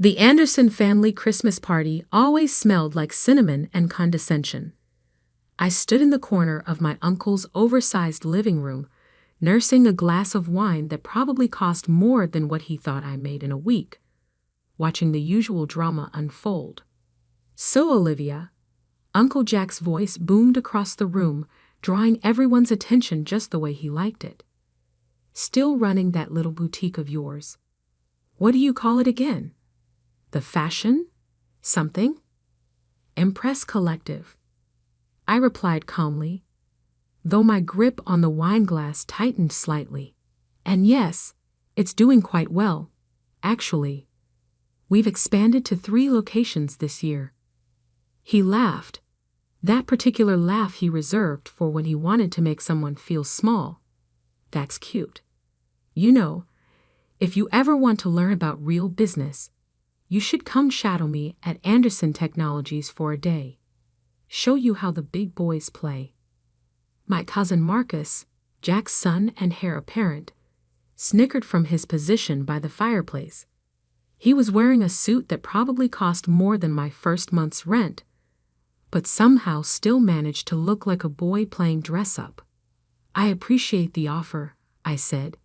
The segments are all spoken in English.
The Anderson family Christmas party always smelled like cinnamon and condescension. I stood in the corner of my uncle's oversized living room, nursing a glass of wine that probably cost more than what he thought I made in a week, watching the usual drama unfold. "So, Olivia," Uncle Jack's voice boomed across the room, drawing everyone's attention just the way he liked it. "Still running that little boutique of yours. What do you call it again? The fashion? Something? Impress Collective." I replied calmly, though my grip on the wine glass tightened slightly. "And yes, it's doing quite well, actually. We've expanded to 3 locations this year." He laughed, that particular laugh he reserved for when he wanted to make someone feel small. "That's cute. You know, if you ever want to learn about real business, you should come shadow me at Anderson Technologies for a day. Show you how the big boys play." My cousin Marcus, Jack's son and heir apparent, snickered from his position by the fireplace. He was wearing a suit that probably cost more than my first month's rent, but somehow still managed to look like a boy playing dress-up. "I appreciate the offer," I said,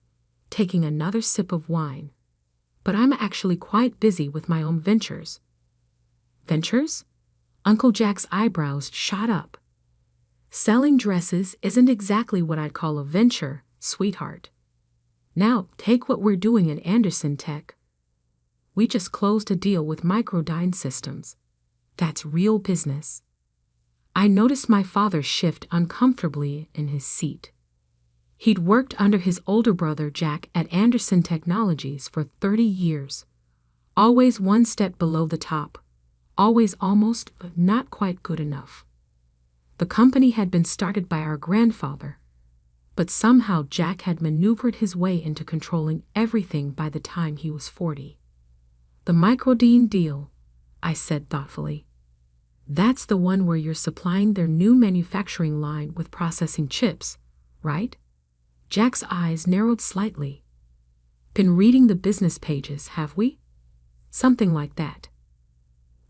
taking another sip of wine, "but I'm actually quite busy with my own ventures." "Ventures?" Uncle Jack's eyebrows shot up. "Selling dresses isn't exactly what I'd call a venture, sweetheart. Now, take what we're doing at Anderson Tech. We just closed a deal with Microdyne Systems. That's real business." I noticed my father shift uncomfortably in his seat. He'd worked under his older brother Jack at Anderson Technologies for 30 years, always one step below the top, always almost but not quite good enough. The company had been started by our grandfather, but somehow Jack had maneuvered his way into controlling everything by the time he was 40. "The Microdyne deal," I said thoughtfully. "That's the one where you're supplying their new manufacturing line with processing chips, right?" Jack's eyes narrowed slightly. "Been reading the business pages, have we?" "Something like that."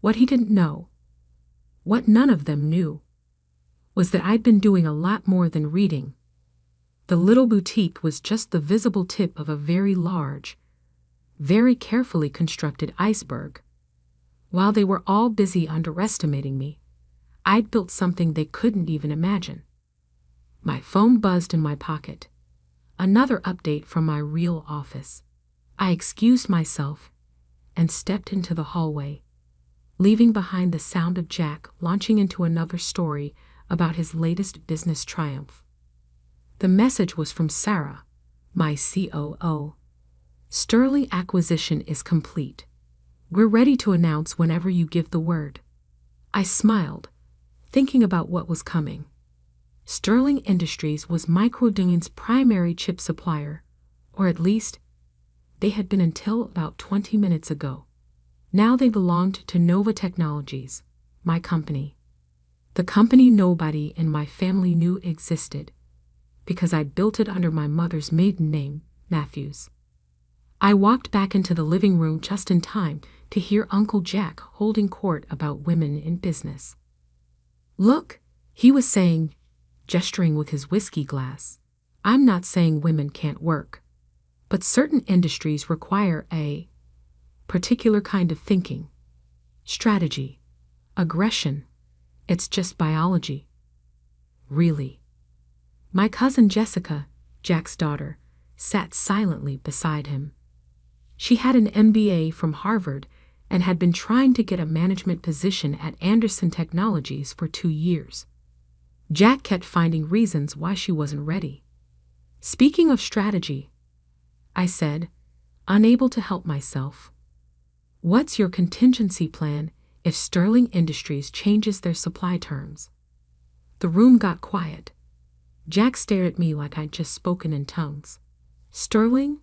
What he didn't know, what none of them knew, was that I'd been doing a lot more than reading. The little boutique was just the visible tip of a very large, very carefully constructed iceberg. While they were all busy underestimating me, I'd built something they couldn't even imagine. My phone buzzed in my pocket. Another update from my real office. I excused myself and stepped into the hallway, leaving behind the sound of Jack launching into another story about his latest business triumph. The message was from Sarah, my COO. "Sterling acquisition is complete. We're ready to announce whenever you give the word." I smiled, thinking about what was coming. Sterling Industries was Microdyne's primary chip supplier, or at least, they had been until about 20 minutes ago. Now they belonged to Nova Technologies, my company. The company nobody in my family knew existed, because I'd built it under my mother's maiden name, Matthews. I walked back into the living room just in time to hear Uncle Jack holding court about women in business. "Look," he was saying, gesturing with his whiskey glass, "I'm not saying women can't work, but certain industries require a particular kind of thinking, strategy, aggression. It's just biology." "Really?" My cousin Jessica, Jack's daughter, sat silently beside him. She had an MBA from Harvard and had been trying to get a management position at Anderson Technologies for 2 years. Jack kept finding reasons why she wasn't ready. "Speaking of strategy," I said, unable to help myself, "what's your contingency plan if Sterling Industries changes their supply terms?" The room got quiet. Jack stared at me like I'd just spoken in tongues. "Sterling?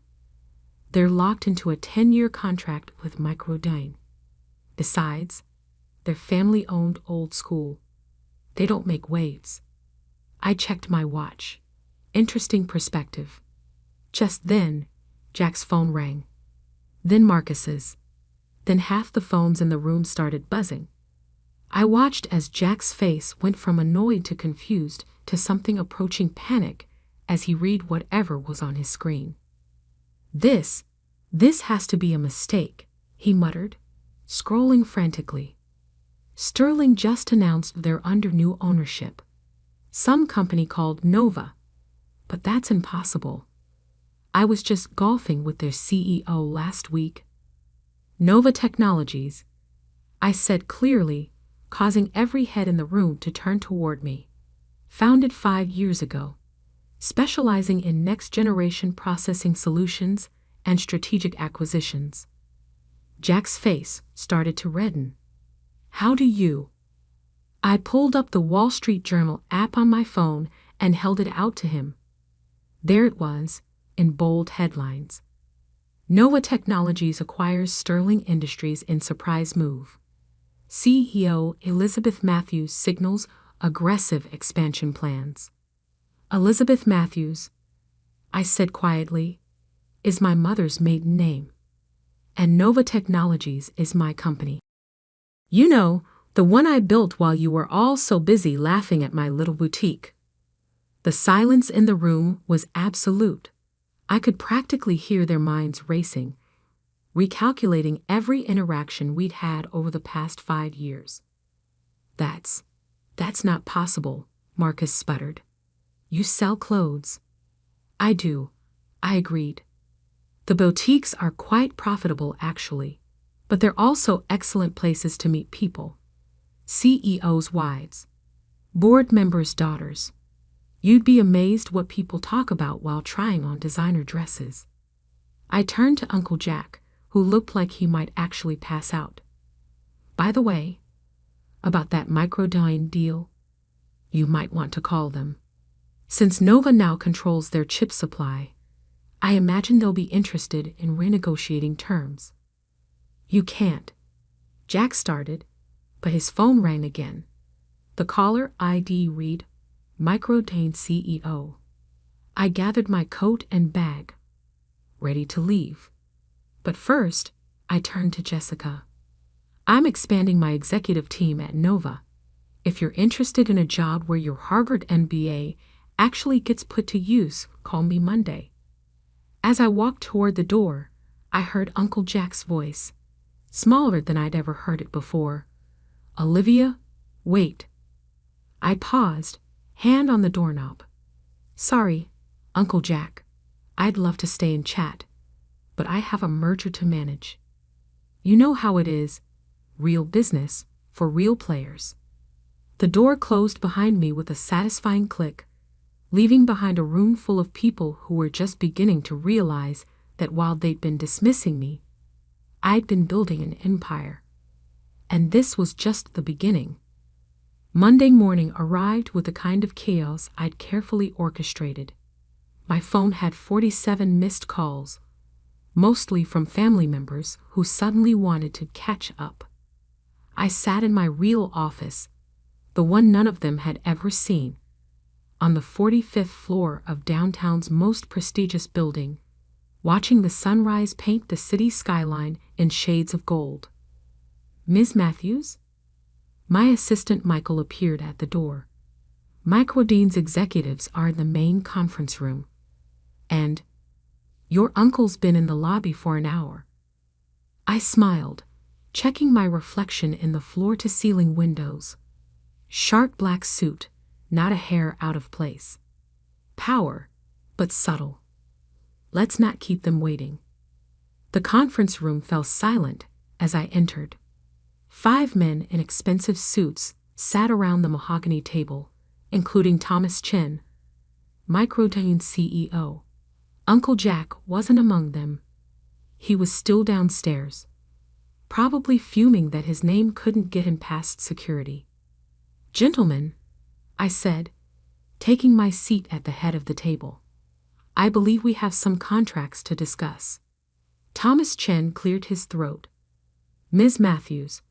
They're locked into a 10-year contract with Microdyne. Besides, they're family-owned old school. They don't make waves." I checked my watch. Interesting perspective. Just then, Jack's phone rang. Then Marcus's. Then half the phones in the room started buzzing. I watched as Jack's face went from annoyed to confused to something approaching panic as he read whatever was on his screen. This has to be a mistake, he muttered, scrolling frantically. Sterling just announced they're under new ownership. Some company called Nova. But that's impossible. I was just golfing with their CEO last week. Nova Technologies, I said clearly, causing every head in the room to turn toward me. Founded 5 years ago, specializing in next-generation processing solutions and strategic acquisitions. Jack's face started to redden. How do you? I pulled up the Wall Street Journal app on my phone and held it out to him. There it was, in bold headlines. Nova Technologies acquires Sterling Industries in surprise move. CEO Elizabeth Matthews signals aggressive expansion plans. Elizabeth Matthews, I said quietly, is my mother's maiden name. And Nova Technologies is my company. You know, the one I built while you were all so busy laughing at my little boutique. The silence in the room was absolute. I could practically hear their minds racing, recalculating every interaction we'd had over the past 5 years. That's not possible, Marcus sputtered. You sell clothes. I do, I agreed. The boutiques are quite profitable actually, but they're also excellent places to meet people. CEOs' wives, board members' daughters. You'd be amazed what people talk about while trying on designer dresses. I turned to Uncle Jack, who looked like he might actually pass out. By the way, about that Microdyne deal, you might want to call them. Since Nova now controls their chip supply, I imagine they'll be interested in renegotiating terms. You can't. Jack started, but his phone rang again. The caller ID read, Microdyne CEO. I gathered my coat and bag, ready to leave. But first, I turned to Jessica. I'm expanding my executive team at Nova. If you're interested in a job where your Harvard MBA actually gets put to use, call me Monday. As I walked toward the door, I heard Uncle Jack's voice, smaller than I'd ever heard it before. Olivia, wait. I paused, hand on the doorknob. Sorry, Uncle Jack. I'd love to stay and chat, but I have a merger to manage. You know how it is, real business for real players. The door closed behind me with a satisfying click, leaving behind a room full of people who were just beginning to realize that while they'd been dismissing me, I'd been building an empire. And this was just the beginning. Monday morning arrived with the kind of chaos I'd carefully orchestrated. My phone had 47 missed calls, mostly from family members who suddenly wanted to catch up. I sat in my real office, the one none of them had ever seen, on the 45th floor of downtown's most prestigious building, watching the sunrise paint the city skyline in shades of gold. Ms. Matthews? My assistant Michael appeared at the door. Microdyne's executives are in the main conference room. And your uncle's been in the lobby for an hour. I smiled, checking my reflection in the floor-to-ceiling windows. Sharp black suit, not a hair out of place. Power, but subtle. Let's not keep them waiting. The conference room fell silent as I entered. 5 men in expensive suits sat around the mahogany table, including Thomas Chen, Microdyne's CEO. Uncle Jack wasn't among them. He was still downstairs, probably fuming that his name couldn't get him past security. Gentlemen, I said, taking my seat at the head of the table. I believe we have some contracts to discuss. Thomas Chen cleared his throat. Ms. Matthews,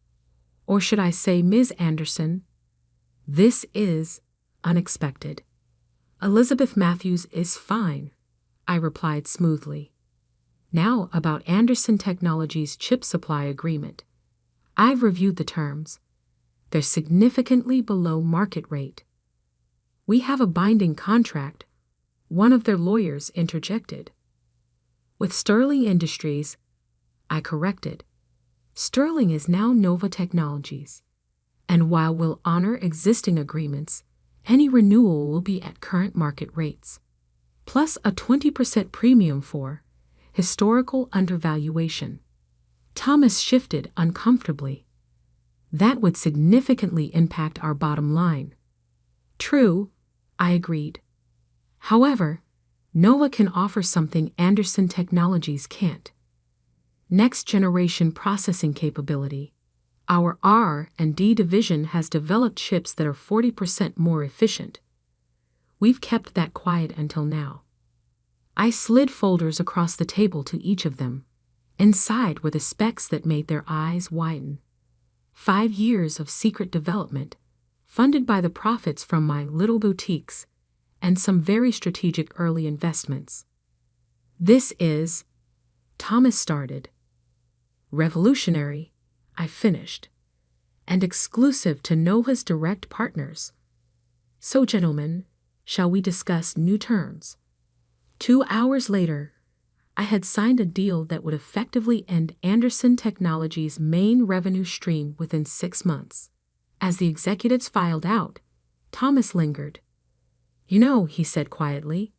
or should I say Ms. Anderson, this is unexpected. Elizabeth Matthews is fine, I replied smoothly. Now about Anderson Technologies' chip supply agreement. I've reviewed the terms. They're significantly below market rate. We have a binding contract, one of their lawyers interjected. With Sterling Industries, I corrected. Sterling is now Nova Technologies, and while we'll honor existing agreements, any renewal will be at current market rates, plus a 20% premium for historical undervaluation. Thomas shifted uncomfortably. That would significantly impact our bottom line. True, I agreed. However, Nova can offer something Anderson Technologies can't. Next-generation processing capability. Our R&D division has developed chips that are 40% more efficient. We've kept that quiet until now. I slid folders across the table to each of them. Inside were the specs that made their eyes widen. 5 years of secret development, funded by the profits from my little boutiques, and some very strategic early investments. This is, Thomas started. Revolutionary, I finished, and exclusive to Nova's direct partners. So, gentlemen, shall we discuss new terms? 2 hours later, I had signed a deal that would effectively end Anderson Technologies' main revenue stream within 6 months. As the executives filed out, Thomas lingered. You know, he said quietly,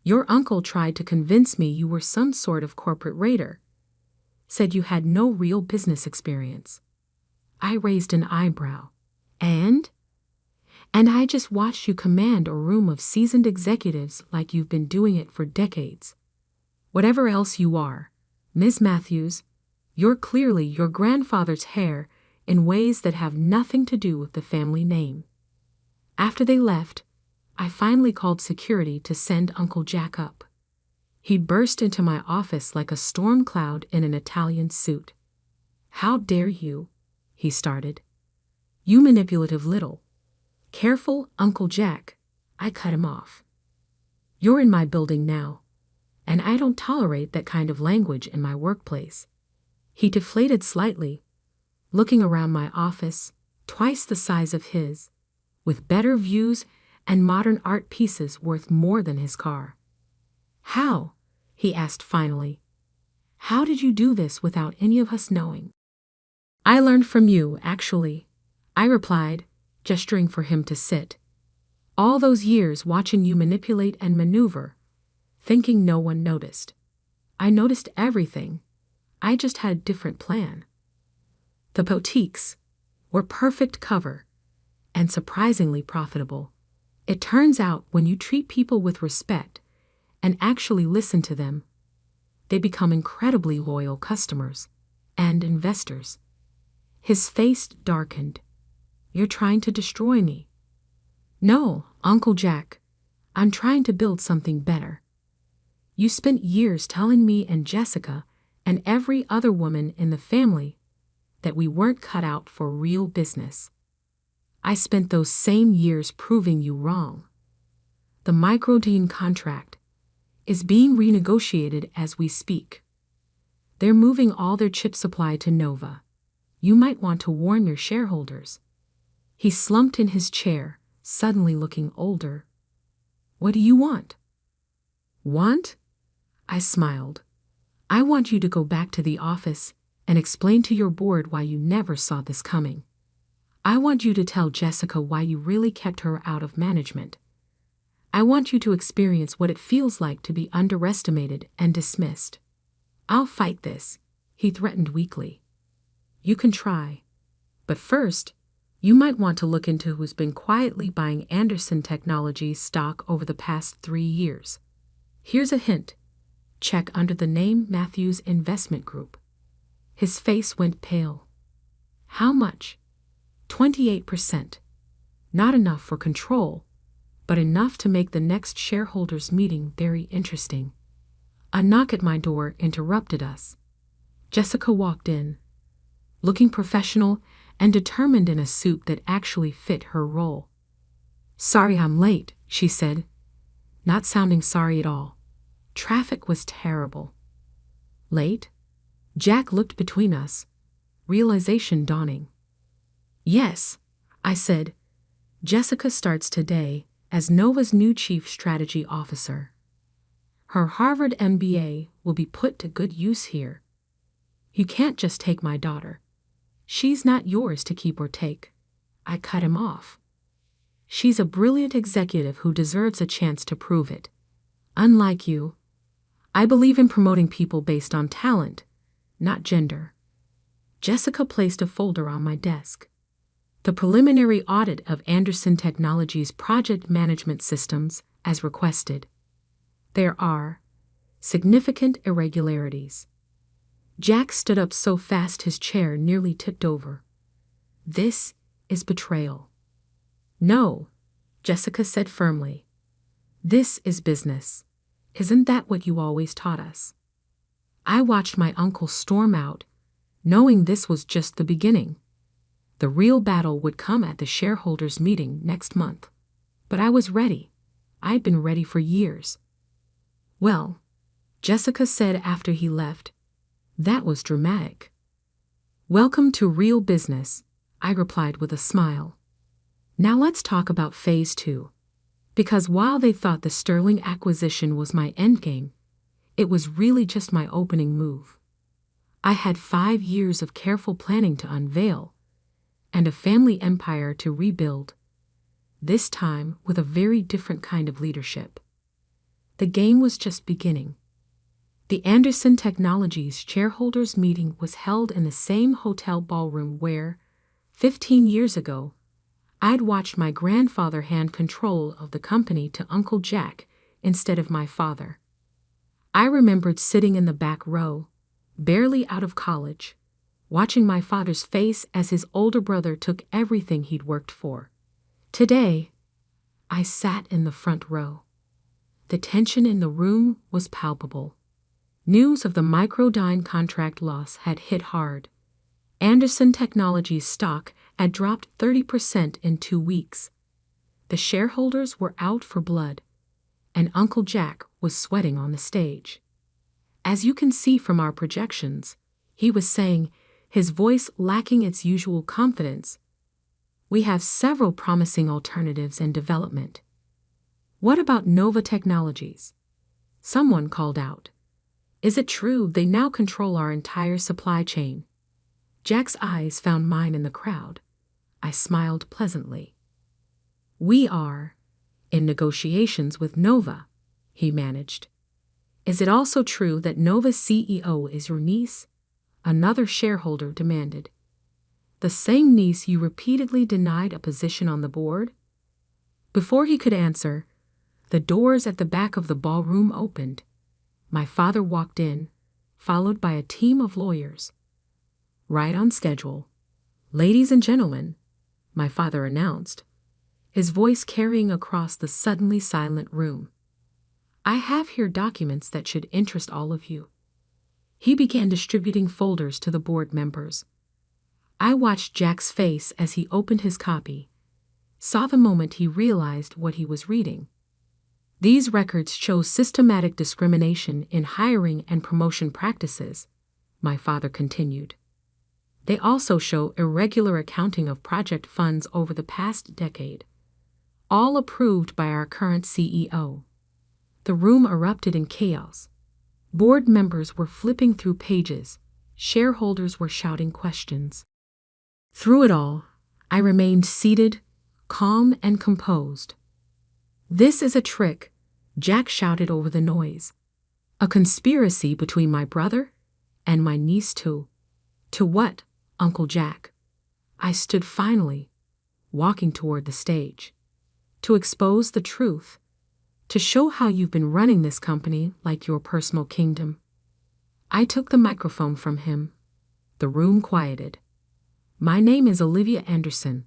your uncle tried to convince me you were some sort of corporate raider. Said you had no real business experience. I raised an eyebrow. And I just watched you command a room of seasoned executives like you've been doing it for decades. Whatever else you are, Ms. Matthews, you're clearly your grandfather's heir in ways that have nothing to do with the family name. After they left, I finally called security to send Uncle Jack up. He burst into my office like a storm cloud in an Italian suit. How dare you, he started. You manipulative little. Careful, Uncle Jack, I cut him off. You're in my building now, and I don't tolerate that kind of language in my workplace. He deflated slightly, looking around my office, twice the size of his, with better views and modern art pieces worth more than his car. How? He asked finally. How did you do this without any of us knowing? I learned from you, actually, I replied, gesturing for him to sit. All those years watching you manipulate and maneuver, thinking no one noticed. I noticed everything. I just had a different plan. The boutiques were perfect cover and surprisingly profitable. It turns out when you treat people with respect and actually listen to them, they become incredibly loyal customers and investors. His face darkened. You're trying to destroy me. No, Uncle Jack, I'm trying to build something better. You spent years telling me and Jessica and every other woman in the family that we weren't cut out for real business. I spent those same years proving you wrong. The Microdine contract is being renegotiated as we speak. They're moving all their chip supply to Nova. You might want to warn your shareholders. He slumped in his chair, suddenly looking older. What do you want? Want? I smiled. I want you to go back to the office and explain to your board why you never saw this coming. I want you to tell Jessica why you really kept her out of management. I want you to experience what it feels like to be underestimated and dismissed. I'll fight this, he threatened weakly. You can try. But first, you might want to look into who's been quietly buying Anderson Technologies stock over the past 3 years. Here's a hint. Check under the name Matthews Investment Group. His face went pale. How much? 28%. Not enough for control, but enough to make the next shareholders' meeting very interesting. A knock at my door interrupted us. Jessica walked in, looking professional and determined in a suit that actually fit her role. Sorry I'm late, she said, not sounding sorry at all. Traffic was terrible. Late? Jack looked between us, realization dawning. Yes, I said. Jessica starts today as Nova's new Chief Strategy Officer. Her Harvard MBA will be put to good use here. You can't just take my daughter. She's not yours to keep or take. I cut him off. She's a brilliant executive who deserves a chance to prove it. Unlike you, I believe in promoting people based on talent, not gender. Jessica placed a folder on my desk. The preliminary audit of Anderson Technologies' project management systems as requested. There are significant irregularities. Jack stood up so fast his chair nearly tipped over. This is betrayal. No, Jessica said firmly. This is business. Isn't that what you always taught us? I watched my uncle storm out, knowing this was just the beginning. The real battle would come at the shareholders' meeting next month. But I was ready. I'd been ready for years. Well, Jessica said after he left, that was dramatic. Welcome to real business, I replied with a smile. Now let's talk about phase 2. Because while they thought the Sterling acquisition was my endgame, it was really just my opening move. I had 5 years of careful planning to unveil, and a family empire to rebuild, this time with a very different kind of leadership. The game was just beginning. The Anderson Technologies shareholders meeting was held in the same hotel ballroom where, 15 years ago, I'd watched my grandfather hand control of the company to Uncle Jack instead of my father. I remembered sitting in the back row, barely out of college, watching my father's face as his older brother took everything he'd worked for. Today, I sat in the front row. The tension in the room was palpable. News of the Microdyne contract loss had hit hard. Anderson Technologies' stock had dropped 30% in 2 weeks. The shareholders were out for blood, and Uncle Jack was sweating on the stage. As you can see from our projections, he was saying, his voice lacking its usual confidence, we have several promising alternatives in development. What about Nova Technologies? Someone called out. Is it true they now control our entire supply chain? Jack's eyes found mine in the crowd. I smiled pleasantly. We are in negotiations with Nova, he managed. Is it also true that Nova's CEO is your niece? Another shareholder demanded. The same niece you repeatedly denied a position on the board? Before he could answer, the doors at the back of the ballroom opened. My father walked in, followed by a team of lawyers. Right on schedule. Ladies and gentlemen, my father announced, his voice carrying across the suddenly silent room. I have here documents that should interest all of you. He began distributing folders to the board members. I watched Jack's face as he opened his copy, saw the moment he realized what he was reading. These records show systematic discrimination in hiring and promotion practices, my father continued. They also show irregular accounting of project funds over the past decade, all approved by our current CEO. The room erupted in chaos. Board members were flipping through pages, shareholders were shouting questions. Through it all, I remained seated, calm and composed. This is a trick, Jack shouted over the noise. A conspiracy between my brother and my niece too. To what, Uncle Jack? I stood finally, walking toward the stage. To expose the truth. To show how you've been running this company like your personal kingdom. I took the microphone from him. The room quieted. My name is Olivia Anderson.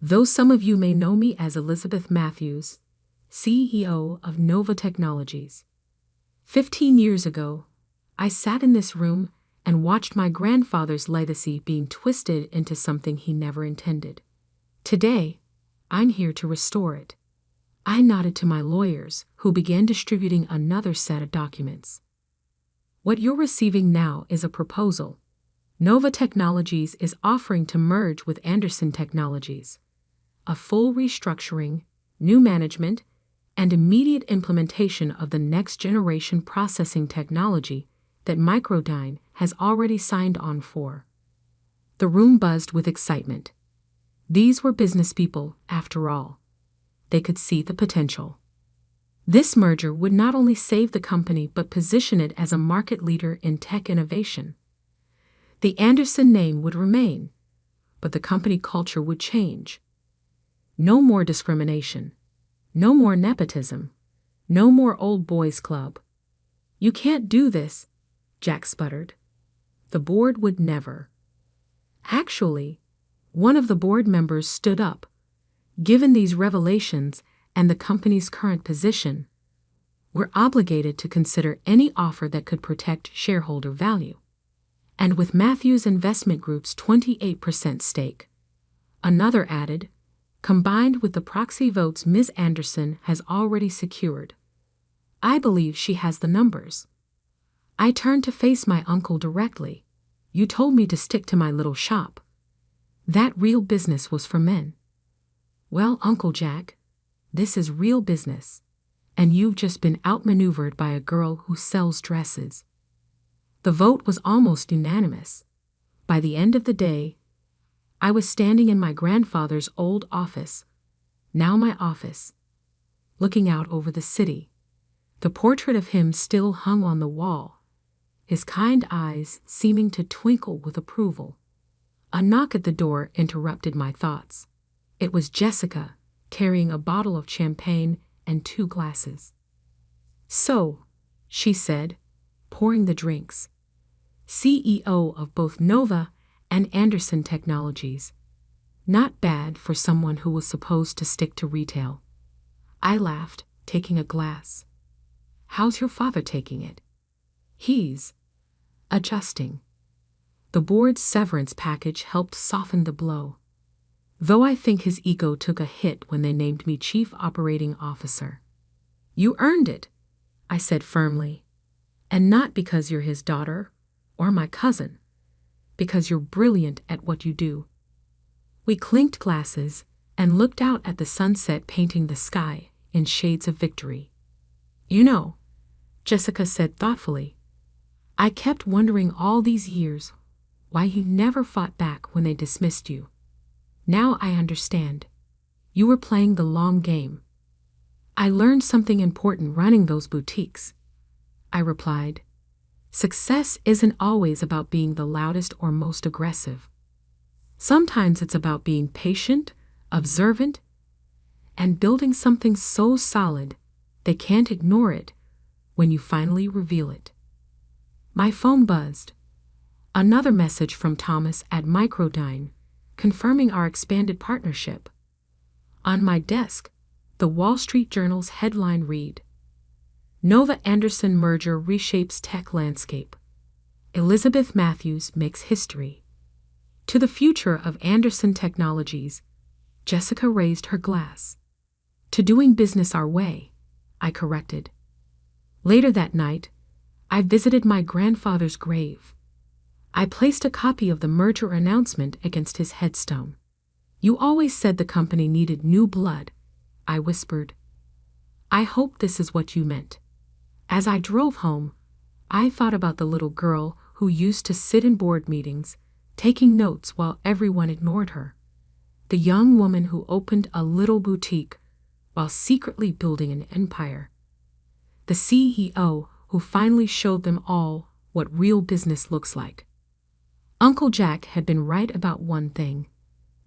Though some of you may know me as Elizabeth Matthews, CEO of Nova Technologies. 15 years ago, I sat in this room and watched my grandfather's legacy being twisted into something he never intended. Today, I'm here to restore it. I nodded to my lawyers, who began distributing another set of documents. What you're receiving now is a proposal. Nova Technologies is offering to merge with Anderson Technologies. A full restructuring, new management, and immediate implementation of the next-generation processing technology that Microdyne has already signed on for. The room buzzed with excitement. These were business people, after all. They could see the potential. This merger would not only save the company but position it as a market leader in tech innovation. The Anderson name would remain, but the company culture would change. No more discrimination. No more nepotism. No more old boys club. "You can't do this," Jack sputtered. "The board would never." Actually, one of the board members stood up. "Given these revelations and the company's current position, we're obligated to consider any offer that could protect shareholder value." And with Matthews Investment Group's 28% stake, another added, "combined with the proxy votes Ms. Anderson has already secured, I believe she has the numbers." I turned to face my uncle directly. "You told me to stick to my little shop. That real business was for men." "Well, Uncle Jack, this is real business, and you've just been outmaneuvered by a girl who sells dresses." The vote was almost unanimous. By the end of the day, I was standing in my grandfather's old office, now my office, looking out over the city. The portrait of him still hung on the wall, his kind eyes seeming to twinkle with approval. A knock at the door interrupted my thoughts. It was Jessica, carrying a bottle of champagne and 2 glasses. "So," she said, pouring the drinks, "CEO of both Nova and Anderson Technologies. Not bad for someone who was supposed to stick to retail." I laughed, taking a glass. "How's your father taking it?" "He's adjusting." The board's severance package helped soften the blow, though I think his ego took a hit when they named me Chief Operating Officer. "You earned it," I said firmly, "and not because you're his daughter or my cousin, because you're brilliant at what you do." We clinked glasses and looked out at the sunset painting the sky in shades of victory. "You know," Jessica said thoughtfully, "I kept wondering all these years why you never fought back when they dismissed you. Now I understand. You were playing the long game." "I learned something important running those boutiques," I replied. "Success isn't always about being the loudest or most aggressive. Sometimes it's about being patient, observant, and building something so solid they can't ignore it when you finally reveal it." My phone buzzed. Another message from Thomas at Microdyne, confirming our expanded partnership. On my desk, the Wall Street Journal's headline read, "Nova Anderson merger reshapes tech landscape. Elizabeth Matthews makes history." To the future of Anderson Technologies, Jessica raised her glass. "To doing business our way," I corrected. Later that night, I visited my grandfather's grave. I placed a copy of the merger announcement against his headstone. "You always said the company needed new blood," I whispered. "I hope this is what you meant." As I drove home, I thought about the little girl who used to sit in board meetings, taking notes while everyone ignored her. The young woman who opened a little boutique while secretly building an empire. The CEO who finally showed them all what real business looks like. Uncle Jack had been right about one thing.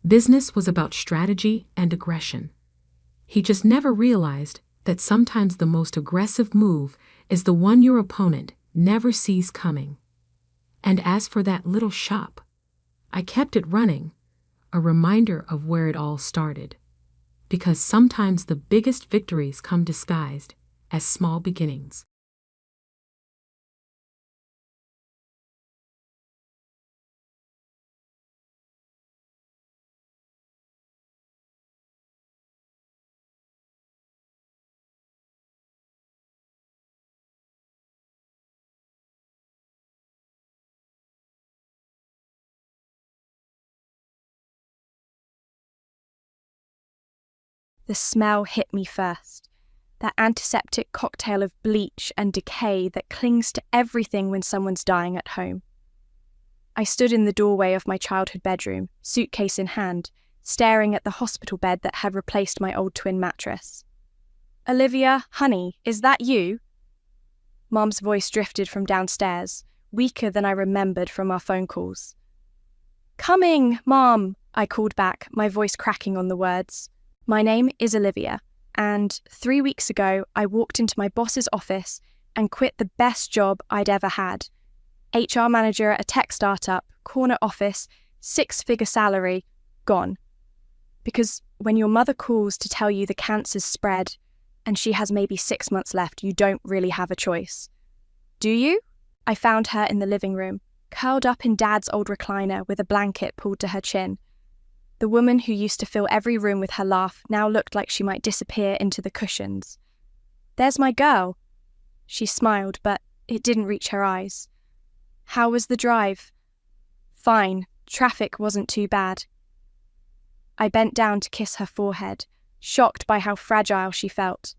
Business was about strategy and aggression. He just never realized that sometimes the most aggressive move is the one your opponent never sees coming. And as for that little shop, I kept it running, a reminder of where it all started. Because sometimes the biggest victories come disguised as small beginnings. The smell hit me first. That antiseptic cocktail of bleach and decay that clings to everything when someone's dying at home. I stood in the doorway of my childhood bedroom, suitcase in hand, staring at the hospital bed that had replaced my old twin mattress. "Olivia, honey, is that you?" Mum's voice drifted from downstairs, weaker than I remembered from our phone calls. "Coming, Mom," I called back, my voice cracking on the words. "My name is Olivia, and 3 weeks ago I walked into my boss's office and quit the best job I'd ever had. HR manager at a tech startup, corner office, 6-figure salary, gone. Because when your mother calls to tell you the cancer's spread and she has maybe 6 months left, you don't really have a choice. Do you?" I found her in the living room, curled up in Dad's old recliner with a blanket pulled to her chin. The woman who used to fill every room with her laugh now looked like she might disappear into the cushions. "There's my girl." She smiled, but it didn't reach her eyes. "How was the drive?" "Fine. Traffic wasn't too bad." I bent down to kiss her forehead, shocked by how fragile she felt.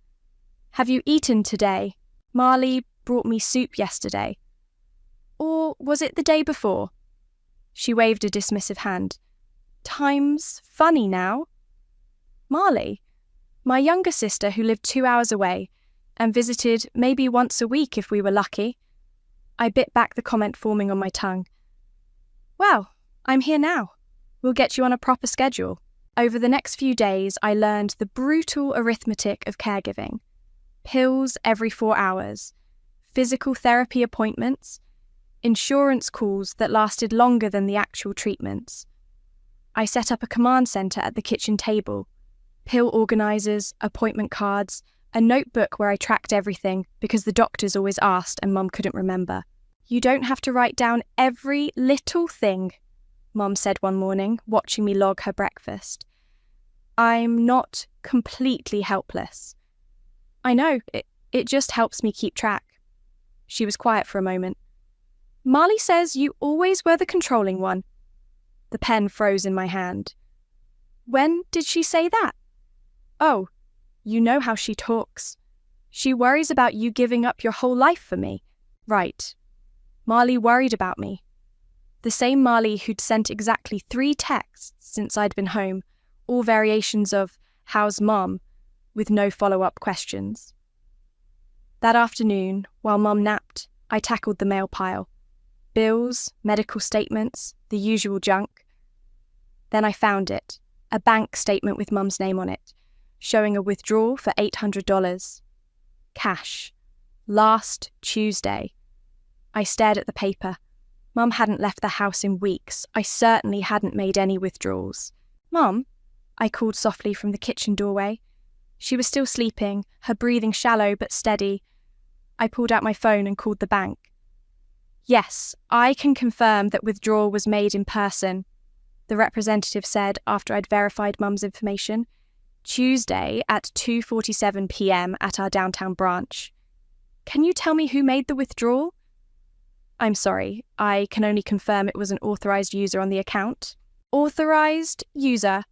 "Have you eaten today? Marley brought me soup yesterday." "Or was it the day before?" She waved a dismissive hand. "Time's funny now." "Marley?" "My younger sister who lived 2 hours away and visited maybe once a week if we were lucky." I bit back the comment forming on my tongue. "Well, I'm here now. We'll get you on a proper schedule." Over the next few days, I learned the brutal arithmetic of caregiving. Pills every 4 hours, physical therapy appointments, insurance calls that lasted longer than the actual treatments. I set up a command centre at the kitchen table, pill organisers, appointment cards, a notebook where I tracked everything because the doctors always asked and Mum couldn't remember. "You don't have to write down every little thing," Mum said one morning, watching me log her breakfast. "I'm not completely helpless." "I know, it just helps me keep track." She was quiet for a moment. "Marley says you always were the controlling one." The pen froze in my hand. "When did she say that?" "Oh, you know how she talks. She worries about you giving up your whole life for me." "Right. Marley worried about me." The same Marley who'd sent exactly 3 texts since I'd been home, all variations of "How's Mom?" with no follow-up questions. That afternoon, while Mum napped, I tackled the mail pile. Bills, medical statements, the usual junk. Then I found it, a bank statement with Mum's name on it, showing a withdrawal for $800. Cash. Last Tuesday. I stared at the paper. Mum hadn't left the house in weeks. I certainly hadn't made any withdrawals. "Mum?" I called softly from the kitchen doorway. She was still sleeping, her breathing shallow but steady. I pulled out my phone and called the bank. "Yes, I can confirm that withdrawal was made in person," the representative said after I'd verified Mum's information. "Tuesday at 2:47 p.m. at our downtown branch." "Can you tell me who made the withdrawal?" "I'm sorry, I can only confirm it was an authorized user on the account." "Authorized user?"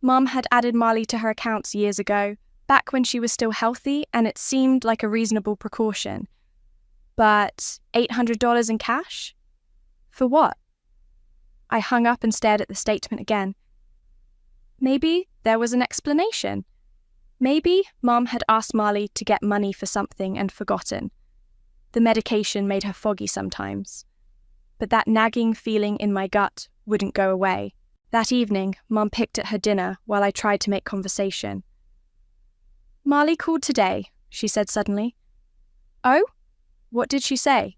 Mum had added Marley to her accounts years ago, back when she was still healthy, and it seemed like a reasonable precaution. But $800 in cash? For what? I hung up and stared at the statement again. Maybe there was an explanation. Maybe Mum had asked Marley to get money for something and forgotten. The medication made her foggy sometimes. But that nagging feeling in my gut wouldn't go away. That evening, Mum picked at her dinner while I tried to make conversation. "Marley called today," she said suddenly. "Oh? What did she say?"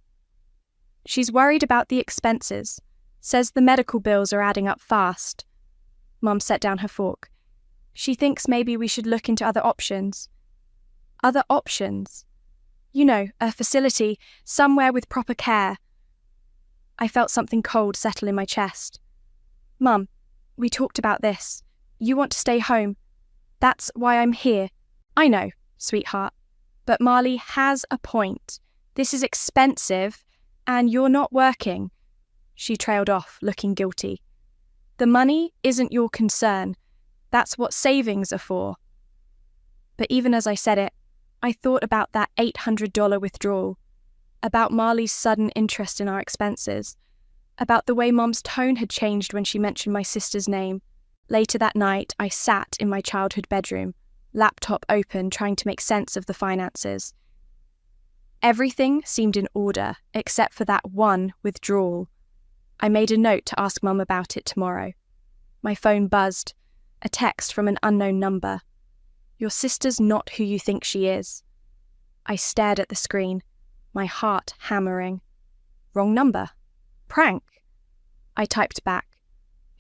"She's worried about the expenses. Says the medical bills are adding up fast." Mum set down her fork. "She thinks maybe we should look into other options." "Other options?" "You know, a facility, somewhere with proper care." I felt something cold settle in my chest. "Mum, we talked about this. You want to stay home. That's why I'm here." "I know, sweetheart. But Marley has a point. This is expensive, and you're not working." She trailed off, looking guilty. "The money isn't your concern. That's what savings are for. But even as I said it, I thought about that $800 withdrawal, about Marley's sudden interest in our expenses, about the way Mum's tone had changed when she mentioned my sister's name. Later that night, I sat in my childhood bedroom, laptop open, trying to make sense of the finances. Everything seemed in order, except for that one withdrawal. I made a note to ask Mum about it tomorrow. My phone buzzed, a text from an unknown number. "Your sister's not who you think she is." I stared at the screen, my heart hammering. Wrong number. Prank. I typed back,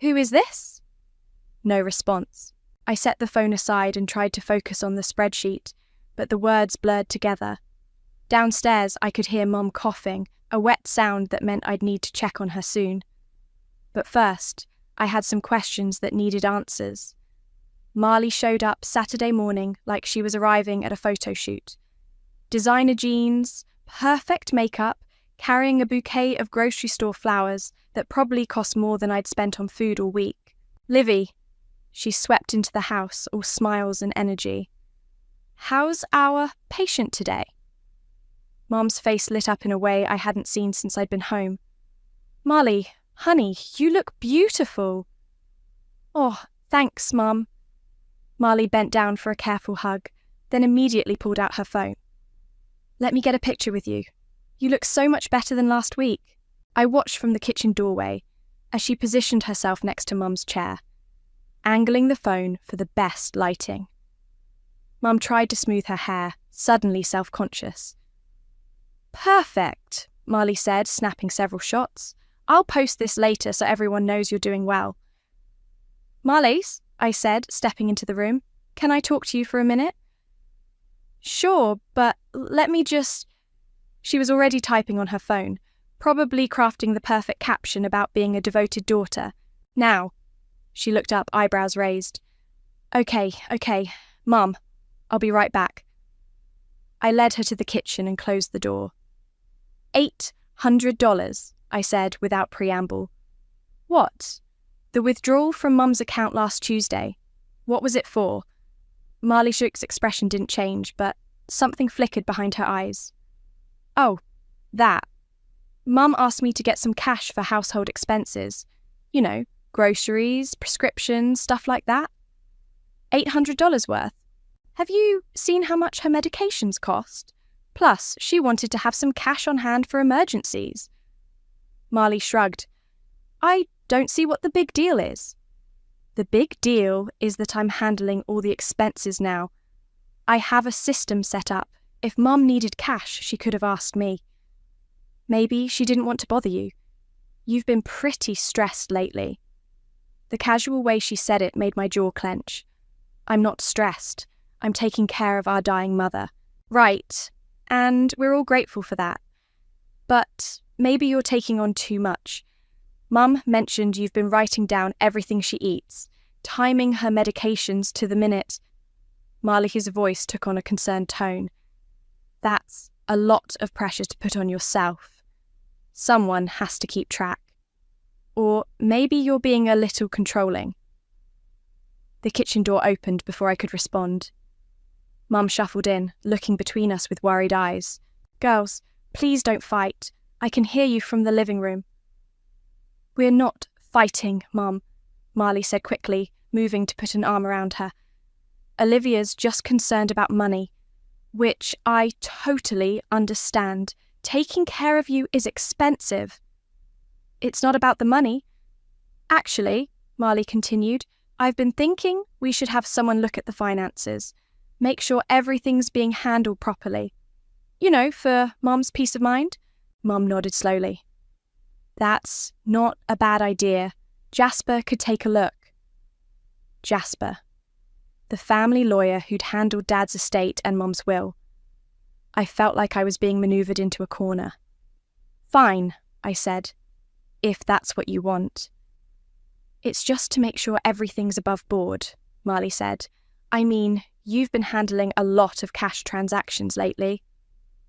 "Who is this?" No response. I set the phone aside and tried to focus on the spreadsheet, but the words blurred together. Downstairs, I could hear Mum coughing, a wet sound that meant I'd need to check on her soon. But first, I had some questions that needed answers. Marley showed up Saturday morning like she was arriving at a photo shoot. Designer jeans, perfect makeup, carrying a bouquet of grocery store flowers that probably cost more than I'd spent on food all week. "Livy," she swept into the house, all smiles and energy. "How's our patient today?" Mum's face lit up in a way I hadn't seen since I'd been home. "Marley, honey, you look beautiful." "Oh, thanks, Mum." Marley bent down for a careful hug, then immediately pulled out her phone. "Let me get a picture with you. You look so much better than last week." I watched from the kitchen doorway as she positioned herself next to Mum's chair, angling the phone for the best lighting. Mum tried to smooth her hair, suddenly self-conscious. "Perfect," Marley said, snapping several shots. "I'll post this later so everyone knows you're doing well." "Marlies," I said, stepping into the room, "can I talk to you for a minute?" "Sure, but let me just..." She was already typing on her phone, probably crafting the perfect caption about being a devoted daughter. "Now." She looked up, eyebrows raised. Okay, Mum, I'll be right back." I led her to the kitchen and closed the door. $800, I said without preamble. "What?" "The withdrawal from Mum's account last Tuesday. What was it for?" Marley Shook's expression didn't change, but something flickered behind her eyes. "Oh, that. Mum asked me to get some cash for household expenses. You know, groceries, prescriptions, stuff like that. $800 worth. Have you seen how much her medications cost? Plus, she wanted to have some cash on hand for emergencies." Marley shrugged. "I don't see what the big deal is." "The big deal is that I'm handling all the expenses now. I have a system set up. If Mum needed cash, she could have asked me. Maybe she didn't want to bother you. You've been pretty stressed lately." The casual way she said it made my jaw clench. "I'm not stressed. I'm taking care of our dying mother." "Right, and we're all grateful for that. But maybe you're taking on too much. Mum mentioned you've been writing down everything she eats, timing her medications to the minute." Marley's voice took on a concerned tone. "That's a lot of pressure to put on yourself. Someone has to keep track. Or maybe you're being a little controlling." The kitchen door opened before I could respond. Mum shuffled in, looking between us with worried eyes. "Girls, please don't fight. I can hear you from the living room." "We're not fighting, Mum," Marley said quickly, moving to put an arm around her. "Olivia's just concerned about money, which I totally understand. Taking care of you is expensive." "It's not about the money. Actually," Marley continued, "I've been thinking we should have someone look at the finances. Make sure everything's being handled properly. You know, for Mum's peace of mind." Mum nodded slowly. "That's not a bad idea. Jasper could take a look." Jasper. The family lawyer who'd handled Dad's estate and Mum's will. I felt like I was being manoeuvred into a corner. "Fine," I said, "if that's what you want." "It's just to make sure everything's above board," Marley said. "I mean, you've been handling a lot of cash transactions lately."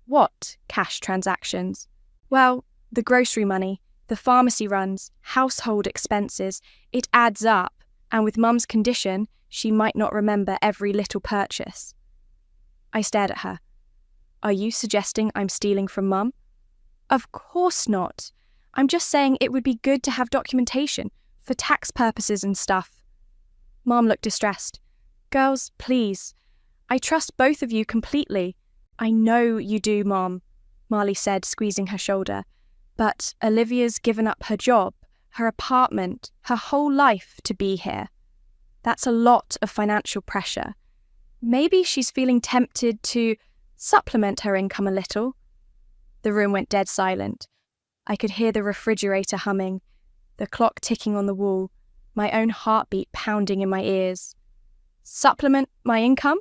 "What cash transactions?" "Well, the grocery money, the pharmacy runs, household expenses. It adds up, and with Mum's condition, she might not remember every little purchase. I stared at her. Are you suggesting I'm stealing from Mum? Of course not. I'm just saying it would be good to have documentation for tax purposes and stuff. Mom looked distressed. Girls, please. I trust both of you completely. I know you do, Mom, Marley said, squeezing her shoulder. But Olivia's given up her job, her apartment, her whole life to be here. That's a lot of financial pressure. Maybe she's feeling tempted to supplement her income a little. The room went dead silent. I could hear the refrigerator humming, the clock ticking on the wall, my own heartbeat pounding in my ears. Supplement my income?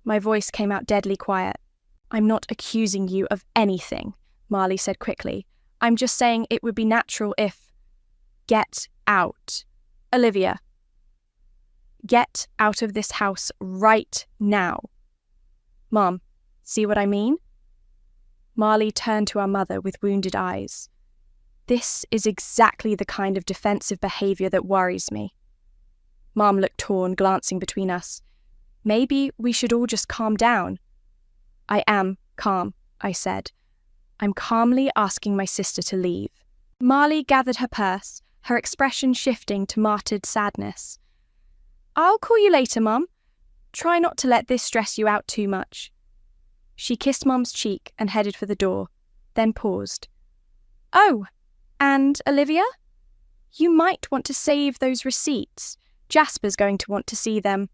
My voice came out deadly quiet. I'm not accusing you of anything, Marley said quickly. I'm just saying it would be natural if... Get out. Olivia. Get out of this house right now. Mom, see what I mean? Marley turned to our mother with wounded eyes. This is exactly the kind of defensive behaviour that worries me. Mom looked torn, glancing between us. Maybe we should all just calm down. I am calm, I said. I'm calmly asking my sister to leave. Marley gathered her purse, her expression shifting to martyred sadness. I'll call you later, Mum. Try not to let this stress you out too much. She kissed Mum's cheek and headed for the door, then paused. Oh, and Olivia? You might want to save those receipts. Jasper's going to want to see them.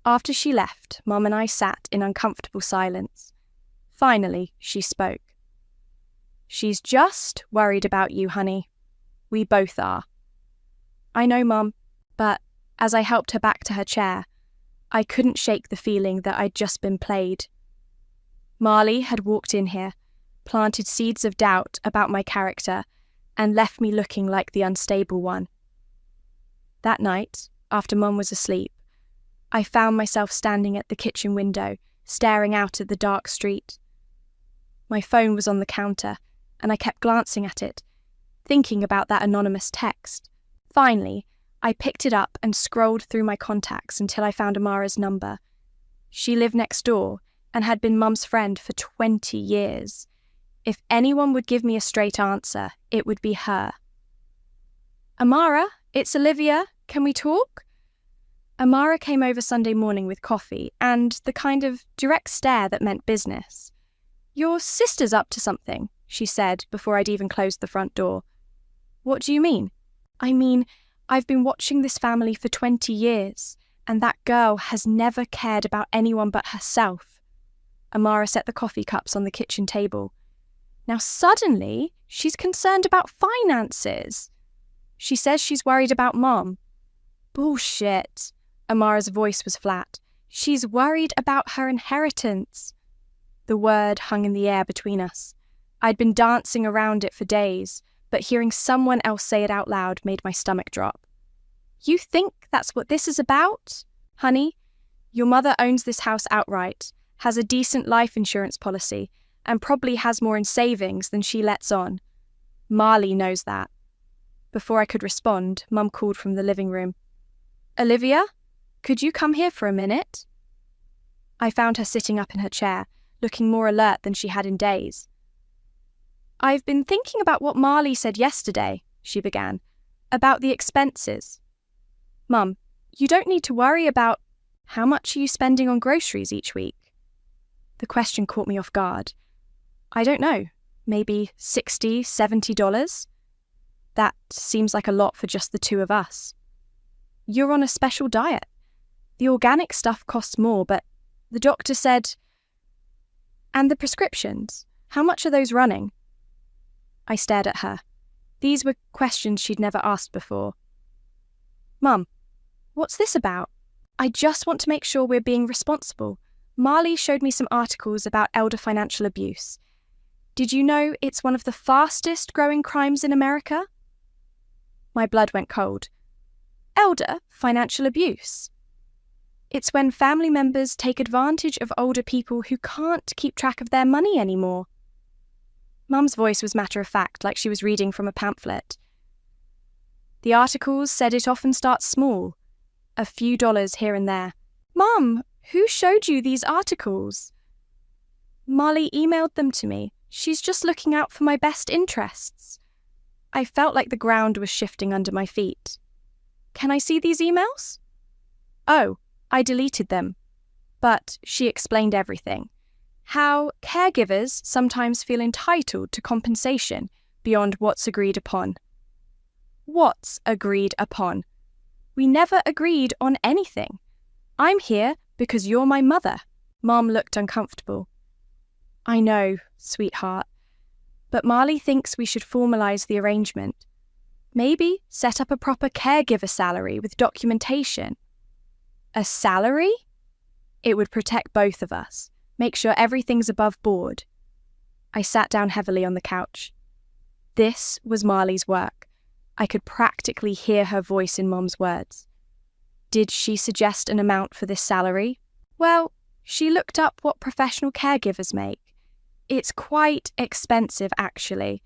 After she left, Mum and I sat in uncomfortable silence. Finally, she spoke. She's just worried about you, honey. We both are. I know, Mum, but as I helped her back to her chair, I couldn't shake the feeling that I'd just been played. Marley had walked in here, planted seeds of doubt about my character, and left me looking like the unstable one. That night, after Mum was asleep, I found myself standing at the kitchen window, staring out at the dark street. My phone was on the counter, and I kept glancing at it, thinking about that anonymous text. Finally, I picked it up and scrolled through my contacts until I found Amara's number. She lived next door and had been Mum's friend for 20 years. If anyone would give me a straight answer, it would be her. Amara, it's Olivia. Can we talk? Amara came over Sunday morning with coffee and the kind of direct stare that meant business. Your sister's up to something, she said before I'd even closed the front door. What do you mean? I mean, I've been watching this family for 20 years, and that girl has never cared about anyone but herself. Amara set the coffee cups on the kitchen table. Now suddenly, she's concerned about finances. She says she's worried about Mom. Bullshit. Amara's voice was flat. She's worried about her inheritance. The word hung in the air between us. I'd been dancing around it for days, but hearing someone else say it out loud made my stomach drop. You think that's what this is about? Honey, your mother owns this house outright, has a decent life insurance policy, and probably has more in savings than she lets on. Marley knows that. Before I could respond, Mum called from the living room. Olivia, could you come here for a minute? I found her sitting up in her chair, looking more alert than she had in days. I've been thinking about what Marley said yesterday, she began, about the expenses. Mum, you don't need to worry about how much are you spending on groceries each week? The question caught me off guard. I don't know, maybe $60, $70? That seems like a lot for just the two of us. You're on a special diet. The organic stuff costs more, but the doctor said... And the prescriptions, how much are those running? I stared at her. These were questions she'd never asked before. Mum, what's this about? I just want to make sure we're being responsible. Marley showed me some articles about elder financial abuse. Did you know it's one of the fastest growing crimes in America? My blood went cold. Elder financial abuse. It's when family members take advantage of older people who can't keep track of their money anymore. Mum's voice was matter-of-fact, like she was reading from a pamphlet. The articles said it often starts small. a few dollars here and there. Mom, who showed you these articles? Marley emailed them to me. She's just looking out for my best interests. I felt like the ground was shifting under my feet. Can I see these emails? Oh, I deleted them. But she explained everything. How caregivers sometimes feel entitled to compensation beyond what's agreed upon. What's agreed upon? We never agreed on anything. I'm here because you're my mother. Mom looked uncomfortable. I know, sweetheart. But Marley thinks we should formalize the arrangement. Maybe set up a proper caregiver salary with documentation. A salary? It would protect both of us. Make sure everything's above board. I sat down heavily on the couch. This was Marley's work. I could practically hear her voice in Mom's words. Did she suggest an amount for this salary? Well, she looked up what professional caregivers make. It's quite expensive, actually.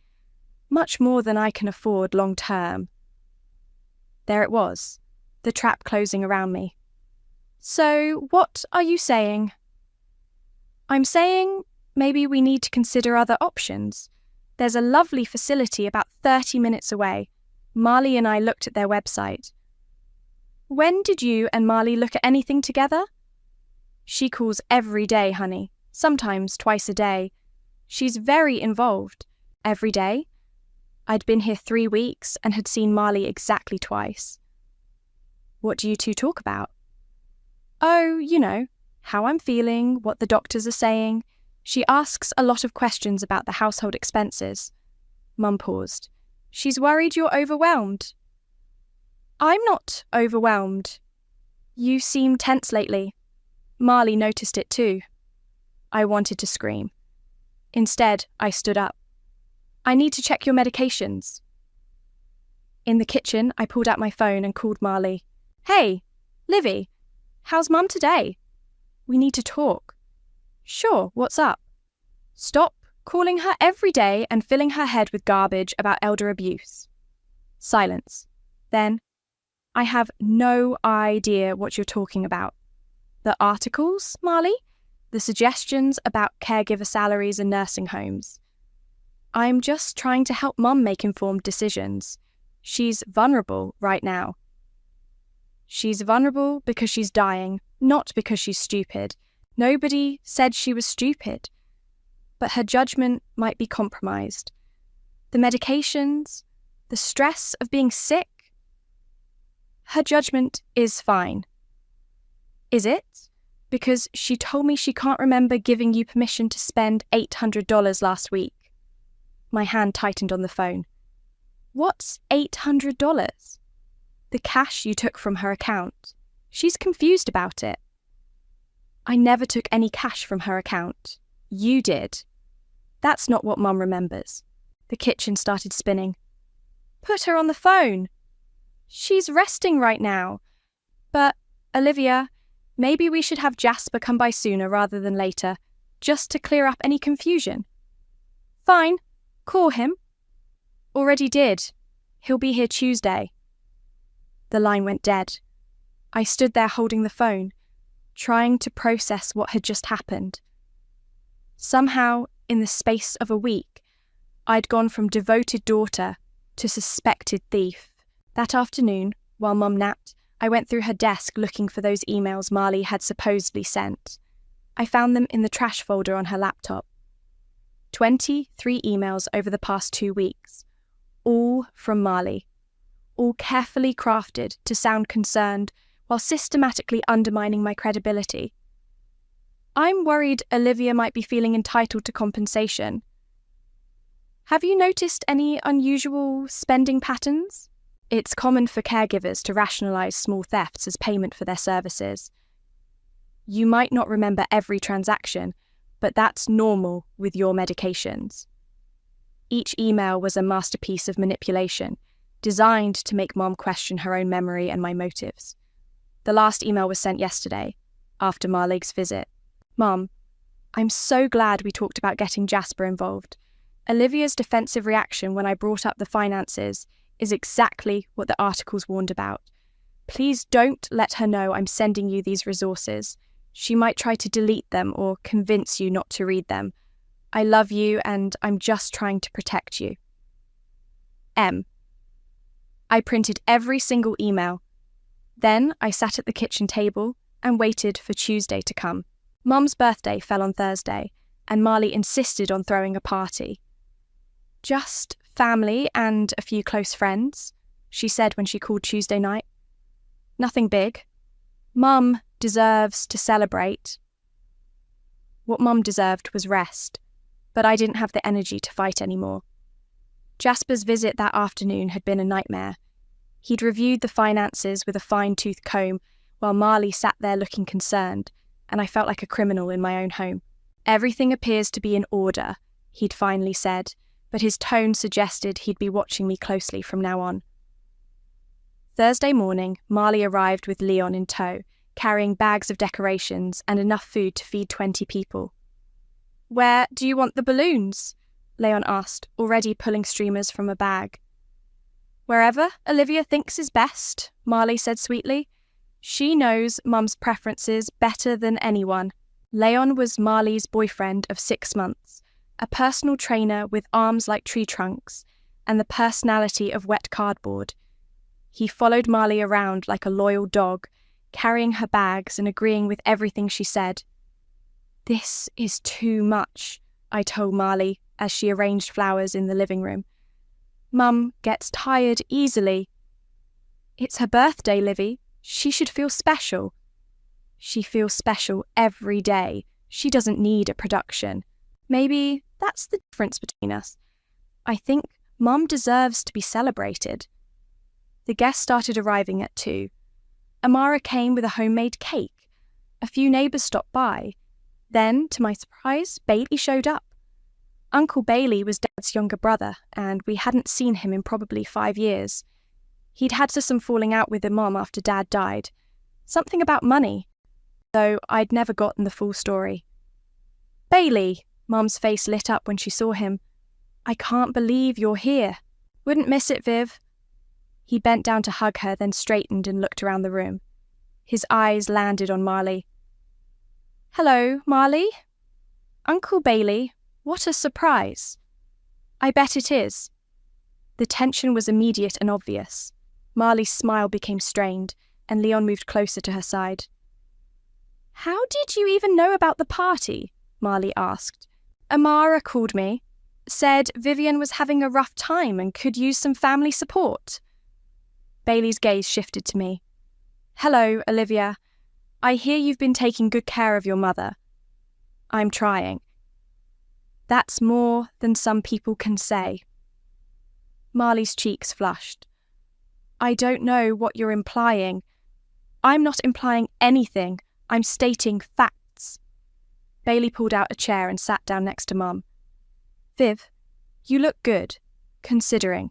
Much more than I can afford long term. There it was, the trap closing around me. So, what are you saying? I'm saying maybe we need to consider other options. There's a lovely facility about 30 minutes away. Marley and I looked at their website. When did you and Marley look at anything together? She calls every day, honey, sometimes twice a day. She's very involved. Every day? I'd been here 3 weeks and had seen Marley exactly twice. What do you two talk about? Oh, you know, how I'm feeling, what the doctors are saying. She asks a lot of questions about the household expenses. Mum paused. She's worried you're overwhelmed. I'm not overwhelmed. You seem tense lately. Marley noticed it too. I wanted to scream. Instead, I stood up. I need to check your medications. In the kitchen, I pulled out my phone and called Marley. Hey, Livy, how's Mum today? We need to talk. Sure, what's up? Stop calling her every day and filling her head with garbage about elder abuse. Silence. Then, I have no idea what you're talking about. The articles, Marley? The suggestions about caregiver salaries and nursing homes. I'm just trying to help Mum make informed decisions. She's vulnerable right now. She's vulnerable because she's dying, not because she's stupid. Nobody said she was stupid. But her judgment might be compromised. The medications, the stress of being sick. Her judgment is fine. Is it? Because she told me she can't remember giving you permission to spend $800 last week. My hand tightened on the phone. What's $800? The cash you took from her account. She's confused about it. I never took any cash from her account. You did. That's not what Mum remembers. The kitchen started spinning. Put her on the phone. She's resting right now. But, Olivia, maybe we should have Jasper come by sooner rather than later, just to clear up any confusion. Fine. Call him. Already did. He'll be here Tuesday. The line went dead. I stood there holding the phone, trying to process what had just happened. Somehow, in the space of a week, I'd gone from devoted daughter to suspected thief. That afternoon, while Mum napped, I went through her desk looking for those emails Marley had supposedly sent. I found them in the trash folder on her laptop. 23 emails over the past 2 weeks, all from Marley, all carefully crafted to sound concerned while systematically undermining my credibility. I'm worried Olivia might be feeling entitled to compensation. Have you noticed any unusual spending patterns? It's common for caregivers to rationalize small thefts as payment for their services. You might not remember every transaction, but that's normal with your medications. Each email was a masterpiece of manipulation, designed to make Mom question her own memory and my motives. The last email was sent yesterday, after Marlake's visit. Mom, I'm so glad we talked about getting Jasper involved. Olivia's defensive reaction when I brought up the finances is exactly what the articles warned about. Please don't let her know I'm sending you these resources. She might try to delete them or convince you not to read them. I love you and I'm just trying to protect you. M. I printed every single email. Then I sat at the kitchen table and waited for Tuesday to come. Mum's birthday fell on Thursday, and Marley insisted on throwing a party. Just family and a few close friends, she said when she called Tuesday night. Nothing big. Mum deserves to celebrate. What Mum deserved was rest, but I didn't have the energy to fight anymore. Jasper's visit that afternoon had been a nightmare. He'd reviewed the finances with a fine-tooth comb while Marley sat there looking concerned, and I felt like a criminal in my own home. Everything appears to be in order, he'd finally said, but his tone suggested he'd be watching me closely from now on. Thursday morning, Marley arrived with Leon in tow, carrying bags of decorations and enough food to feed 20 people. "Where do you want the balloons?" Leon asked, already pulling streamers from a bag. "Wherever Olivia thinks is best," Marley said sweetly. She knows Mum's preferences better than anyone. Leon was Marley's boyfriend of 6 months, a personal trainer with arms like tree trunks and the personality of wet cardboard. He followed Marley around like a loyal dog, carrying her bags and agreeing with everything she said. "This is too much," I told Marley as she arranged flowers in the living room. "Mum gets tired easily." "It's her birthday, Livy. She should feel special." "She feels special every day. She doesn't need a production." "Maybe that's the difference between us. I think Mum deserves to be celebrated." The guests started arriving at 2. Amara came with a homemade cake. A few neighbours stopped by. Then, to my surprise, Bailey showed up. Uncle Bailey was Dad's younger brother, and we hadn't seen him in probably 5 years. He'd had some falling out with the mom after Dad died. Something about money, though I'd never gotten the full story. "Bailey," Mum's face lit up when she saw him. "I can't believe you're here. Wouldn't miss it, Viv." He bent down to hug her, then straightened and looked around the room. His eyes landed on Marley. "Hello, Marley." "Uncle Bailey, what a surprise." "I bet it is." The tension was immediate and obvious. Marley's smile became strained, and Leon moved closer to her side. "How did you even know about the party?" Marley asked. "Amara called me. Said Vivian was having a rough time and could use some family support." Bailey's gaze shifted to me. "Hello, Olivia. I hear you've been taking good care of your mother." "I'm trying." "That's more than some people can say." Marley's cheeks flushed. "I don't know what you're implying." "I'm not implying anything. I'm stating facts." Bailey pulled out a chair and sat down next to Mum. "Viv, you look good, considering.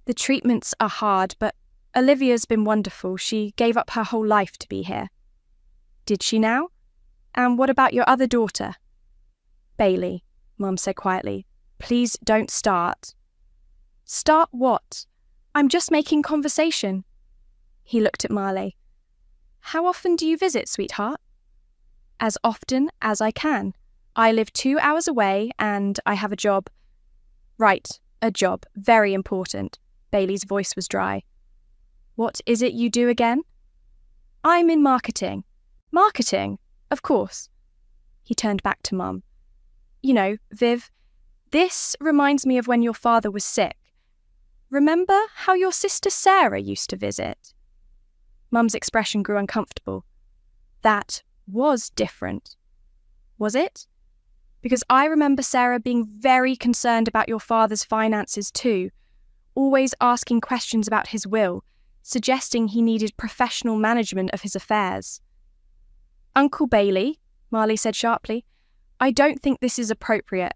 The treatments are hard, but Olivia's been wonderful. She gave up her whole life to be here." "Did she now? And what about your other daughter?" "Bailey," Mum said quietly, "please don't start." "Start what? I'm just making conversation." He looked at Marley. "How often do you visit, sweetheart?" "As often as I can. I live 2 hours away and I have a job." "Right, a job. Very important." Bailey's voice was dry. "What is it you do again?" "I'm in marketing." "Marketing? Of course." He turned back to Mum. "You know, Viv, this reminds me of when your father was sick. Remember how your sister Sarah used to visit?" Mum's expression grew uncomfortable. "That was different." "Was it?" "Because I remember Sarah being very concerned about your father's finances too, always asking questions about his will, suggesting he needed professional management of his affairs." "Uncle Bailey," Marley said sharply, "I don't think this is appropriate."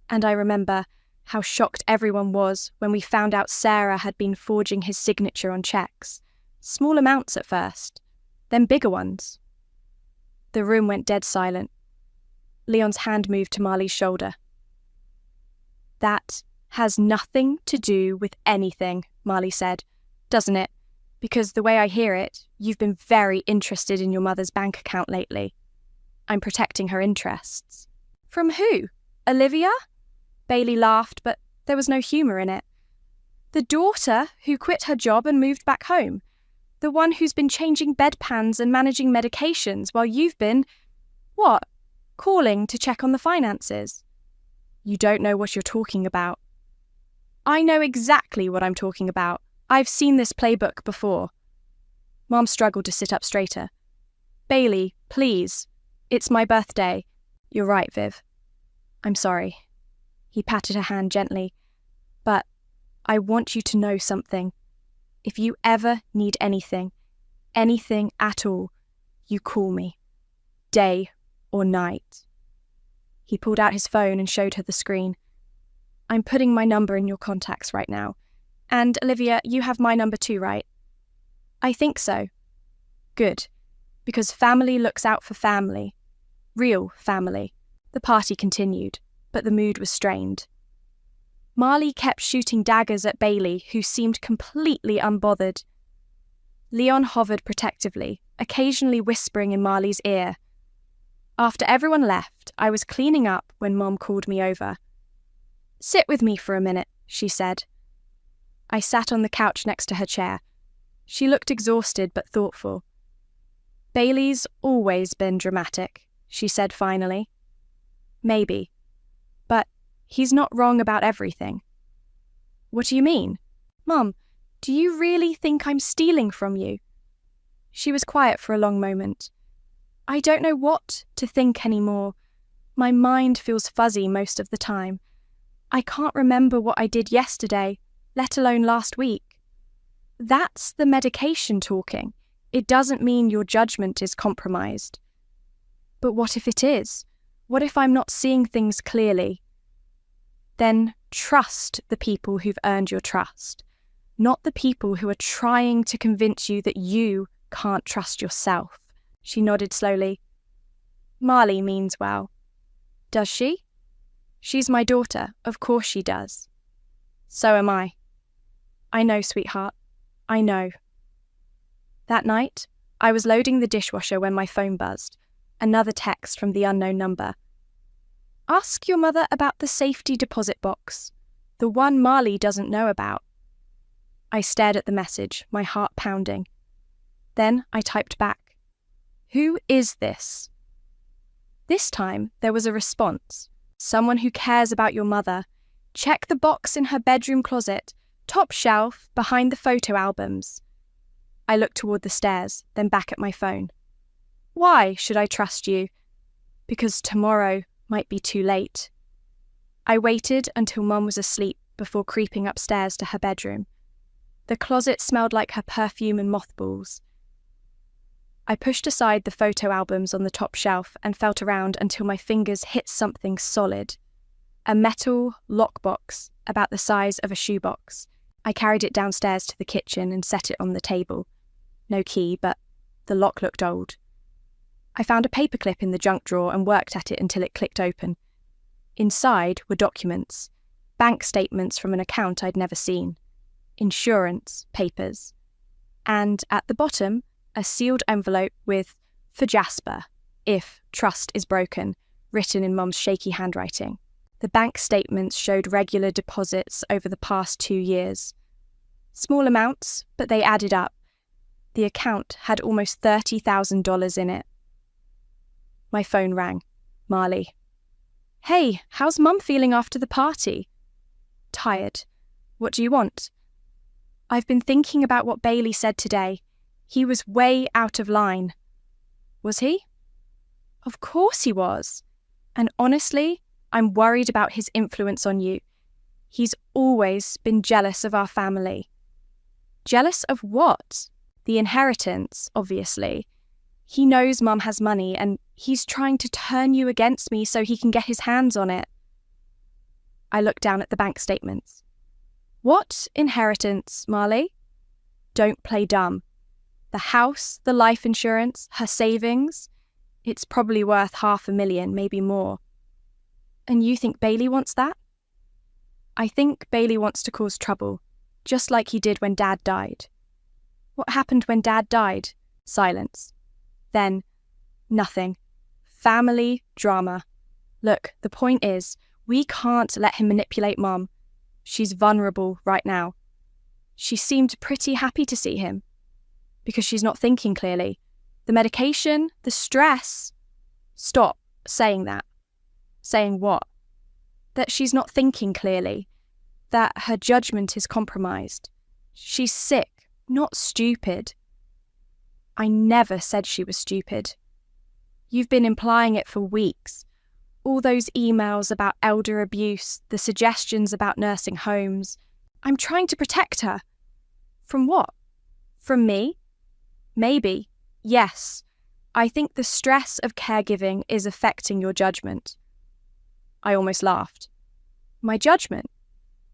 And I remember how shocked everyone was when we found out Sarah had been forging his signature on checks. Small amounts at first, then bigger ones. The room went dead silent. Leon's hand moved to Marley's shoulder. "That has nothing to do with anything," Marley said. "Doesn't it? Because the way I hear it, you've been very interested in your mother's bank account lately. I'm protecting her interests. From who? Olivia? Bailey laughed, but there was no humour in it. The daughter who quit her job and moved back home. The one who's been changing bedpans and managing medications while you've been, what, calling to check on the finances. You don't know what you're talking about. I know exactly what I'm talking about. I've seen this playbook before. Mom struggled to sit up straighter. Bailey, please. It's my birthday. You're right, Viv. I'm sorry. He patted her hand gently. But I want you to know something. If you ever need anything at all, you call me. Day or night. He pulled out his phone and showed her the screen. I'm putting my number in your contacts right now. And Olivia, you have my number too, right? I think so. Good. Because family looks out for family. Real family. The party continued, but the mood was strained. Marley kept shooting daggers at Bailey, who seemed completely unbothered. Leon hovered protectively, occasionally whispering in Marley's ear. After everyone left, I was cleaning up when Mom called me over. Sit with me for a minute, she said. I sat on the couch next to her chair. She looked exhausted but thoughtful. Bailey's always been dramatic, she said finally. Maybe. But he's not wrong about everything. What do you mean? Mum, do you really think I'm stealing from you? She was quiet for a long moment. I don't know what to think anymore. My mind feels fuzzy most of the time. I can't remember what I did yesterday, let alone last week. That's the medication talking. It doesn't mean your judgment is compromised. But what if it is? What if I'm not seeing things clearly? Then trust the people who've earned your trust, not the people who are trying to convince you that you can't trust yourself. She nodded slowly. Marley means well. Does she? She's my daughter, of course she does. So am I. I know, sweetheart. I know. That night, I was loading the dishwasher when my phone buzzed. Another text from the unknown number. Ask your mother about the safety deposit box, the one Marley doesn't know about. I stared at the message, my heart pounding. Then I typed back. Who is this? This time, there was a response. Someone who cares about your mother. Check the box in her bedroom closet, top shelf, behind the photo albums. I looked toward the stairs, then back at my phone. Why should I trust you? Because tomorrow might be too late. I waited until Mum was asleep before creeping upstairs to her bedroom. The closet smelled like her perfume and mothballs. I pushed aside the photo albums on the top shelf and felt around until my fingers hit something solid. A metal lockbox about the size of a shoebox. I carried it downstairs to the kitchen and set it on the table. No key, but the lock looked old. I found a paperclip in the junk drawer and worked at it until it clicked open. Inside were documents, bank statements from an account I'd never seen, insurance papers, and at the bottom, a sealed envelope with, for Jasper, if trust is broken, written in Mum's shaky handwriting. The bank statements showed regular deposits over the past 2 years. Small amounts, but they added up. The account had almost $30,000 in it. My phone rang. Marley. Hey, how's Mum feeling after the party? Tired. What do you want? I've been thinking about what Bailey said today. He was way out of line. Was he? Of course he was. And honestly, I'm worried about his influence on you. He's always been jealous of our family. Jealous of what? The inheritance, obviously. He knows Mum has money and he's trying to turn you against me so he can get his hands on it. I looked down at the bank statements. What inheritance, Marley? Don't play dumb. The house, the life insurance, her savings, it's probably worth $500,000, maybe more. And you think Bailey wants that? I think Bailey wants to cause trouble, just like he did when Dad died. What happened when Dad died? Silence. Then, nothing. Family drama. Look, the point is, we can't let him manipulate Mom. She's vulnerable right now. She seemed pretty happy to see him. Because she's not thinking clearly. The medication, the stress. Stop saying that. Saying what? That she's not thinking clearly. That her judgment is compromised. She's sick, not stupid. I never said she was stupid. You've been implying it for weeks. All those emails about elder abuse, the suggestions about nursing homes. I'm trying to protect her. From what? From me? Maybe. Yes. I think the stress of caregiving is affecting your judgment. I almost laughed. My judgment?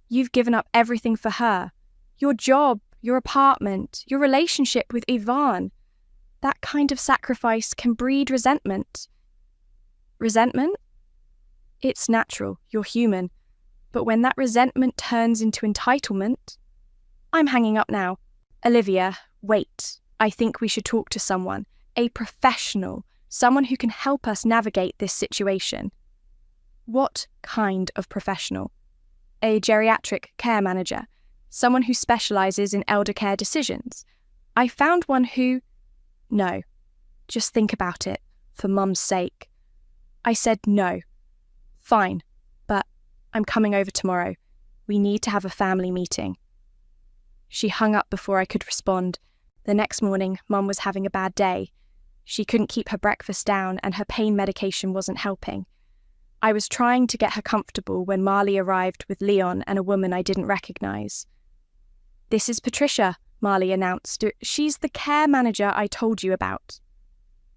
You've given up everything for her. Your job, your apartment, your relationship with Ivan. That kind of sacrifice can breed resentment. Resentment? It's natural, you're human. But when that resentment turns into entitlement... I'm hanging up now. Olivia, wait. I think we should talk to someone. A professional. Someone who can help us navigate this situation. What kind of professional? A geriatric care manager. Someone who specialises in elder care decisions. I found one who... No. Just think about it, for Mum's sake. I said no. Fine, but I'm coming over tomorrow. We need to have a family meeting. She hung up before I could respond. The next morning, Mum was having a bad day. She couldn't keep her breakfast down and her pain medication wasn't helping. I was trying to get her comfortable when Marley arrived with Leon and a woman I didn't recognise. This is Patricia, Marley announced. She's the care manager I told you about.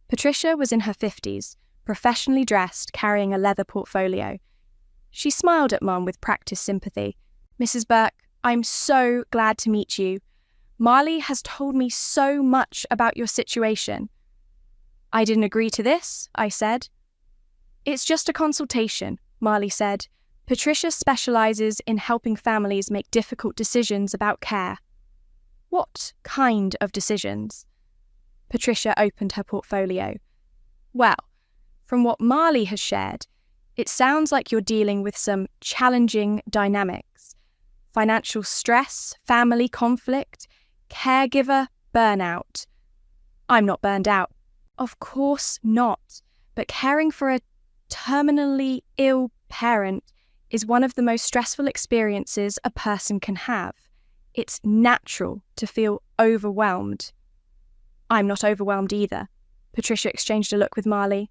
Patricia was in her 50s, professionally dressed, carrying a leather portfolio. She smiled at Mum with practiced sympathy. Mrs. Burke, I'm so glad to meet you. Marley has told me so much about your situation. I didn't agree to this, I said. It's just a consultation, Marley said. Patricia specialises in helping families make difficult decisions about care. What kind of decisions? Patricia opened her portfolio. Well, from what Marley has shared, it sounds like you're dealing with some challenging dynamics. Financial stress, family conflict, caregiver burnout. I'm not burned out. Of course not. But caring for a terminally ill parent is one of the most stressful experiences a person can have. It's natural to feel overwhelmed. I'm not overwhelmed either. Patricia exchanged a look with Marley.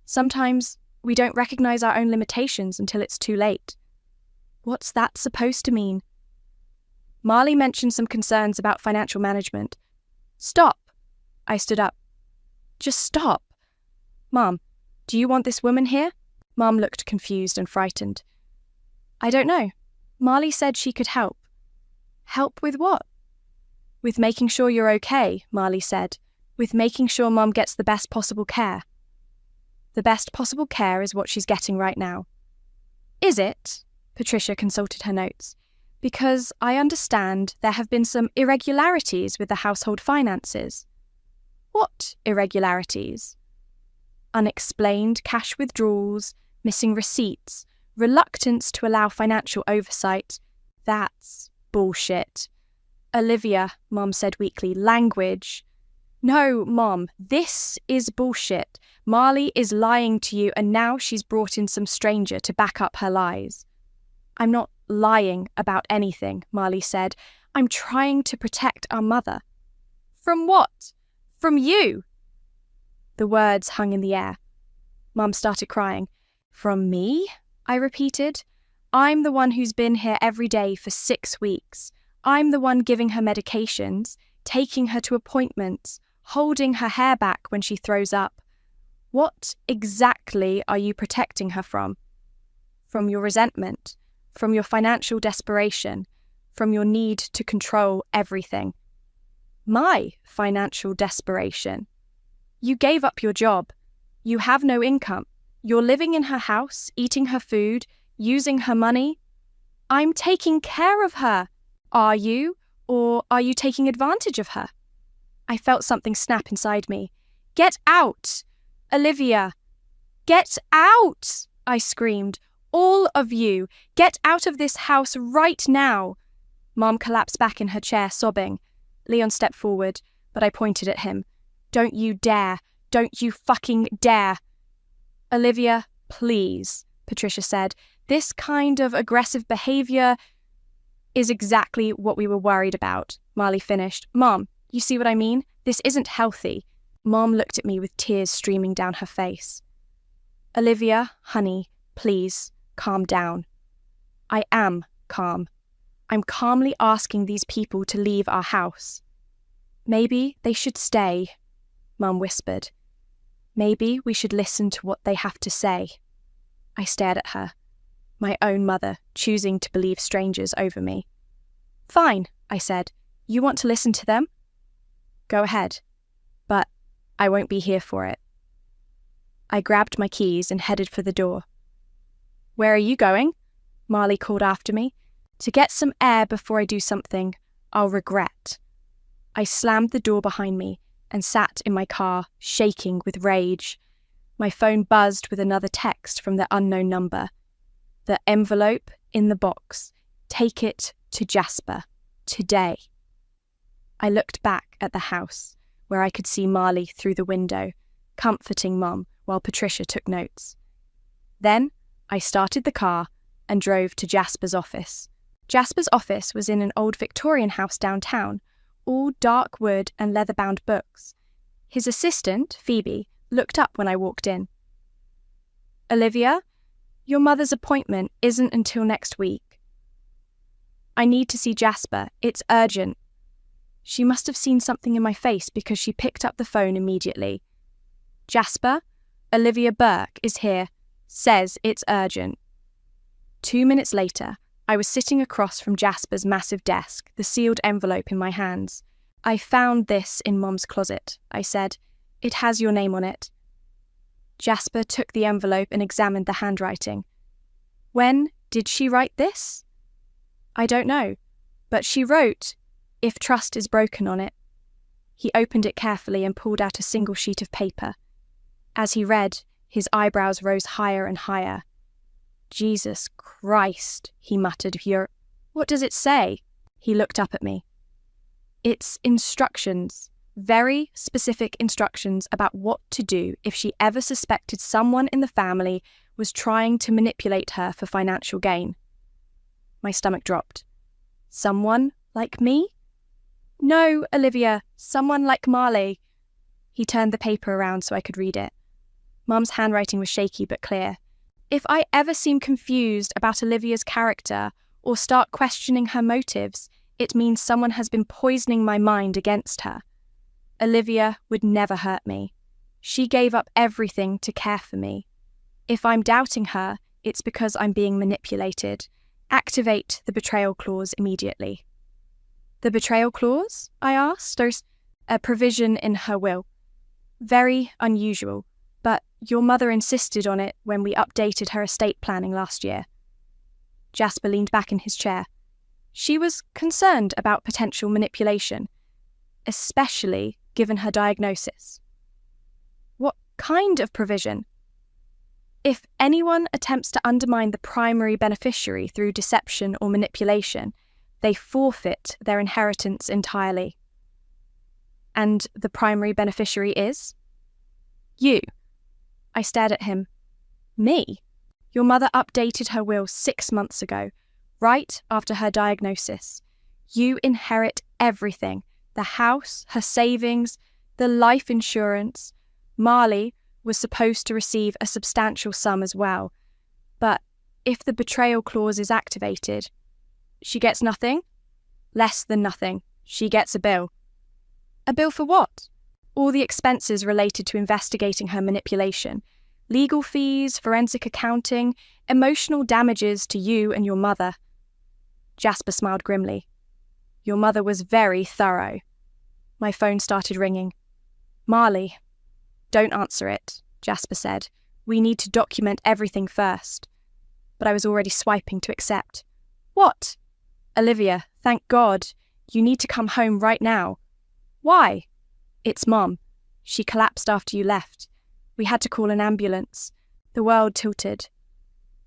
Sometimes we don't recognise our own limitations until it's too late. What's that supposed to mean? Marley mentioned some concerns about financial management. Stop! I stood up. Just stop. Mum, do you want this woman here? Mum looked confused and frightened. I don't know. Marley said she could help. Help with what? With making sure you're okay, Marley said. With making sure Mum gets the best possible care. The best possible care is what she's getting right now. Is it? Patricia consulted her notes. Because I understand there have been some irregularities with the household finances. What irregularities? Unexplained cash withdrawals, missing receipts, reluctance to allow financial oversight. That's bullshit. Olivia, Mum said weakly, language. No, Mom, this is bullshit. Marley is lying to you and now she's brought in some stranger to back up her lies. I'm not lying about anything, Marley said. I'm trying to protect our mother. From what? From you? The words hung in the air. Mum started crying. From me? I repeated. I'm the one who's been here every day for 6 weeks. I'm the one giving her medications, taking her to appointments, holding her hair back when she throws up. What exactly are you protecting her from? From your resentment, from your financial desperation, from your need to control everything. My financial desperation. You gave up your job. You have no income. You're living in her house, eating her food, using her money. I'm taking care of her. Are you Or are you taking advantage of her? I felt something snap inside me. Get out! Olivia! Get out! I screamed. All of you! Get out of this house right now! Mom collapsed back in her chair, sobbing. Leon stepped forward, but I pointed at him. Don't you dare! Don't you fucking dare! Olivia, please, Patricia said. This kind of aggressive behaviour is exactly what we were worried about, Marley finished. Mom, you see what I mean? This isn't healthy. Mom looked at me with tears streaming down her face. Olivia, honey, please, calm down. I am calm. I'm calmly asking these people to leave our house. Maybe they should stay, Mum whispered. Maybe we should listen to what they have to say. I stared at her, my own mother choosing to believe strangers over me. Fine, I said. You want to listen to them? Go ahead, but I won't be here for it. I grabbed my keys and headed for the door. Where are you going? Marley called after me. To get some air before I do something I'll regret. I slammed the door behind me and sat in my car, shaking with rage. My phone buzzed with another text from the unknown number. The envelope in the box. Take it to Jasper. Today. I looked back at the house, where I could see Marley through the window, comforting Mum while Patricia took notes. Then I started the car and drove to Jasper's office. Jasper's office was in an old Victorian house downtown, all dark wood and leather-bound books. His assistant, Phoebe, looked up when I walked in. Olivia, your mother's appointment isn't until next week. I need to see Jasper. It's urgent. She must have seen something in my face because she picked up the phone immediately. Jasper, Olivia Burke is here. Says it's urgent. 2 minutes later, I was sitting across from Jasper's massive desk, the sealed envelope in my hands. I found this in Mom's closet, I said. It has your name on it. Jasper took the envelope and examined the handwriting. When did she write this? I don't know, but she wrote, "If trust is broken" on it. He opened it carefully and pulled out a single sheet of paper. As he read, his eyebrows rose higher and higher. Jesus Christ, he muttered. What does it say? He looked up at me. It's instructions, very specific instructions about what to do if she ever suspected someone in the family was trying to manipulate her for financial gain. My stomach dropped. Someone like me? No, Olivia, someone like Marley. He turned the paper around so I could read it. Mum's handwriting was shaky but clear. If I ever seem confused about Olivia's character or start questioning her motives, it means someone has been poisoning my mind against her. Olivia would never hurt me. She gave up everything to care for me. If I'm doubting her, it's because I'm being manipulated. Activate the betrayal clause immediately. The betrayal clause? I asked. There's a provision in her will. Very unusual, but your mother insisted on it when we updated her estate planning last year. Jasper leaned back in his chair. She was concerned about potential manipulation, especially given her diagnosis. What kind of provision? If anyone attempts to undermine the primary beneficiary through deception or manipulation, they forfeit their inheritance entirely. And the primary beneficiary is? You. I stared at him. Me? Your mother updated her will 6 months ago, right after her diagnosis. You inherit everything. The house, her savings, the life insurance. Marley was supposed to receive a substantial sum as well. But if the betrayal clause is activated, she gets nothing? Less than nothing. She gets a bill. A bill for what? All the expenses related to investigating her manipulation. Legal fees, forensic accounting, emotional damages to you and your mother. Jasper smiled grimly. Your mother was very thorough. My phone started ringing. Marley. Don't answer it, Jasper said. We need to document everything first. But I was already swiping to accept. What? Olivia, thank God. You need to come home right now. Why? It's Mom. She collapsed after you left. We had to call an ambulance. The world tilted.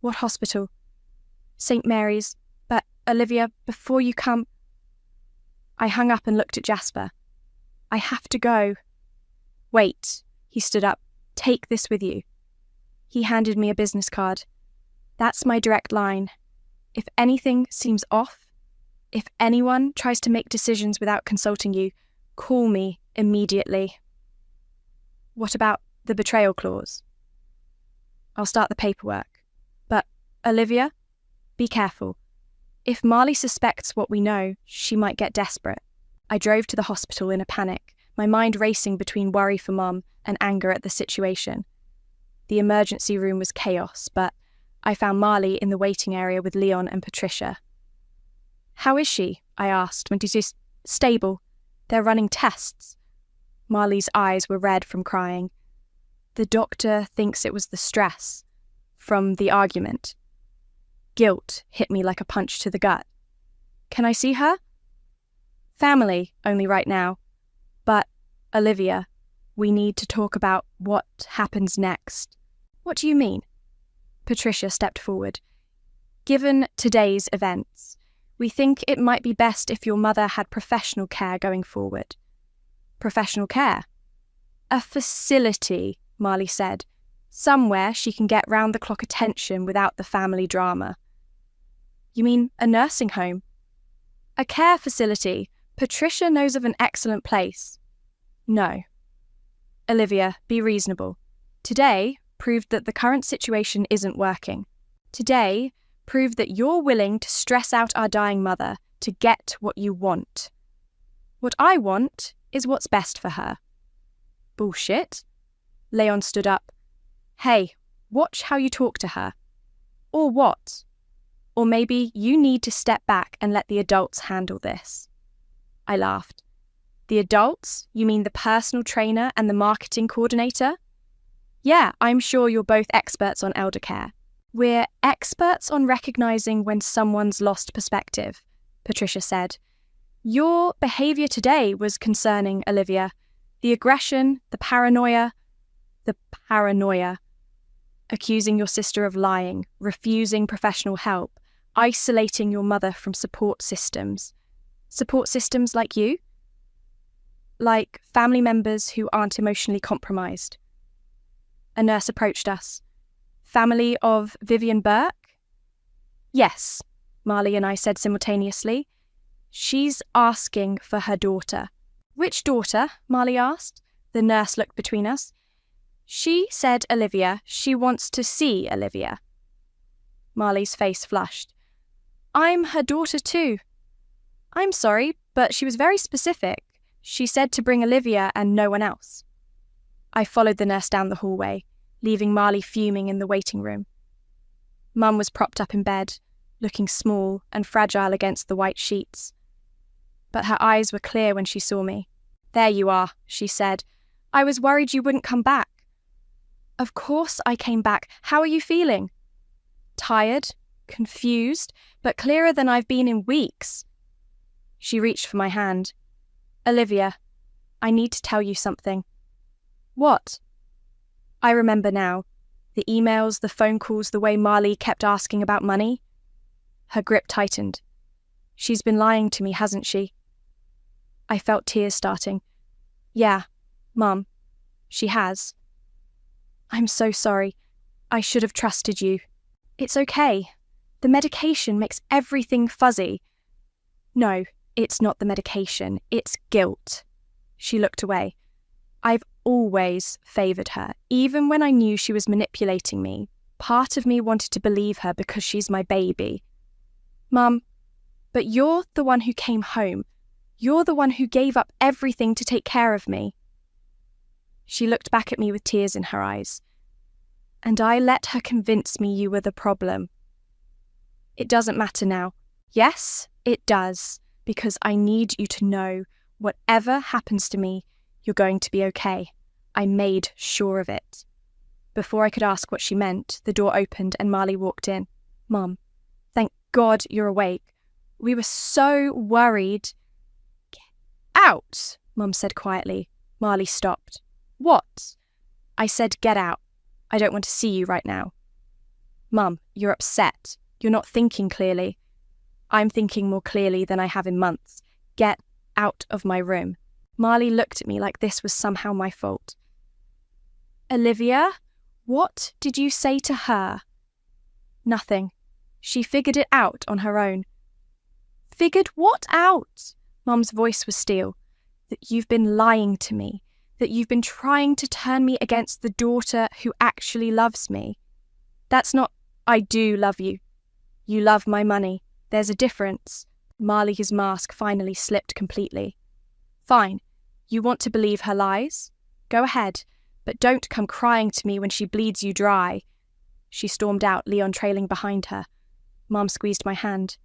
What hospital? St. Mary's. But, Olivia, before you come... I hung up and looked at Jasper. I have to go. Wait. He stood up. Take this with you. He handed me a business card. That's my direct line. If anything seems off, if anyone tries to make decisions without consulting you, call me immediately. What about the betrayal clause? I'll start the paperwork. But, Olivia, be careful. If Marley suspects what we know, she might get desperate. I drove to the hospital in a panic, my mind racing between worry for Mum and anger at the situation. The emergency room was chaos, but I found Marley in the waiting area with Leon and Patricia. How is she? I asked, when she's stable. They're running tests. Marley's eyes were red from crying. The doctor thinks it was the stress from the argument. Guilt hit me like a punch to the gut. Can I see her? Family, only right now. But, Olivia, we need to talk about what happens next. What do you mean? Patricia stepped forward. Given today's events, we think it might be best if your mother had professional care going forward. Professional care? A facility, Marley said. Somewhere she can get round-the-clock attention without the family drama. You mean a nursing home? A care facility. Patricia knows of an excellent place. No. Olivia, be reasonable. Today proved that the current situation isn't working. Today proved that you're willing to stress out our dying mother to get what you want. What I want is what's best for her. Bullshit. Leon stood up. Hey, watch how you talk to her. Or what? Or maybe you need to step back and let the adults handle this. I laughed. The adults? You mean the personal trainer and the marketing coordinator? Yeah, I'm sure you're both experts on elder care. We're experts on recognizing when someone's lost perspective, Patricia said. Your behavior today was concerning, Olivia. The aggression, the paranoia. Accusing your sister of lying, refusing professional help, isolating your mother from support systems. Support systems like you? Like family members who aren't emotionally compromised. A nurse approached us. Family of Vivian Burke? Yes, Marley and I said simultaneously. She's asking for her daughter. Which daughter? Marley asked. The nurse looked between us. She said Olivia. She wants to see Olivia. Marley's face flushed. I'm her daughter too. I'm sorry, but she was very specific. She said to bring Olivia and no one else. I followed the nurse down the hallway, leaving Marley fuming in the waiting room. Mum was propped up in bed, looking small and fragile against the white sheets. But her eyes were clear when she saw me. There you are, she said. I was worried you wouldn't come back. Of course I came back. How are you feeling? Tired, confused, but clearer than I've been in weeks. She reached for my hand. Olivia, I need to tell you something. What? I remember now. The emails, the phone calls, the way Marley kept asking about money. Her grip tightened. She's been lying to me, hasn't she? I felt tears starting. Yeah, Mum, she has. I'm so sorry. I should have trusted you. It's okay. The medication makes everything fuzzy. No, it's not the medication. It's guilt. She looked away. I've always favoured her, even when I knew she was manipulating me. Part of me wanted to believe her because she's my baby. Mum, but you're the one who came home. You're the one who gave up everything to take care of me. She looked back at me with tears in her eyes. And I let her convince me you were the problem. It doesn't matter now. Yes, it does, because I need you to know whatever happens to me, you're going to be okay. I made sure of it. Before I could ask what she meant, the door opened and Marley walked in. Mum, thank God you're awake. We were so worried. out, Mum said quietly. Marley stopped. What? I said get out. I don't want to see you right now. Mum, you're upset. You're not thinking clearly. I'm thinking more clearly than I have in months. Get out of my room. Marley looked at me like this was somehow my fault. Olivia, what did you say to her? Nothing. She figured it out on her own. Figured what out? Mum's voice was steel. That you've been lying to me. That you've been trying to turn me against the daughter who actually loves me. That's not, I do love you. You love my money. There's a difference. Marley's mask finally slipped completely. Fine. You want to believe her lies? Go ahead, but don't come crying to me when she bleeds you dry. She stormed out, Leon trailing behind her. Mum squeezed my hand.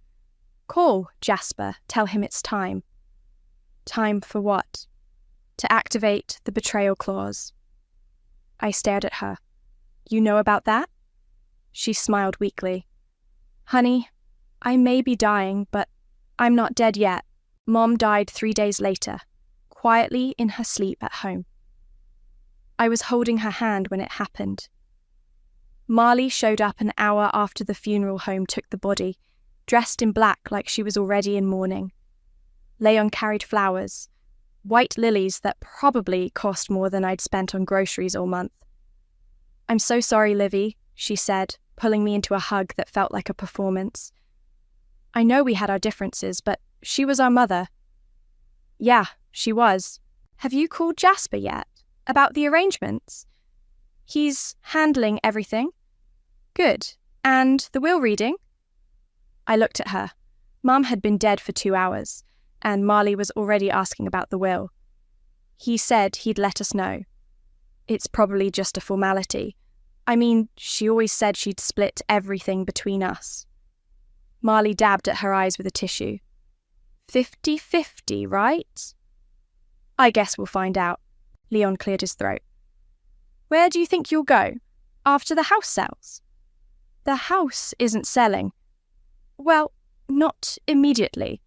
Call Jasper. Tell him it's time. Time for what? To activate the betrayal clause. I stared at her. You know about that? She smiled weakly. Honey, I may be dying, but I'm not dead yet. Mom died 3 days later, quietly in her sleep at home. I was holding her hand when it happened. Marley showed up an hour after the funeral home took the body, dressed in black like she was already in mourning. Leon carried flowers, white lilies that probably cost more than I'd spent on groceries all month. I'm so sorry, Livy, she said, pulling me into a hug that felt like a performance. I know we had our differences, but she was our mother. Yeah, she was. Have you called Jasper yet? About the arrangements? He's handling everything. Good. And the will reading? I looked at her. Mum had been dead for 2 hours, and Marley was already asking about the will. He said he'd let us know. It's probably just a formality. I mean, she always said she'd split everything between us. Marley dabbed at her eyes with a tissue. 50-50, right? I guess we'll find out. Leon cleared his throat. Where do you think you'll go? After the house sells? The house isn't selling. Well, not immediately.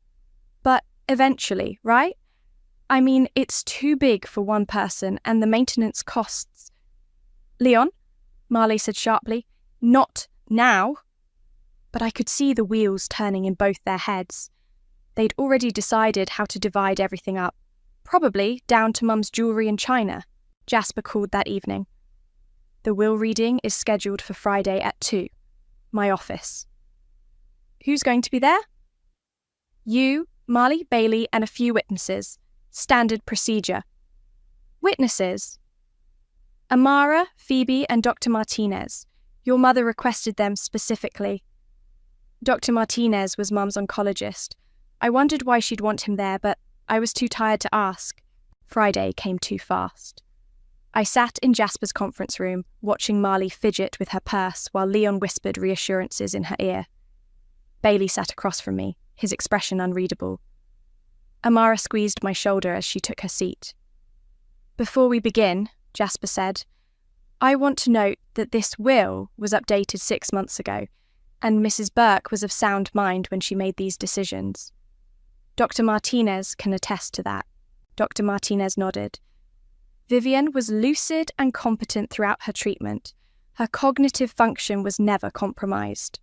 But eventually, right? I mean, it's too big for one person and the maintenance costs. Leon, Marley said sharply, not now. But I could see the wheels turning in both their heads. They'd already decided how to divide everything up, probably down to Mum's jewellery and china. Jasper called that evening. The will reading is scheduled for Friday at 2. My office. Who's going to be there? You, Marley, Bailey, and a few witnesses. Standard procedure. Witnesses? Amara, Phoebe, and Dr. Martinez. Your mother requested them specifically. Dr. Martinez was Mum's oncologist. I wondered why she'd want him there, but I was too tired to ask. Friday came too fast. I sat in Jasper's conference room, watching Marley fidget with her purse while Leon whispered reassurances in her ear. Bailey sat across from me, his expression unreadable. Amara squeezed my shoulder as she took her seat. Before we begin, Jasper said, I want to note that this will was updated 6 months ago, and Mrs. Burke was of sound mind when she made these decisions. Dr. Martinez can attest to that. Dr. Martinez nodded. Vivian was lucid and competent throughout her treatment. Her cognitive function was never compromised.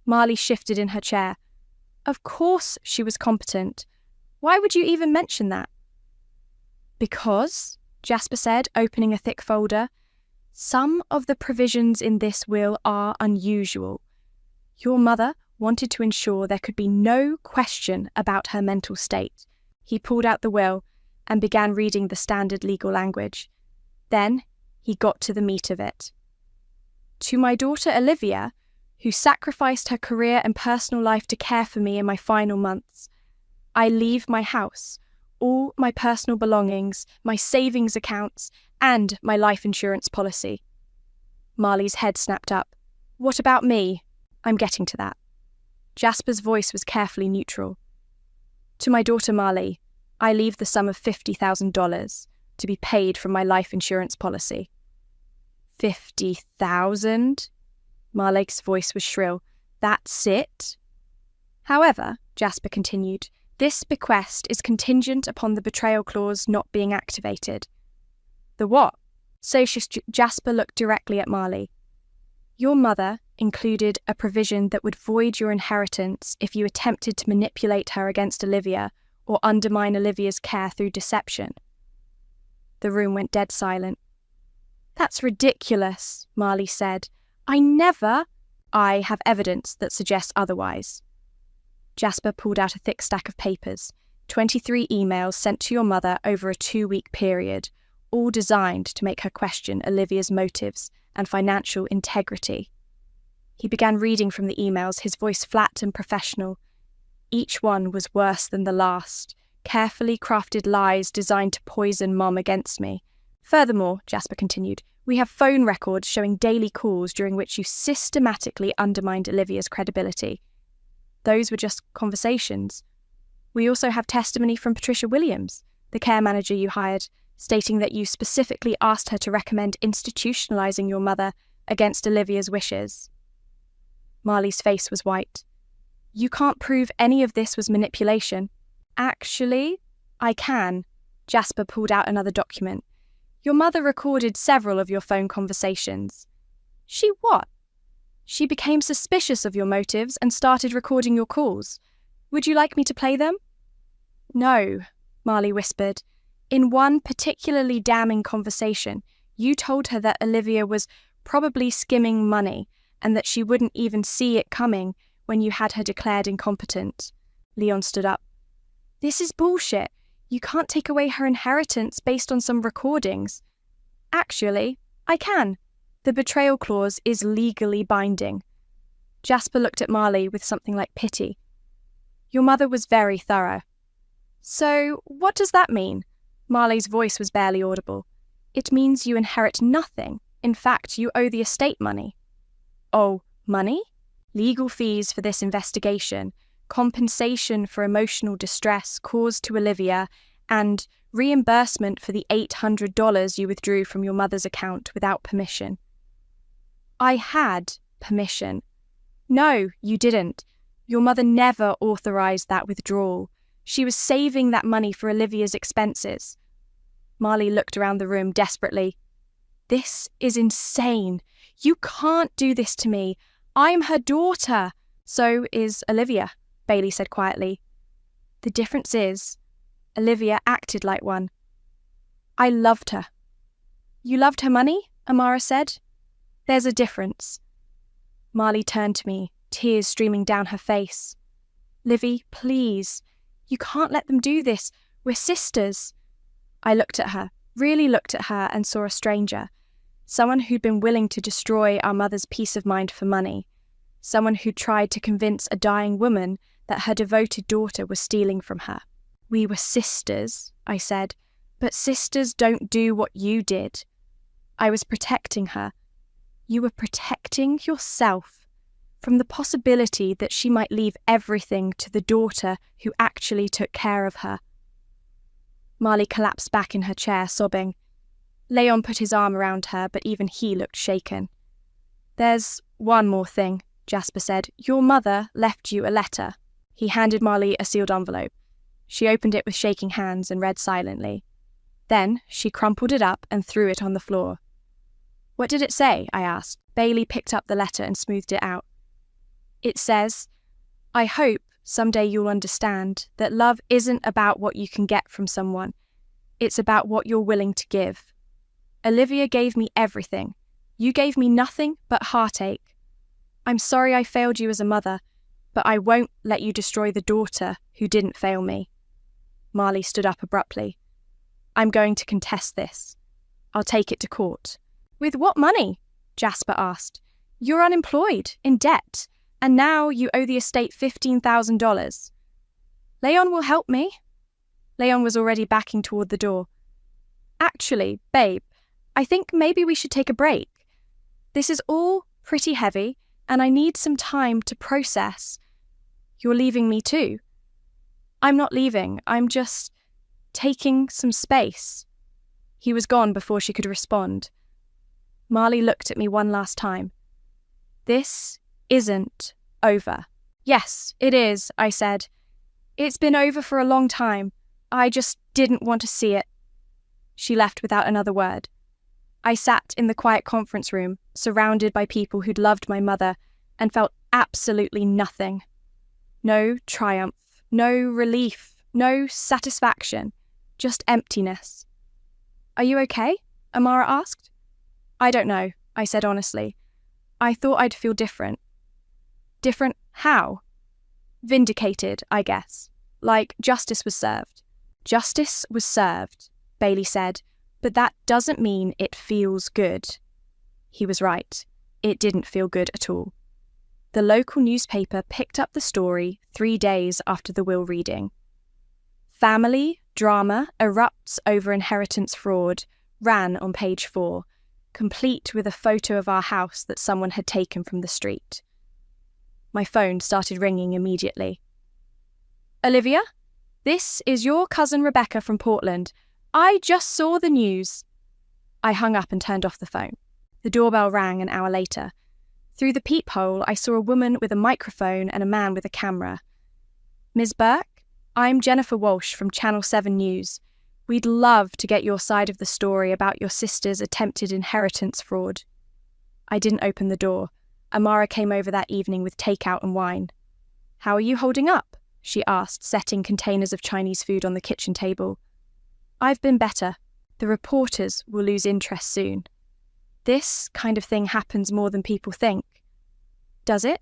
Marley shifted in her chair. Of course she was competent. Why would you even mention that? Because, Jasper said, opening a thick folder, some of the provisions in this will are unusual. Your mother wanted to ensure there could be no question about her mental state. He pulled out the will and began reading the standard legal language. Then he got to the meat of it. To my daughter Olivia, who sacrificed her career and personal life to care for me in my final months, I leave my house, all my personal belongings, my savings accounts, and my life insurance policy. Marley's head snapped up. What about me? I'm getting to that. Jasper's voice was carefully neutral. To my daughter Marley, I leave the sum of $50,000 to be paid from my life insurance policy. 50,000? Marlake's voice was shrill. That's it? However, Jasper continued, This bequest is contingent upon the betrayal clause not being activated. The what? Socialist Jasper looked directly at Marley. Your mother included a provision that would void your inheritance if you attempted to manipulate her against Olivia or undermine Olivia's care through deception. The room went dead silent. That's ridiculous, Marley said. I have evidence that suggests otherwise. Jasper pulled out a thick stack of papers, 23 emails sent to your mother over a 2-week period, all designed to make her question Olivia's motives and financial integrity. He began reading from the emails, his voice flat and professional. Each one was worse than the last, carefully crafted lies designed to poison Mom against me. Furthermore, Jasper continued, we have phone records showing daily calls during which you systematically undermined Olivia's credibility. Those were just conversations. We also have testimony from Patricia Williams, the care manager you hired, stating that you specifically asked her to recommend institutionalizing your mother against Olivia's wishes. Marley's face was white. You can't prove any of this was manipulation. Actually, I can. Jasper pulled out another document. Your mother recorded several of your phone conversations. She what? She became suspicious of your motives and started recording your calls. Would you like me to play them? No, Marley whispered. In one particularly damning conversation, you told her that Olivia was probably skimming money and that she wouldn't even see it coming when you had her declared incompetent. Leon stood up. This is bullshit. You can't take away her inheritance based on some recordings. Actually, I can. The betrayal clause is legally binding. Jasper looked at Marley with something like pity. Your mother was very thorough. So, what does that mean? Marley's voice was barely audible. It means you inherit nothing. In fact, you owe the estate money. Oh, money? Legal fees for this investigation, compensation for emotional distress caused to Olivia, and reimbursement for the $800 you withdrew from your mother's account without permission. I had permission. No, you didn't. Your mother never authorized that withdrawal. She was saving that money for Olivia's expenses. Marley looked around the room desperately. This is insane. You can't do this to me. I'm her daughter. So is Olivia, Bailey said quietly. The difference is, Olivia acted like one. I loved her. You loved her money? Amara said. There's a difference. Marley turned to me, tears streaming down her face. Livy, please. You can't let them do this. We're sisters. I looked at her, really looked at her, and saw a stranger. Someone who'd been willing to destroy our mother's peace of mind for money. Someone who tried to convince a dying woman that her devoted daughter was stealing from her. We were sisters, I said, but sisters don't do what you did. I was protecting her. You were protecting yourself from the possibility that she might leave everything to the daughter who actually took care of her. Marley collapsed back in her chair, sobbing. Leon put his arm around her, but even he looked shaken. There's one more thing, Jasper said. Your mother left you a letter. He handed Marley a sealed envelope. She opened it with shaking hands and read silently. Then she crumpled it up and threw it on the floor. What did it say? I asked. Bailey picked up the letter and smoothed it out. It says, I hope someday you'll understand that love isn't about what you can get from someone. It's about what you're willing to give. Olivia gave me everything. You gave me nothing but heartache. I'm sorry I failed you as a mother, but I won't let you destroy the daughter who didn't fail me. Marley stood up abruptly. I'm going to contest this. I'll take it to court. With what money? Jasper asked. You're unemployed, in debt, and now you owe the estate $15,000. Leon will help me. Leon was already backing toward the door. Actually, babe, I think maybe we should take a break. This is all pretty heavy, and I need some time to process. You're leaving me too. I'm not leaving, I'm just taking some space. He was gone before she could respond. Marley looked at me one last time. This isn't over. Yes, it is, I said. It's been over for a long time. I just didn't want to see it. She left without another word. I sat in the quiet conference room, surrounded by people who'd loved my mother, and felt absolutely nothing. No triumph, no relief, no satisfaction, just emptiness. "Are you okay?" Amara asked. "I don't know," I said honestly. "I thought I'd feel different." "Different how?" "Vindicated, I guess. Like justice was served." "Justice was served," Bailey said, "but that doesn't mean it feels good." He was right. It didn't feel good at all. The local newspaper picked up the story 3 days after the will reading. "Family drama erupts over inheritance fraud," ran on page 4, complete with a photo of our house that someone had taken from the street. My phone started ringing immediately. "Olivia, this is your cousin Rebecca from Portland. I just saw the news." I hung up and turned off the phone. The doorbell rang an hour later. Through the peephole, I saw a woman with a microphone and a man with a camera. "Ms. Burke, I'm Jennifer Walsh from Channel 7 News. We'd love to get your side of the story about your sister's attempted inheritance fraud." I didn't open the door. Amara came over that evening with takeout and wine. "How are you holding up?" she asked, setting containers of Chinese food on the kitchen table. "I've been better. The reporters will lose interest soon. This kind of thing happens more than people think." "Does it?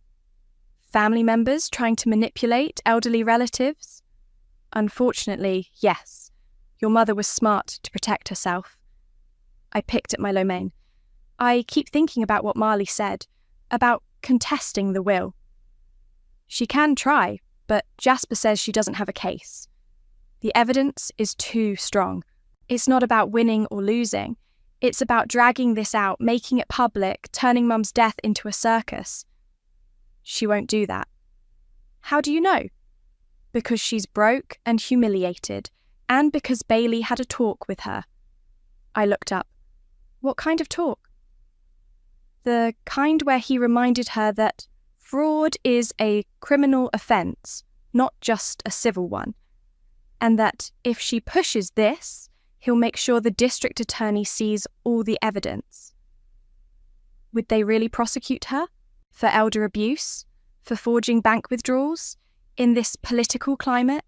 Family members trying to manipulate elderly relatives?" "Unfortunately, yes. Your mother was smart to protect herself." I picked at my lo mein. "I keep thinking about what Marley said, about contesting the will." "She can try, but Jasper says she doesn't have a case. The evidence is too strong. It's not about winning or losing. It's about dragging this out, making it public, turning Mum's death into a circus." "She won't do that." "How do you know?" "Because she's broke and humiliated, and because Bailey had a talk with her." I looked up. "What kind of talk?" "The kind where he reminded her that fraud is a criminal offence, not just a civil one, and that if she pushes this, he'll make sure the district attorney sees all the evidence." "Would they really prosecute her? For elder abuse? For forging bank withdrawals? In this political climate?"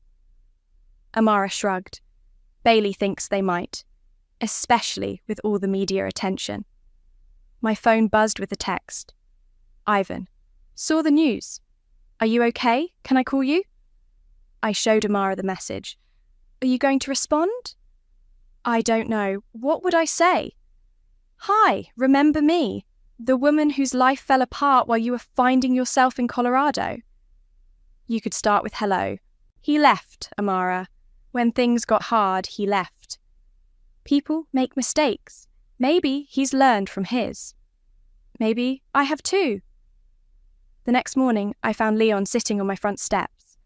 Amara shrugged. "Bailey thinks they might, especially with all the media attention." My phone buzzed with a text. "Ivan, saw the news. Are you okay? Can I call you?" I showed Amara the message. "Are you going to respond?" "I don't know. What would I say?" "Hi, remember me? The woman whose life fell apart while you were finding yourself in Colorado?" You could start with hello. "He left, Amara. When things got hard, he left. People make mistakes. Maybe he's learned from his. Maybe I have too." The next morning, I found Leon sitting on my front steps.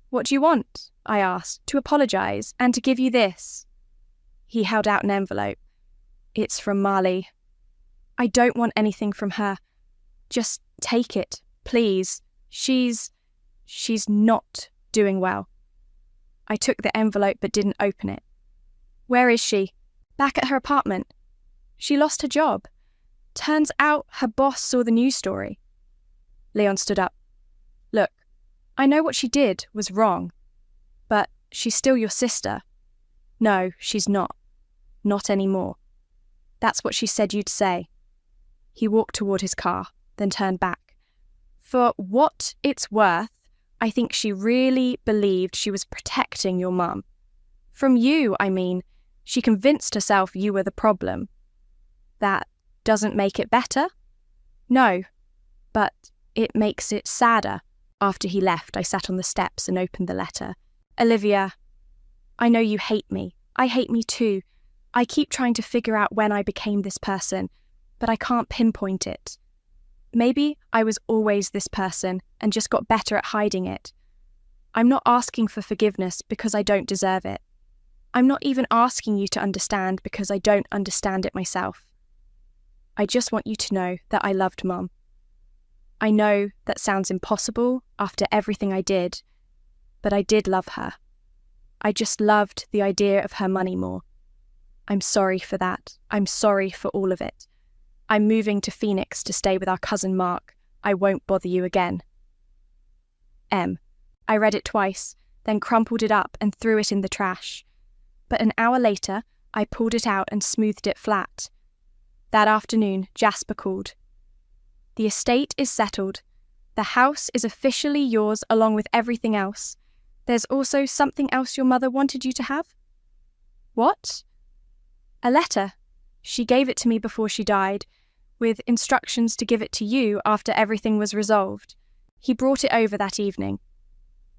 "What do you want?" I asked, "to apologise and to give you this." He held out an envelope. "It's from Marley." "I don't want anything from her. Just take it, please. She's not doing well." I took the envelope but didn't open it. "Where is she?" "Back at her apartment. She lost her job. Turns out her boss saw the news story." Leon stood up. "Look, I know what she did was wrong, but she's still your sister." "No, she's not. Not anymore. That's what she said you'd say." He walked toward his car, then turned back. "For what it's worth, I think she really believed she was protecting your mum. From you, I mean. She convinced herself you were the problem." "That doesn't make it better?" "No, but it makes it sadder." After he left, I sat on the steps and opened the letter. "Olivia, I know you hate me. I hate me too. I keep trying to figure out when I became this person, but I can't pinpoint it. Maybe I was always this person and just got better at hiding it. I'm not asking for forgiveness because I don't deserve it. I'm not even asking you to understand because I don't understand it myself. I just want you to know that I loved Mum. I know that sounds impossible after everything I did, but I did love her. I just loved the idea of her money more. I'm sorry for that. I'm sorry for all of it. I'm moving to Phoenix to stay with our cousin Mark. I won't bother you again. M. I read it twice, then crumpled it up and threw it in the trash. But an hour later, I pulled it out and smoothed it flat. That afternoon, Jasper called. The estate is settled. The house is officially yours along with everything else. There's also something else your mother wanted you to have. What? A letter. She gave it to me before she died, with instructions to give it to you after everything was resolved. He brought it over that evening.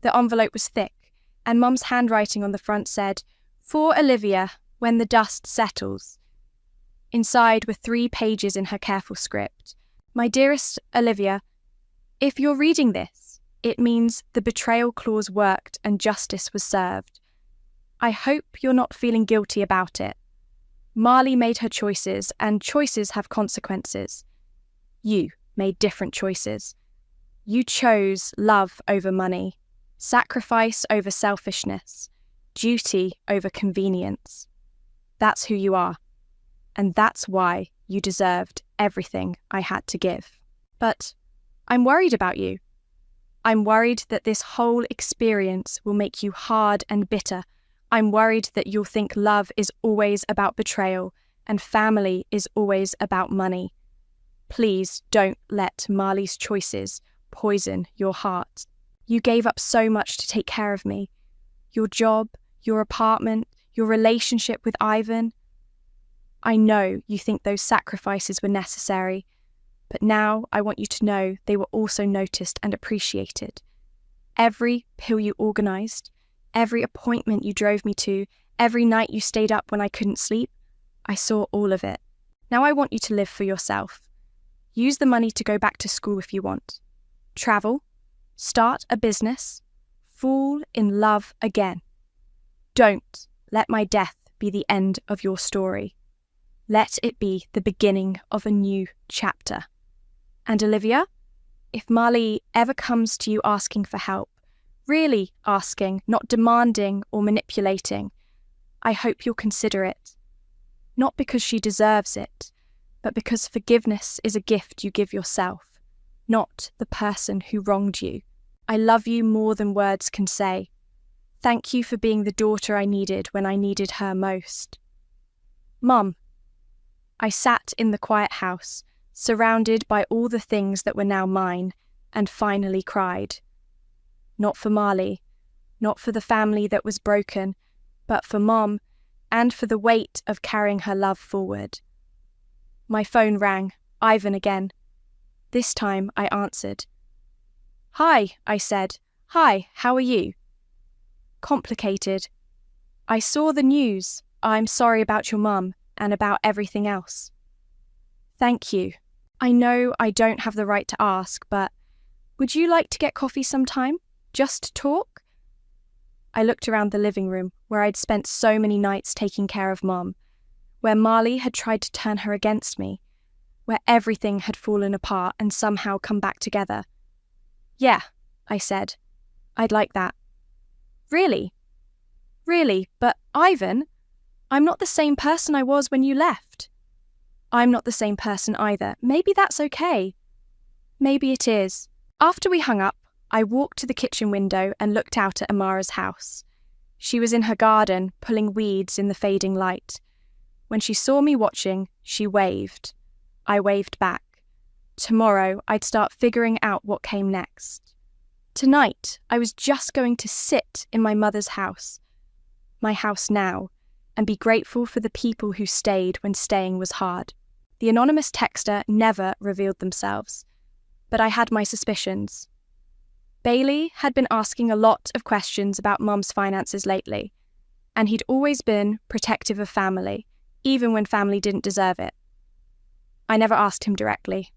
The envelope was thick, and Mum's handwriting on the front said, "For Olivia, when the dust settles." Inside were 3 pages in her careful script. My dearest Olivia, if you're reading this, it means the betrayal clause worked and justice was served. I hope you're not feeling guilty about it. Marley made her choices, and choices have consequences. You made different choices. You chose love over money, sacrifice over selfishness, duty over convenience. That's who you are, and that's why you deserved everything I had to give. But I'm worried about you. I'm worried that this whole experience will make you hard and bitter. I'm worried that you'll think love is always about betrayal and family is always about money. Please don't let Marley's choices poison your heart. You gave up so much to take care of me. Your job, your apartment, your relationship with Ivan. I know you think those sacrifices were necessary, but now I want you to know they were also noticed and appreciated. Every pill you organised, every appointment you drove me to, every night you stayed up when I couldn't sleep, I saw all of it. Now I want you to live for yourself. Use the money to go back to school if you want. Travel, start a business, fall in love again. Don't let my death be the end of your story. Let it be the beginning of a new chapter. And Olivia, if Marley ever comes to you asking for help, really asking, not demanding or manipulating, I hope you'll consider it. Not because she deserves it, but because forgiveness is a gift you give yourself, not the person who wronged you. I love you more than words can say. Thank you for being the daughter I needed when I needed her most. Mum. I sat in the quiet house, surrounded by all the things that were now mine, and finally cried. Not for Marley, not for the family that was broken, but for Mom, and for the weight of carrying her love forward. My phone rang, Ivan again. This time I answered. "Hi," I said. "Hi, how are you?" Complicated. "I saw the news. I'm sorry about your mum and about everything else." "Thank you. I know I don't have the right to ask, but would you like to get coffee sometime? Just to talk?" I looked around the living room where I'd spent so many nights taking care of Mom, where Marley had tried to turn her against me, where everything had fallen apart and somehow come back together. "Yeah," I said. "I'd like that." "Really? Really? But Ivan, I'm not the same person I was when you left." "I'm not the same person either. Maybe that's okay." "Maybe it is." After we hung up, I walked to the kitchen window and looked out at Amara's house. She was in her garden, pulling weeds in the fading light. When she saw me watching, she waved. I waved back. Tomorrow, I'd start figuring out what came next. Tonight, I was just going to sit in my mother's house, my house now, and be grateful for the people who stayed when staying was hard. The anonymous texter never revealed themselves, but I had my suspicions. Bailey had been asking a lot of questions about Mum's finances lately, and he'd always been protective of family, even when family didn't deserve it. I never asked him directly.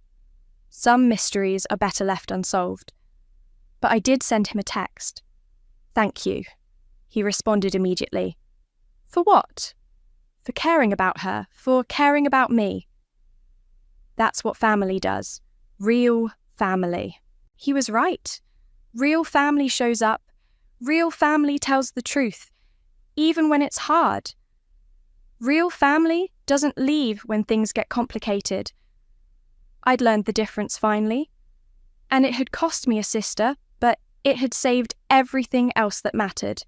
Some mysteries are better left unsolved. But I did send him a text. "Thank you." He responded immediately. "For what?" "For caring about her, for caring about me." That's what family does. Real family. He was right. Real family shows up. Real family tells the truth, even when it's hard. Real family doesn't leave when things get complicated. I'd learned the difference finally, and it had cost me a sister, but it had saved everything else that mattered.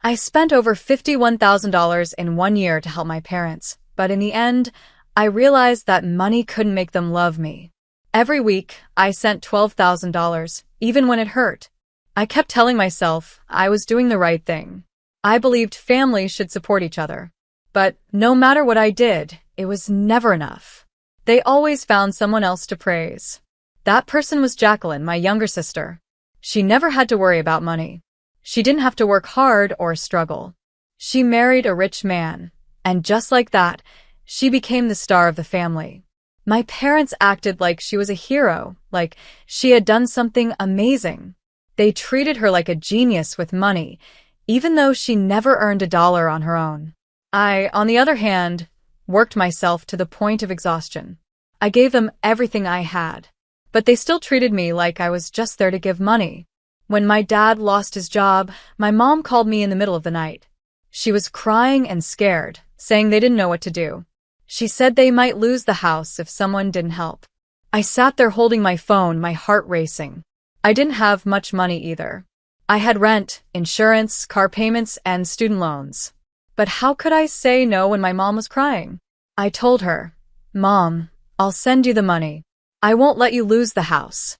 I spent over $51,000 in 1 year to help my parents, but in the end, I realized that money couldn't make them love me. Every week, I sent $12,000, even when it hurt. I kept telling myself I was doing the right thing. I believed families should support each other. But no matter what I did, it was never enough. They always found someone else to praise. That person was Jacqueline, my younger sister. She never had to worry about money. She didn't have to work hard or struggle. She married a rich man, and just like that, she became the star of the family. My parents acted like she was a hero, like she had done something amazing. They treated her like a genius with money, even though she never earned a dollar on her own. I, on the other hand, worked myself to the point of exhaustion. I gave them everything I had, but they still treated me like I was just there to give money. When my dad lost his job, my mom called me in the middle of the night. She was crying and scared, saying they didn't know what to do. She said they might lose the house if someone didn't help. I sat there holding my phone, my heart racing. I didn't have much money either. I had rent, insurance, car payments, and student loans. But how could I say no when my mom was crying? I told her, "Mom, I'll send you the money. I won't let you lose the house."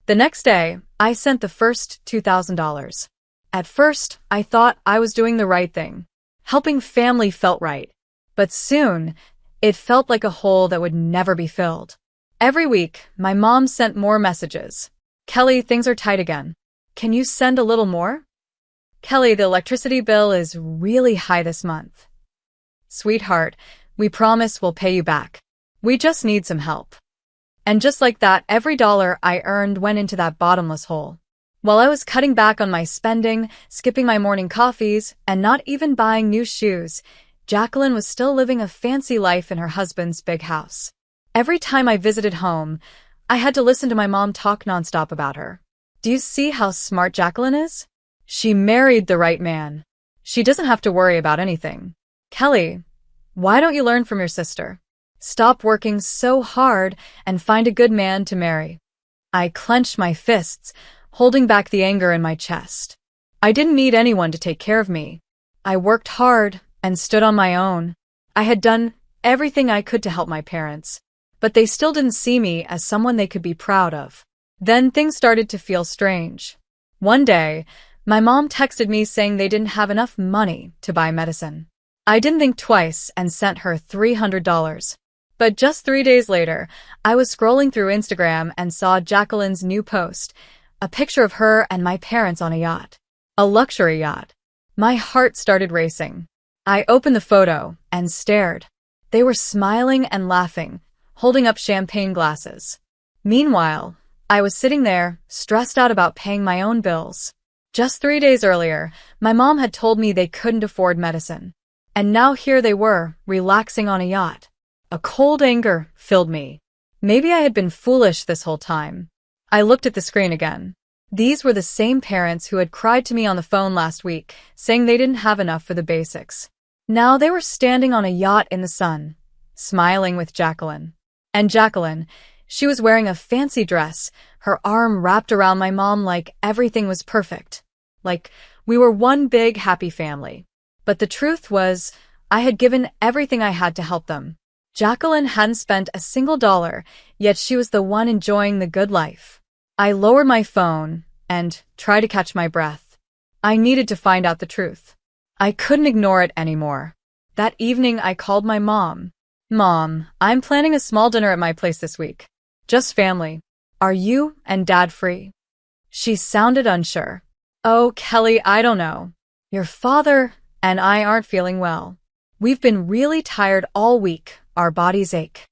The next day, I sent the first $2,000. At first, I thought I was doing the right thing. Helping family felt right. But soon, it felt like a hole that would never be filled. Every week, my mom sent more messages. "Kelly, things are tight again. Can you send a little more?" "Kelly, the electricity bill is really high this month." "Sweetheart, we promise we'll pay you back. We just need some help." And just like that, every dollar I earned went into that bottomless hole. While I was cutting back on my spending, skipping my morning coffees, and not even buying new shoes, Jacqueline was still living a fancy life in her husband's big house. Every time I visited home, I had to listen to my mom talk nonstop about her. "Do you see how smart Jacqueline is? She married the right man. She doesn't have to worry about anything. Kelly, why don't you learn from your sister? Stop working so hard and find a good man to marry." I clenched my fists, holding back the anger in my chest. I didn't need anyone to take care of me. I worked hard and stood on my own. I had done everything I could to help my parents, but they still didn't see me as someone they could be proud of. Then things started to feel strange. One day, my mom texted me saying they didn't have enough money to buy medicine. I didn't think twice and sent her $300. But just 3 days later, I was scrolling through Instagram and saw Jacqueline's new post, a picture of her and my parents on a yacht. A luxury yacht. My heart started racing. I opened the photo and stared. They were smiling and laughing, holding up champagne glasses. Meanwhile, I was sitting there, stressed out about paying my own bills. Just 3 days earlier, my mom had told me they couldn't afford medicine. And now here they were, relaxing on a yacht. A cold anger filled me. Maybe I had been foolish this whole time. I looked at the screen again. These were the same parents who had cried to me on the phone last week, saying they didn't have enough for the basics. Now they were standing on a yacht in the sun, smiling with Jacqueline. And Jacqueline, she was wearing a fancy dress, her arm wrapped around my mom like everything was perfect. Like we were one big happy family. But the truth was, I had given everything I had to help them. Jacqueline hadn't spent a single dollar, yet she was the one enjoying the good life. I lowered my phone and tried to catch my breath. I needed to find out the truth. I couldn't ignore it anymore. That evening, I called my mom. "Mom, I'm planning a small dinner at my place this week. Just family. Are you and Dad free?" She sounded unsure. "Oh, Kelly, I don't know. Your father and I aren't feeling well. We've been really tired all week. Our bodies ache."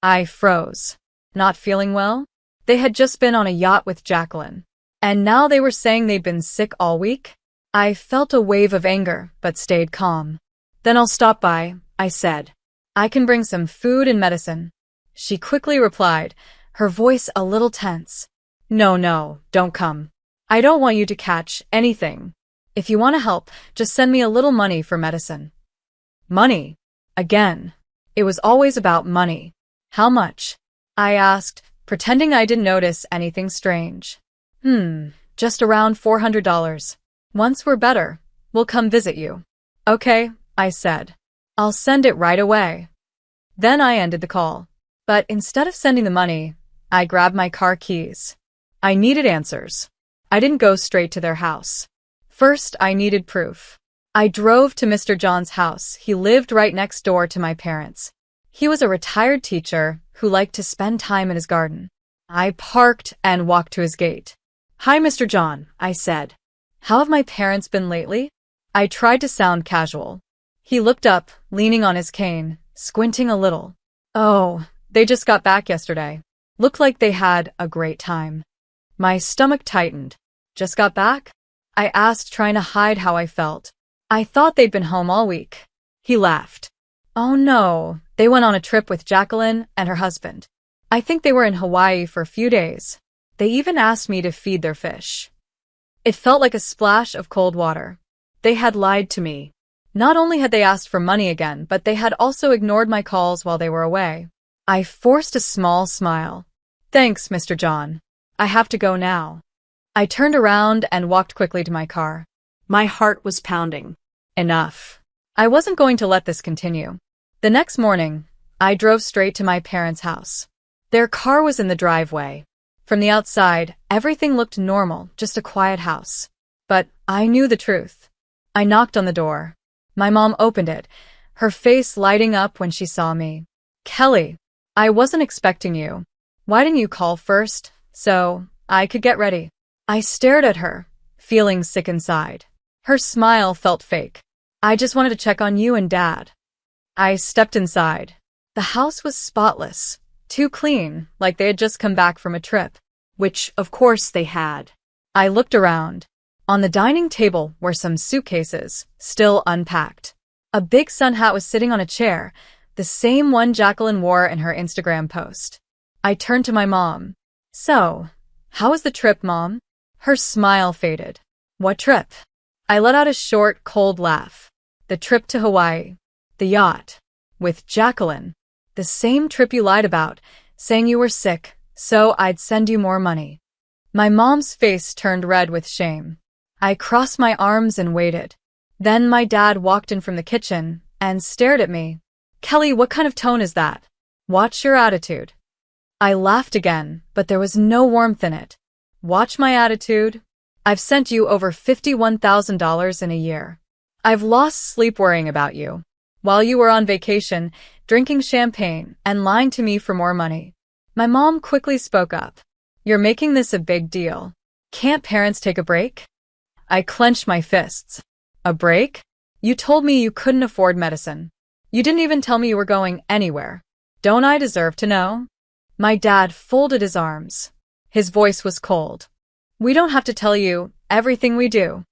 I froze. Not feeling well? They had just been on a yacht with Jacqueline. And now they were saying they'd been sick all week? I felt a wave of anger, but stayed calm. "Then I'll stop by," I said. "I can bring some food and medicine." She quickly replied, her voice a little tense. No, don't come. I don't want you to catch anything. If you want to help, just send me a little money for medicine. Money. Again. It was always about money. How much? I asked, pretending I didn't notice anything strange. Just around $400. Once we're better, we'll come visit you. Okay, I said. I'll send it right away. Then I ended the call. But instead of sending the money, I grabbed my car keys. I needed answers. I didn't go straight to their house. First, I needed proof. I drove to Mr. John's house. He lived right next door to my parents. He was a retired teacher who liked to spend time in his garden. I parked and walked to his gate. Hi, Mr. John, I said. How have my parents been lately? I tried to sound casual. He looked up, leaning on his cane, squinting a little. Oh, they just got back yesterday. Looked like they had a great time. My stomach tightened. Just got back? I asked, trying to hide how I felt. I thought they'd been home all week. He laughed. Oh no, they went on a trip with Jacqueline and her husband. I think they were in Hawaii for a few days. They even asked me to feed their fish. It felt like a splash of cold water. They had lied to me. Not only had they asked for money again, but they had also ignored my calls while they were away. I forced a small smile. Thanks, Mr. John. I have to go now. I turned around and walked quickly to my car. My heart was pounding. Enough. I wasn't going to let this continue. The next morning, I drove straight to my parents' house. Their car was in the driveway. From the outside, everything looked normal, just a quiet house. But I knew the truth. I knocked on the door. My mom opened it, her face lighting up when she saw me. Kelly, I wasn't expecting you. Why didn't you call first, so I could get ready? I stared at her, feeling sick inside. Her smile felt fake. I just wanted to check on you and Dad. I stepped inside. The house was spotless. Too clean, like they had just come back from a trip. Which, of course, they had. I looked around. On the dining table were some suitcases, still unpacked. A big sun hat was sitting on a chair, the same one Jacqueline wore in her Instagram post. I turned to my mom. So, how was the trip, Mom? Her smile faded. What trip? I let out a short, cold laugh. The trip to Hawaii. The yacht. With Jacqueline. The same trip you lied about, saying you were sick, so I'd send you more money. My mom's face turned red with shame. I crossed my arms and waited. Then my dad walked in from the kitchen and stared at me. Kelly, what kind of tone is that? Watch your attitude. I laughed again, but there was no warmth in it. Watch my attitude? I've sent you over $51,000 in a year. I've lost sleep worrying about you. While you were on vacation, drinking champagne and lying to me for more money. My mom quickly spoke up. You're making this a big deal. Can't parents take a break? I clenched my fists. A break? You told me you couldn't afford medicine. You didn't even tell me you were going anywhere. Don't I deserve to know? My dad folded his arms. His voice was cold. We don't have to tell you everything we do.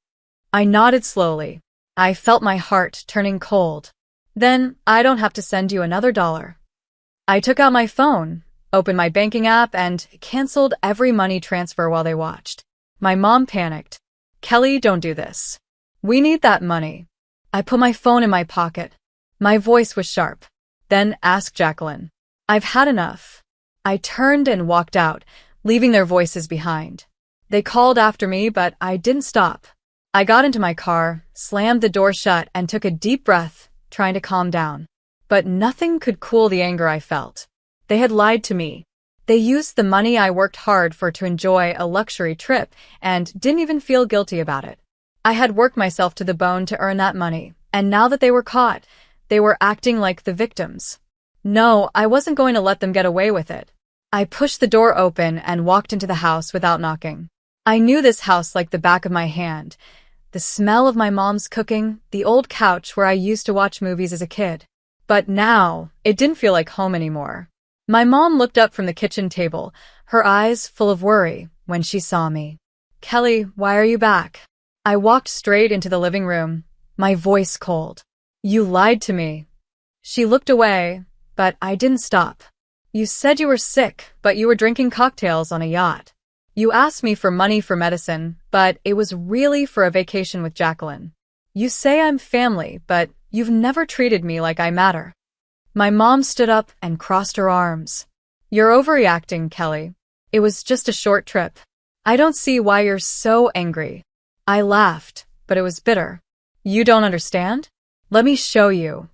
I nodded slowly. I felt my heart turning cold. Then I don't have to send you another dollar. I took out my phone, opened my banking app, and canceled every money transfer while they watched. My mom panicked. Kelly, don't do this. We need that money. I put my phone in my pocket. My voice was sharp. Then asked Jacqueline. I've had enough. I turned and walked out, leaving their voices behind. They called after me, but I didn't stop. I got into my car, slammed the door shut, and took a deep breath, trying to calm down. But nothing could cool the anger I felt. They had lied to me. They used the money I worked hard for to enjoy a luxury trip and didn't even feel guilty about it. I had worked myself to the bone to earn that money, and now that they were caught, they were acting like the victims. No, I wasn't going to let them get away with it. I pushed the door open and walked into the house without knocking. I knew this house like the back of my hand. The smell of my mom's cooking, the old couch where I used to watch movies as a kid. But now, it didn't feel like home anymore. My mom looked up from the kitchen table, her eyes full of worry, when she saw me. Kelly, why are you back? I walked straight into the living room, my voice cold. You lied to me. She looked away, but I didn't stop. You said you were sick, but you were drinking cocktails on a yacht. You asked me for money for medicine, but it was really for a vacation with Jacqueline. You say I'm family, but you've never treated me like I matter. My mom stood up and crossed her arms. You're overreacting, Kelly. It was just a short trip. I don't see why you're so angry. I laughed, but it was bitter. You don't understand? Let me show you.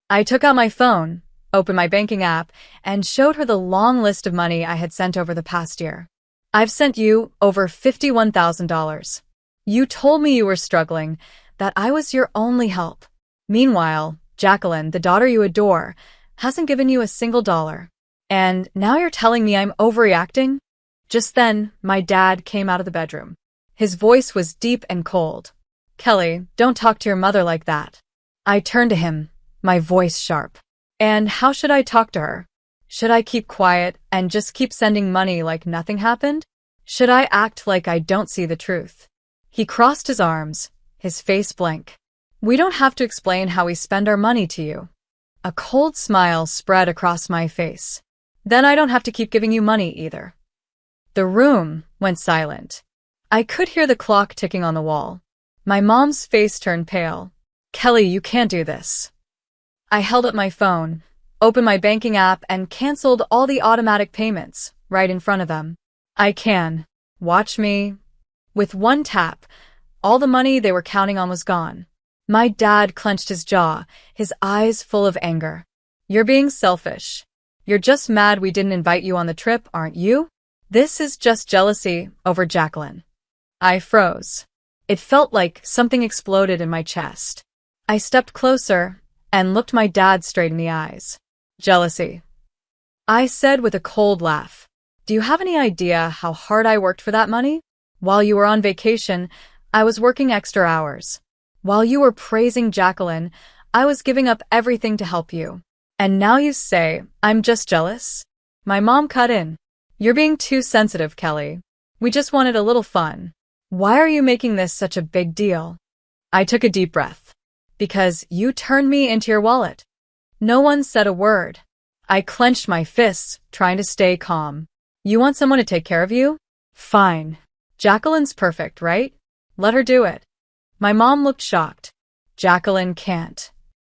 I took out my phone, opened my banking app, and showed her the long list of money I had sent over the past year. I've sent you over $51,000. You told me you were struggling, that I was your only help. Meanwhile, Jacqueline, the daughter you adore, hasn't given you a single dollar. And now you're telling me I'm overreacting? Just then, my dad came out of the bedroom. His voice was deep and cold. Kelly, don't talk to your mother like that. I turned to him, my voice sharp. And how should I talk to her? Should I keep quiet and just keep sending money like nothing happened? Should I act like I don't see the truth? He crossed his arms, his face blank. We don't have to explain how we spend our money to you. A cold smile spread across my face. Then I don't have to keep giving you money either. The room went silent. I could hear the clock ticking on the wall. My mom's face turned pale. Kelly, you can't do this. I held up my phone, opened my banking app, and canceled all the automatic payments right in front of them. I can. Watch me. With one tap, all the money they were counting on was gone. My dad clenched his jaw, his eyes full of anger. You're being selfish. You're just mad we didn't invite you on the trip, aren't you? This is just jealousy over Jacqueline. I froze. It felt like something exploded in my chest. I stepped closer and looked my dad straight in the eyes. Jealousy. I said with a cold laugh. Do you have any idea how hard I worked for that money? While you were on vacation, I was working extra hours. While you were praising Jacqueline, I was giving up everything to help you. And now you say, I'm just jealous? My mom cut in. You're being too sensitive, Kelly. We just wanted a little fun. Why are you making this such a big deal? I took a deep breath. Because you turned me into your wallet. No one said a word. I clenched my fists, trying to stay calm. You want someone to take care of you? Fine. Jacqueline's perfect, right? Let her do it. My mom looked shocked. Jacqueline can't.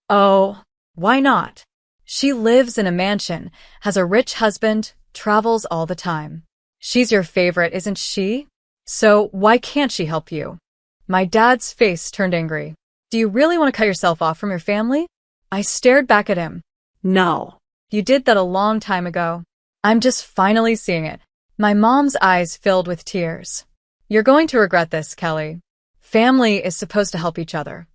Oh, why not? She lives in a mansion, has a rich husband, travels all the time. She's your favorite, isn't she? So why can't she help you? My dad's face turned angry. Do you really want to cut yourself off from your family? I stared back at him. No. You did that a long time ago. I'm just finally seeing it. My mom's eyes filled with tears. You're going to regret this, Kelly. Family is supposed to help each other.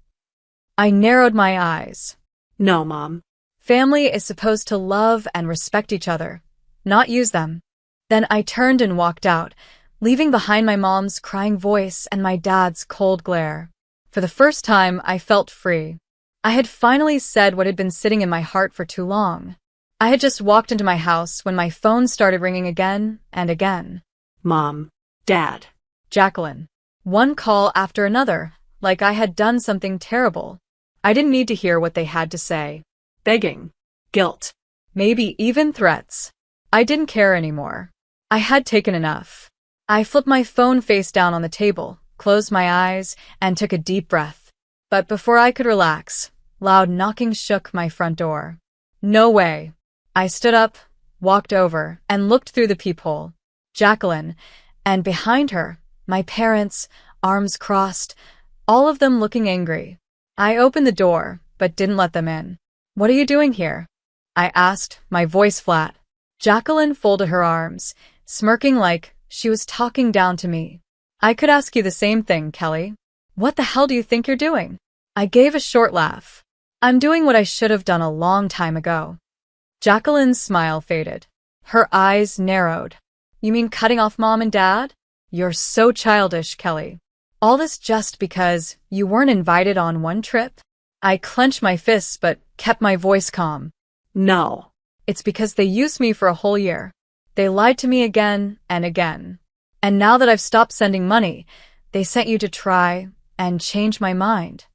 I narrowed my eyes. No, Mom. Family is supposed to love and respect each other, not use them. Then I turned and walked out, leaving behind my mom's crying voice and my dad's cold glare. For the first time, I felt free. I had finally said what had been sitting in my heart for too long. I had just walked into my house when my phone started ringing again and again. Mom. Dad. Jacqueline. One call after another, like I had done something terrible. I didn't need to hear what they had to say. Begging. Guilt. Maybe even threats. I didn't care anymore. I had taken enough. I flipped my phone face down on the table, closed my eyes, and took a deep breath. But before I could relax, loud knocking shook my front door. No way. I stood up, walked over, and looked through the peephole. Jacqueline, and behind her, my parents, arms crossed, all of them looking angry. I opened the door, but didn't let them in. What are you doing here? I asked, my voice flat. Jacqueline folded her arms, smirking like she was talking down to me. I could ask you the same thing, Kelly. What the hell do you think you're doing? I gave a short laugh. I'm doing what I should have done a long time ago. Jacqueline's smile faded. Her eyes narrowed. You mean cutting off Mom and Dad? You're so childish, Kelly. All this just because you weren't invited on one trip? I clenched my fists but kept my voice calm. No. It's because they used me for a whole year. They lied to me again and again. And now that I've stopped sending money, they sent you to try and change my mind.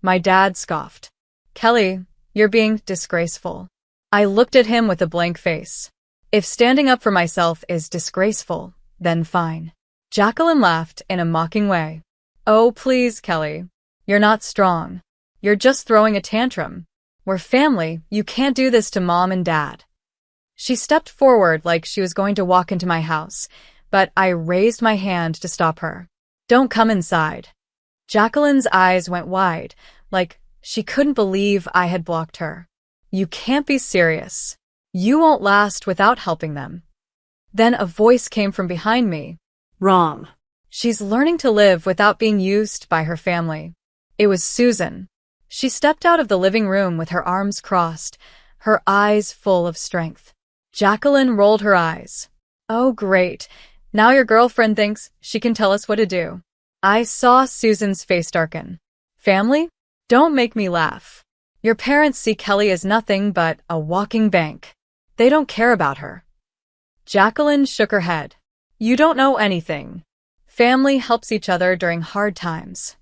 My dad scoffed. Kelly, you're being disgraceful. I looked at him with a blank face. If standing up for myself is disgraceful, Then fine. Jacqueline laughed in a mocking way. Oh, please, Kelly. You're not strong. You're just throwing a tantrum. We're family. You can't do this to Mom and Dad. She stepped forward like she was going to walk into my house, but I raised my hand to stop her. Don't come inside. Jacqueline's eyes went wide, like she couldn't believe I had blocked her. You can't be serious. You won't last without helping them. Then a voice came from behind me. Wrong. She's learning to live without being used by her family. It was Susan. She stepped out of the living room with her arms crossed, her eyes full of strength. Jacqueline rolled her eyes. Oh, great. Now your girlfriend thinks she can tell us what to do. I saw Susan's face darken. Family? Don't make me laugh. Your parents see Kelly as nothing but a walking bank. They don't care about her. Jacqueline shook her head. You don't know anything. Family helps each other during hard times.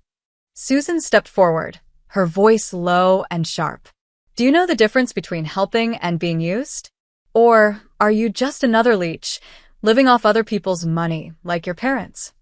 Susan stepped forward, her voice low and sharp. Do you know the difference between helping and being used? Or are you just another leech, living off other people's money, like your parents?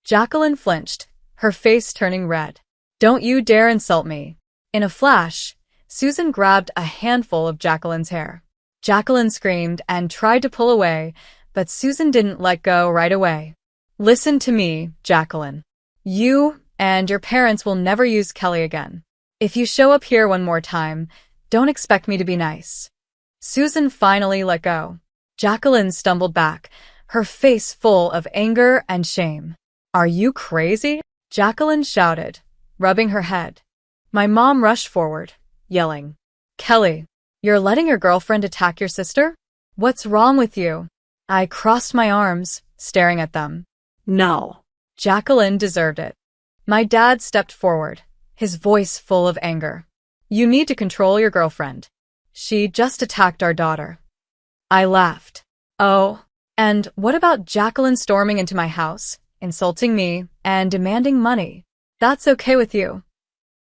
Jacqueline flinched, her face turning red. Don't you dare insult me. In a flash, Susan grabbed a handful of Jacqueline's hair. Jacqueline screamed and tried to pull away, but Susan didn't let go right away. Listen to me, Jacqueline. You and your parents will never use Kelly again. If you show up here one more time, don't expect me to be nice. Susan finally let go. Jacqueline stumbled back, her face full of anger and shame. Are you crazy? Jacqueline shouted, rubbing her head. My mom rushed forward, yelling, Kelly, you're letting your girlfriend attack your sister? What's wrong with you? I crossed my arms, staring at them. No. Jacqueline deserved it. My dad stepped forward, his voice full of anger. You need to control your girlfriend. She just attacked our daughter. I laughed. Oh, and what about Jacqueline storming into my house, insulting me, and demanding money? That's okay with you.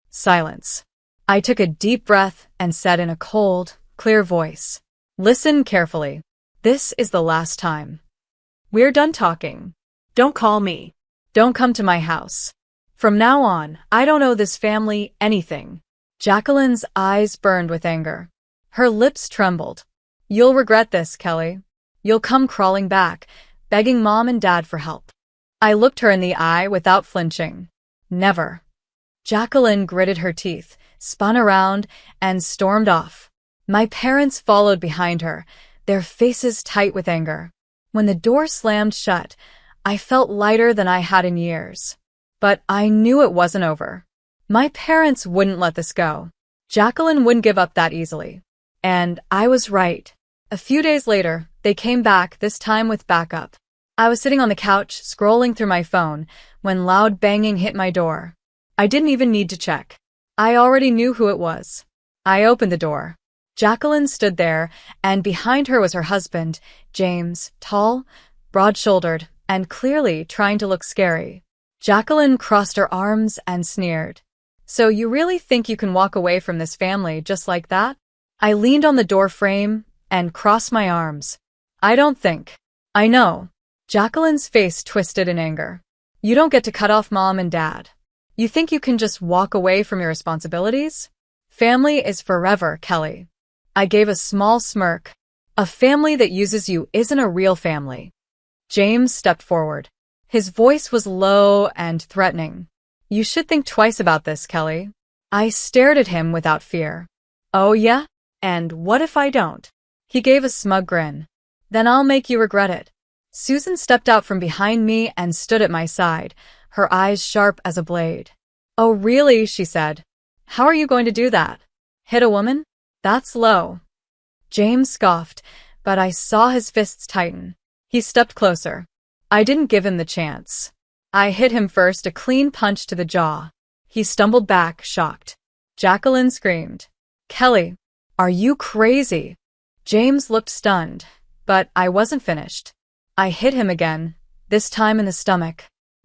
Silence. I took a deep breath and said in a cold, clear voice, listen carefully. This is the last time. We're done talking. Don't call me. Don't come to my house. From now on, I don't owe this family anything. Jacqueline's eyes burned with anger. Her lips trembled. You'll regret this, Kelly. You'll come crawling back, begging Mom and Dad for help. I looked her in the eye without flinching. Never. Jacqueline gritted her teeth, spun around, and stormed off. My parents followed behind her, their faces tight with anger. When the door slammed shut, I felt lighter than I had in years. But I knew it wasn't over. My parents wouldn't let this go. Jacqueline wouldn't give up that easily. And I was right. A few days later, they came back, this time with backup. I was sitting on the couch, scrolling through my phone, when loud banging hit my door. I didn't even need to check. I already knew who it was. I opened the door. Jacqueline stood there, and behind her was her husband, James, tall, broad-shouldered, and clearly trying to look scary. Jacqueline crossed her arms and sneered. So you really think you can walk away from this family just like that? I leaned on the door frame and crossed my arms. I don't think. I know. Jacqueline's face twisted in anger. You don't get to cut off Mom and Dad. You think you can just walk away from your responsibilities? Family is forever, Kelly. I gave a small smirk. A family that uses you isn't a real family. James stepped forward. His voice was low and threatening. You should think twice about this, Kelly. I stared at him without fear. Oh yeah? And what if I don't? He gave a smug grin. Then I'll make you regret it. Susan stepped out from behind me and stood at my side, her eyes sharp as a blade. Oh really, she said. How are you going to do that? Hit a woman? That's low. James scoffed, but I saw his fists tighten. He stepped closer. I didn't give him the chance. I hit him first, a clean punch to the jaw. He stumbled back, shocked. Jacqueline screamed. Kelly, are you crazy? James looked stunned, but I wasn't finished. I hit him again, this time in the stomach.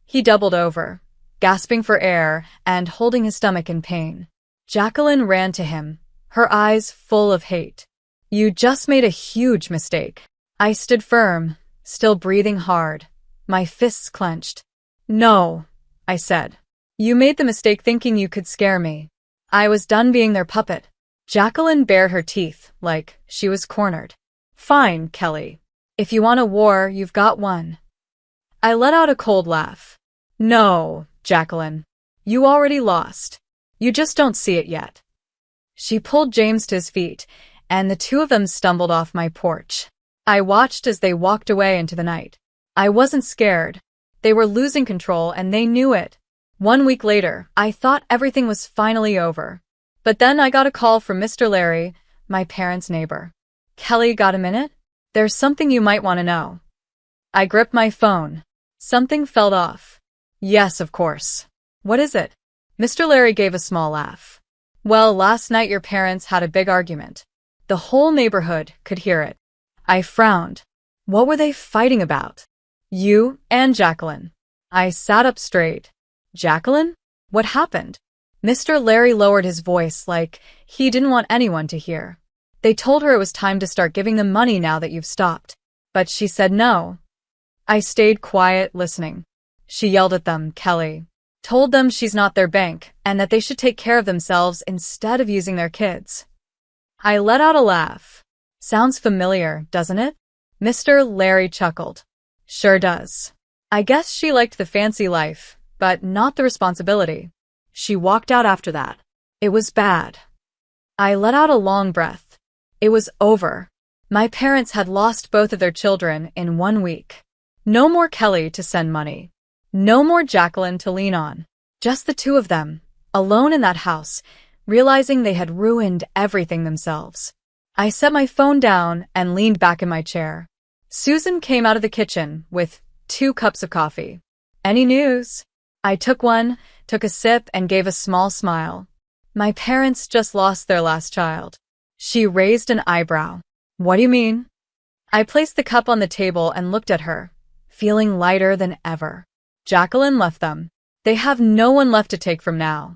He doubled over, gasping for air and holding his stomach in pain. Jacqueline ran to him, her eyes full of hate. You just made a huge mistake. I stood firm, still breathing hard, My fists clenched. No, I said. You made the mistake thinking you could scare me. I was done being their puppet. Jacqueline bared her teeth, like she was cornered. Fine, Kelly. If you want a war, you've got one. I let out a cold laugh. No, Jacqueline. You already lost. You just don't see it yet. She pulled James to his feet, and the two of them stumbled off my porch. I watched as they walked away into the night. I wasn't scared. They were losing control, and they knew it. 1 week later, I thought everything was finally over. But then I got a call from Mr. Larry, my parents' neighbor. Kelly, got a minute? There's something you might want to know. I gripped my phone. Something fell off. Yes, of course. What is it? Mr. Larry gave a small laugh. Well, last night your parents had a big argument. The whole neighborhood could hear it. I frowned. What were they fighting about? You and Jacqueline. I sat up straight. Jacqueline? What happened? Mr. Larry lowered his voice like he didn't want anyone to hear. They told her it was time to start giving them money now that you've stopped. But she said no. I stayed quiet, listening. She yelled at them, Kelly. Told them she's not their bank and that they should take care of themselves instead of using their kids. I let out a laugh. Sounds familiar, doesn't it? Mr. Larry chuckled. Sure does. I guess she liked the fancy life, but not the responsibility. She walked out after that. It was bad. I let out a long breath. It was over. My parents had lost both of their children in 1 week. No more Kelly to send money. No more Jacqueline to lean on. Just the two of them, alone in that house, realizing they had ruined everything themselves. I set my phone down and leaned back in my chair. Susan came out of the kitchen with 2 cups of coffee. Any news? I took one, took a sip, and gave a small smile. My parents just lost their last child. She raised an eyebrow. What do you mean? I placed the cup on the table and looked at her, feeling lighter than ever. Jacqueline left them. They have no one left to take from now.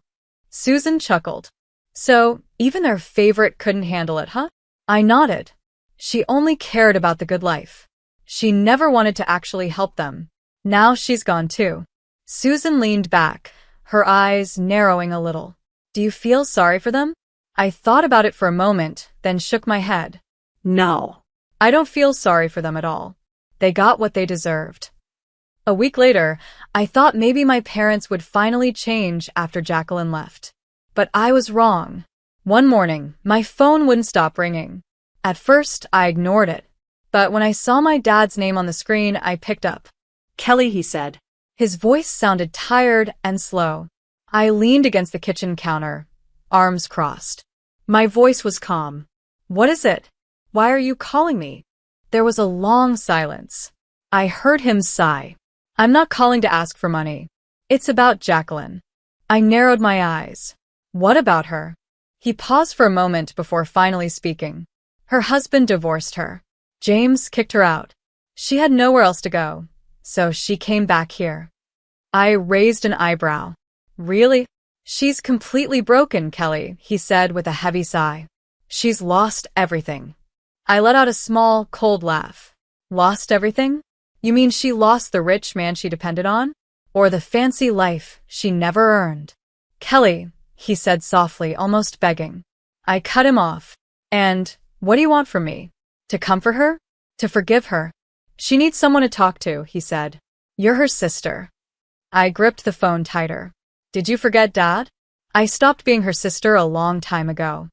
Susan chuckled. So, even their favorite couldn't handle it, huh? I nodded. She only cared about the good life. She never wanted to actually help them. Now she's gone too. Susan leaned back, her eyes narrowing a little. Do you feel sorry for them? I thought about it for a moment, then shook my head. No. I don't feel sorry for them at all. They got what they deserved. A week later, I thought maybe my parents would finally change after Jacqueline left. But I was wrong. One morning, my phone wouldn't stop ringing. At first, I ignored it. But when I saw my dad's name on the screen, I picked up. Kelly, he said. His voice sounded tired and slow. I leaned against the kitchen counter, arms crossed. My voice was calm. What is it? Why are you calling me? There was a long silence. I heard him sigh. I'm not calling to ask for money. It's about Jacqueline. I narrowed my eyes. What about her? He paused for a moment before finally speaking. Her husband divorced her. James kicked her out. She had nowhere else to go, so she came back here. I raised an eyebrow. Really? She's completely broken, Kelly, he said with a heavy sigh. She's lost everything. I let out a small, cold laugh. Lost everything? You mean she lost the rich man she depended on? Or the fancy life she never earned? Kelly, he said softly, almost begging. I cut him off. And, what do you want from me? To comfort her? To forgive her? She needs someone to talk to, he said. You're her sister. I gripped the phone tighter. Did you forget, Dad? I stopped being her sister a long time ago.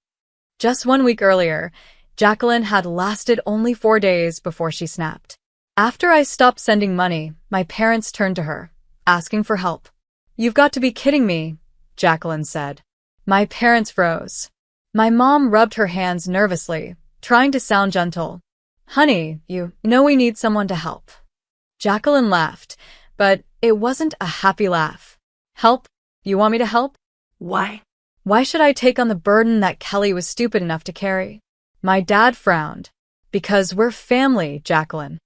Just 1 week earlier, Jacqueline had lasted only 4 days before she snapped. After I stopped sending money, my parents turned to her, asking for help. You've got to be kidding me, Jacqueline said. My parents froze. My mom rubbed her hands nervously, trying to sound gentle. Honey, you know we need someone to help. Jacqueline laughed, but it wasn't a happy laugh. Help? You want me to help? Why? Why should I take on the burden that Kelly was stupid enough to carry? My dad frowned. Because we're family, Jacqueline.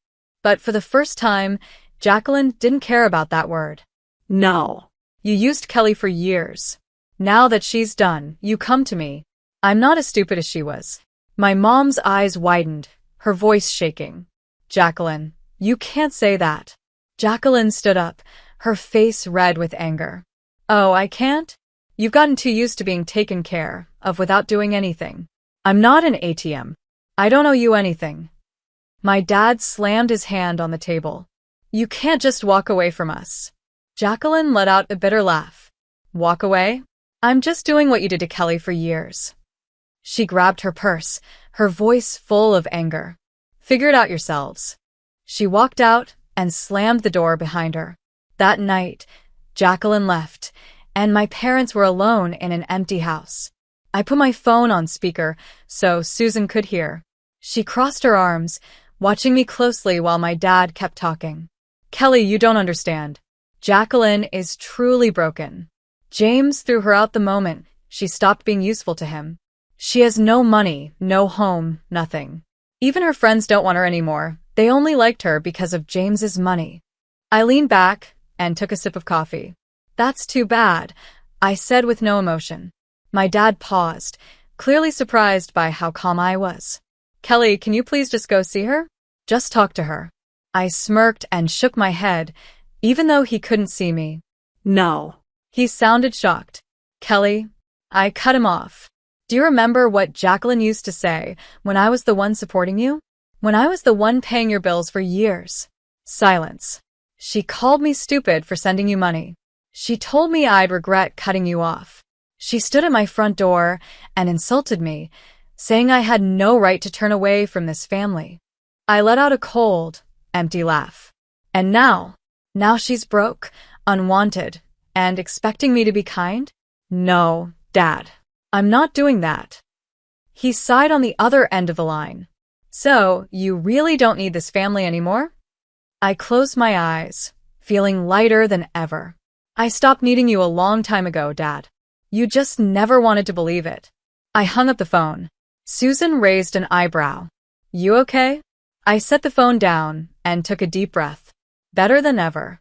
But for the first time, Jacqueline didn't care about that word. No. You used Kelly for years. Now that she's done, you come to me. I'm not as stupid as she was. My mom's eyes widened, her voice shaking. Jacqueline, you can't say that. Jacqueline stood up, her face red with anger. Oh, I can't? You've gotten too used to being taken care of without doing anything. I'm not an ATM. I don't owe you anything. My dad slammed his hand on the table. You can't just walk away from us. Jacqueline let out a bitter laugh. Walk away? I'm just doing what you did to Kelly for years. She grabbed her purse, her voice full of anger. Figure it out yourselves. She walked out and slammed the door behind her. That night, Jacqueline left, and my parents were alone in an empty house. I put my phone on speaker so Susan could hear. She crossed her arms, watching me closely while my dad kept talking. Kelly, you don't understand. Jacqueline is truly broken. James threw her out the moment she stopped being useful to him. She has no money, no home, nothing. Even her friends don't want her anymore. They only liked her because of James's money. I leaned back and took a sip of coffee. That's too bad, I said with no emotion. My dad paused, clearly surprised by how calm I was. Kelly, can you please just go see her? Just talk to her. I smirked and shook my head, even though he couldn't see me. No. He sounded shocked. Kelly, I cut him off. Do you remember what Jacqueline used to say when I was the one supporting you? When I was the one paying your bills for years? Silence. She called me stupid for sending you money. She told me I'd regret cutting you off. She stood at my front door and insulted me, saying I had no right to turn away from this family. I let out a cold, empty laugh. And now she's broke, unwanted, and expecting me to be kind? No, Dad. I'm not doing that. He sighed on the other end of the line. So, you really don't need this family anymore? I closed my eyes, feeling lighter than ever. I stopped needing you a long time ago, Dad. You just never wanted to believe it. I hung up the phone. Susan raised an eyebrow. You okay? I set the phone down and took a deep breath. Better than ever.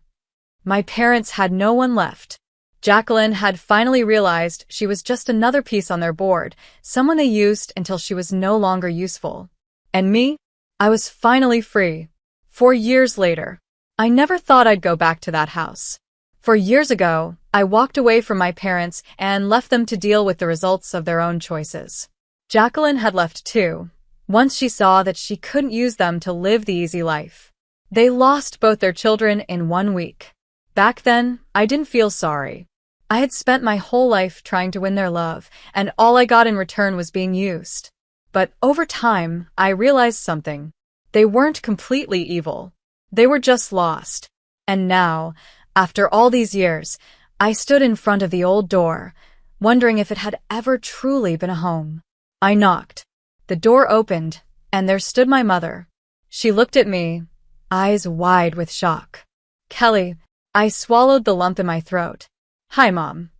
My parents had no one left. Jacqueline had finally realized she was just another piece on their board, someone they used until she was no longer useful. And me? I was finally free. 4 years later. I never thought I'd go back to that house. 4 years ago, I walked away from my parents and left them to deal with the results of their own choices. Jacqueline had left too, once she saw that she couldn't use them to live the easy life. They lost both their children in 1 week. Back then, I didn't feel sorry. I had spent my whole life trying to win their love, and all I got in return was being used. But over time, I realized something. They weren't completely evil. They were just lost. And now, after all these years, I stood in front of the old door, wondering if it had ever truly been a home. I knocked. The door opened, and there stood my mother. She looked at me, eyes wide with shock. Kelly, I swallowed the lump in my throat. Hi, Mom.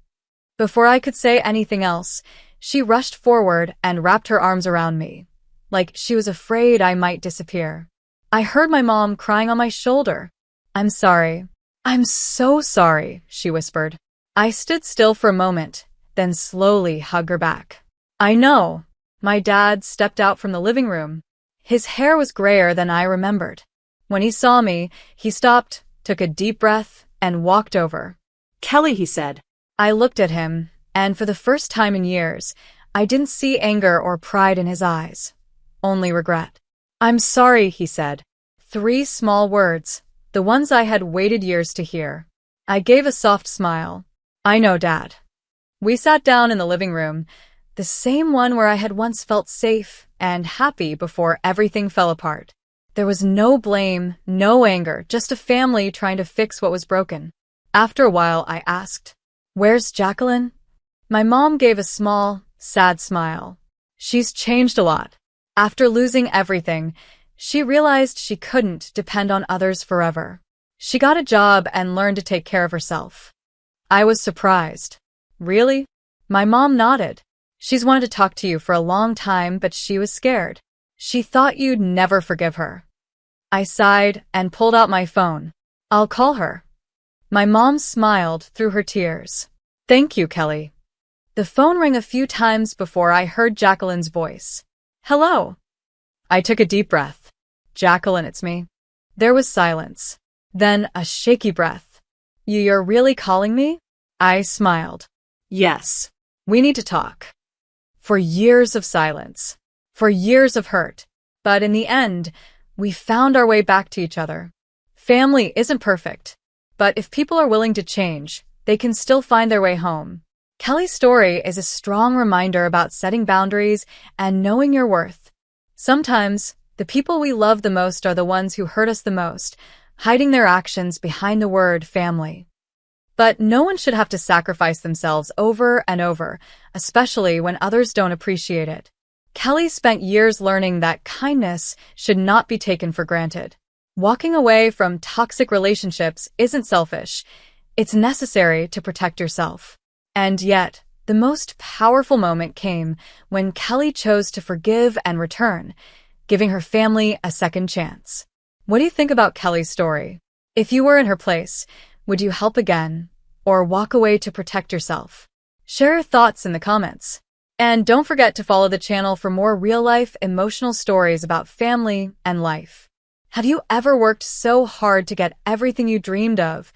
Before I could say anything else, she rushed forward and wrapped her arms around me, like she was afraid I might disappear. I heard my mom crying on my shoulder. I'm sorry. I'm so sorry, she whispered. I stood still for a moment, then slowly hugged her back. I know. My dad stepped out from the living room. His hair was grayer than I remembered. When he saw me, he stopped, took a deep breath, and walked over. Kelly, he said. I looked at him, and for the first time in years, I didn't see anger or pride in his eyes. Only regret. I'm sorry, he said. 3 small words, the ones I had waited years to hear. I gave a soft smile. I know, Dad. We sat down in the living room, the same one where I had once felt safe and happy before everything fell apart. There was no blame, no anger, just a family trying to fix what was broken. After a while, I asked, Where's Jacqueline? My mom gave a small, sad smile. She's changed a lot. After losing everything, she realized she couldn't depend on others forever. She got a job and learned to take care of herself. I was surprised. Really? My mom nodded. She's wanted to talk to you for a long time, but she was scared. She thought you'd never forgive her. I sighed and pulled out my phone. I'll call her. My mom smiled through her tears. Thank you, Kelly. The phone rang a few times before I heard Jacqueline's voice. Hello. I took a deep breath. Jacqueline, it's me. There was silence. Then a shaky breath. You're really calling me? I smiled. Yes. We need to talk. For years of silence. For years of hurt. But in the end, we found our way back to each other. Family isn't perfect. But if people are willing to change, they can still find their way home. Kelly's story is a strong reminder about setting boundaries and knowing your worth. Sometimes, the people we love the most are the ones who hurt us the most, hiding their actions behind the word family. But no one should have to sacrifice themselves over and over, especially when others don't appreciate it. Kelly spent years learning that kindness should not be taken for granted. Walking away from toxic relationships isn't selfish. It's necessary to protect yourself. And yet, the most powerful moment came when Kelly chose to forgive and return, giving her family a second chance. What do you think about Kelly's story? If you were in her place, would you help again, or walk away to protect yourself? Share your thoughts in the comments. And don't forget to follow the channel for more real-life, emotional stories about family and life. Have you ever worked so hard to get everything you dreamed of,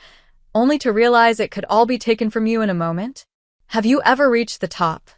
only to realize it could all be taken from you in a moment? Have you ever reached the top,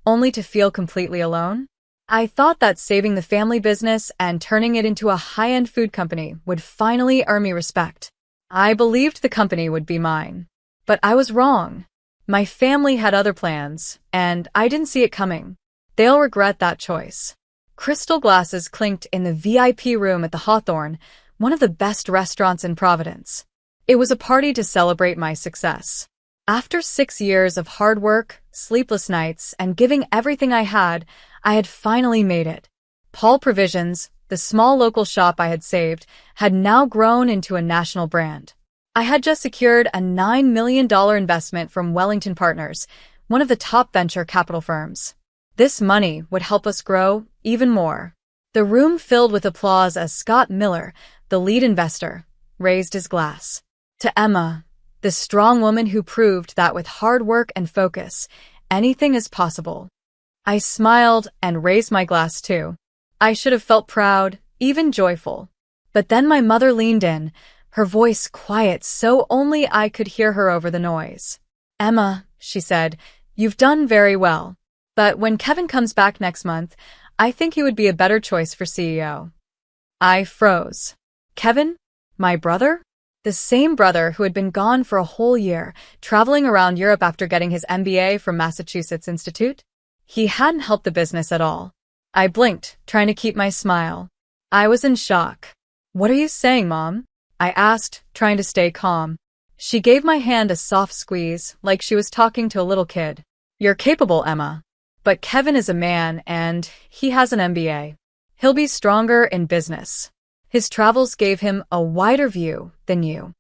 only to feel completely alone? I thought that saving the family business and turning it into a high-end food company would finally earn me respect. I believed the company would be mine. But I was wrong. My family had other plans, and I didn't see it coming. They'll regret that choice. Crystal glasses clinked in the VIP room at the Hawthorne, one of the best restaurants in Providence. It was a party to celebrate my success. After 6 years of hard work, sleepless nights, and giving everything I had finally made it. Paul Provisions, the small local shop I had saved, had now grown into a national brand. I had just secured a $9 million investment from Wellington Partners, one of the top venture capital firms. This money would help us grow even more. The room filled with applause as Scott Miller, the lead investor, raised his glass. To Emma, the strong woman who proved that with hard work and focus, anything is possible. I smiled and raised my glass too. I should have felt proud, even joyful. But then my mother leaned in, her voice quiet so only I could hear her over the noise. Emma, she said, you've done very well. But when Kevin comes back next month, I think he would be a better choice for CEO. I froze. Kevin? My brother? The same brother who had been gone for a whole year, traveling around Europe after getting his MBA from Massachusetts Institute? He hadn't helped the business at all. I blinked, trying to keep my smile. I was in shock. What are you saying, Mom? I asked, trying to stay calm. She gave my hand a soft squeeze, like she was talking to a little kid. You're capable, Emma. But Kevin is a man, and he has an MBA. He'll be stronger in business. His travels gave him a wider view than you.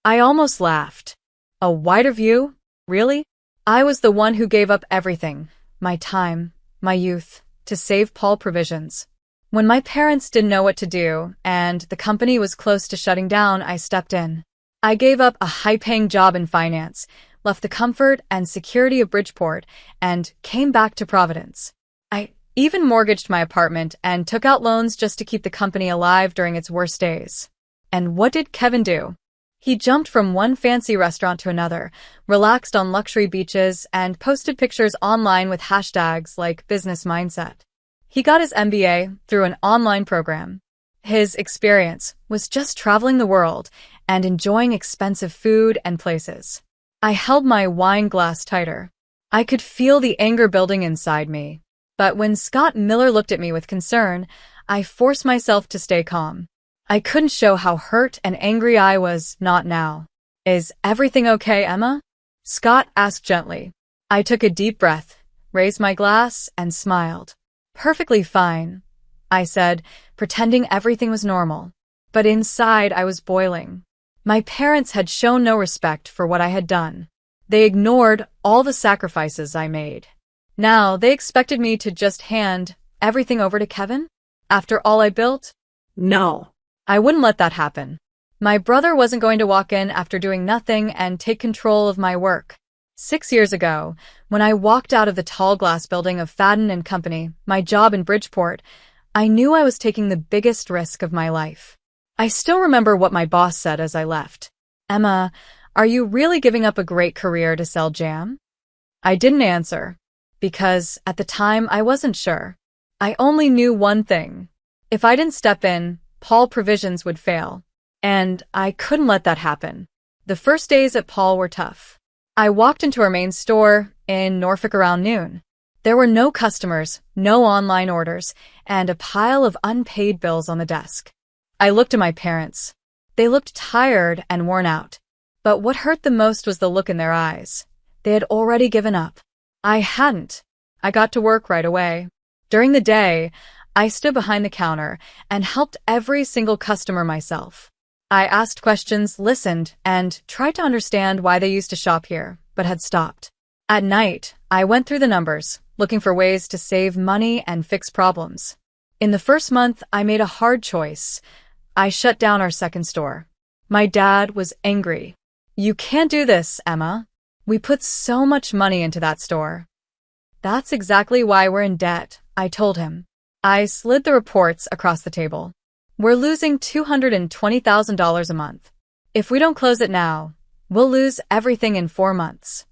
I almost laughed. A wider view? Really? I was the one who gave up everything, my time, my youth, to save Paul Provisions. When my parents didn't know what to do, and the company was close to shutting down, I stepped in. I gave up a high-paying job in finance, left the comfort and security of Bridgeport, and came back to Providence. I even mortgaged my apartment and took out loans just to keep the company alive during its worst days. And what did Kevin do? He jumped from one fancy restaurant to another, relaxed on luxury beaches, and posted pictures online with hashtags like business mindset. He got his MBA through an online program. His experience was just traveling the world and enjoying expensive food and places. I held my wine glass tighter. I could feel the anger building inside me. But when Scott Miller looked at me with concern, I forced myself to stay calm. I couldn't show how hurt and angry I was, not now. Is everything okay, Emma? Scott asked gently. I took a deep breath, raised my glass, and smiled. Perfectly fine, I said, pretending everything was normal. But inside I was boiling. My parents had shown no respect for what I had done. They ignored all the sacrifices I made. Now they expected me to just hand everything over to Kevin? After all I built? No. I wouldn't let that happen. My brother wasn't going to walk in after doing nothing and take control of my work. 6 years ago, when I walked out of the tall glass building of Fadden and Company, my job in Bridgeport, I knew I was taking the biggest risk of my life. I still remember what my boss said as I left. "Emma, are you really giving up a great career to sell jam?" I didn't answer, because at the time I wasn't sure. I only knew one thing. If I didn't step in, Paul Provisions would fail. And I couldn't let that happen. The first days at Paul were tough. I walked into our main store in Norfolk around noon. There were no customers, no online orders, and a pile of unpaid bills on the desk. I looked at my parents. They looked tired and worn out. But what hurt the most was the look in their eyes. They had already given up. I hadn't. I got to work right away. During the day, I stood behind the counter and helped every single customer myself. I asked questions, listened, and tried to understand why they used to shop here, but had stopped. At night, I went through the numbers, looking for ways to save money and fix problems. In the first month, I made a hard choice. I shut down our second store. My dad was angry. "You can't do this, Emma. We put so much money into that store." "That's exactly why we're in debt," I told him. I slid the reports across the table. "We're losing $220,000 a month. If we don't close it now, we'll lose everything in 4 months."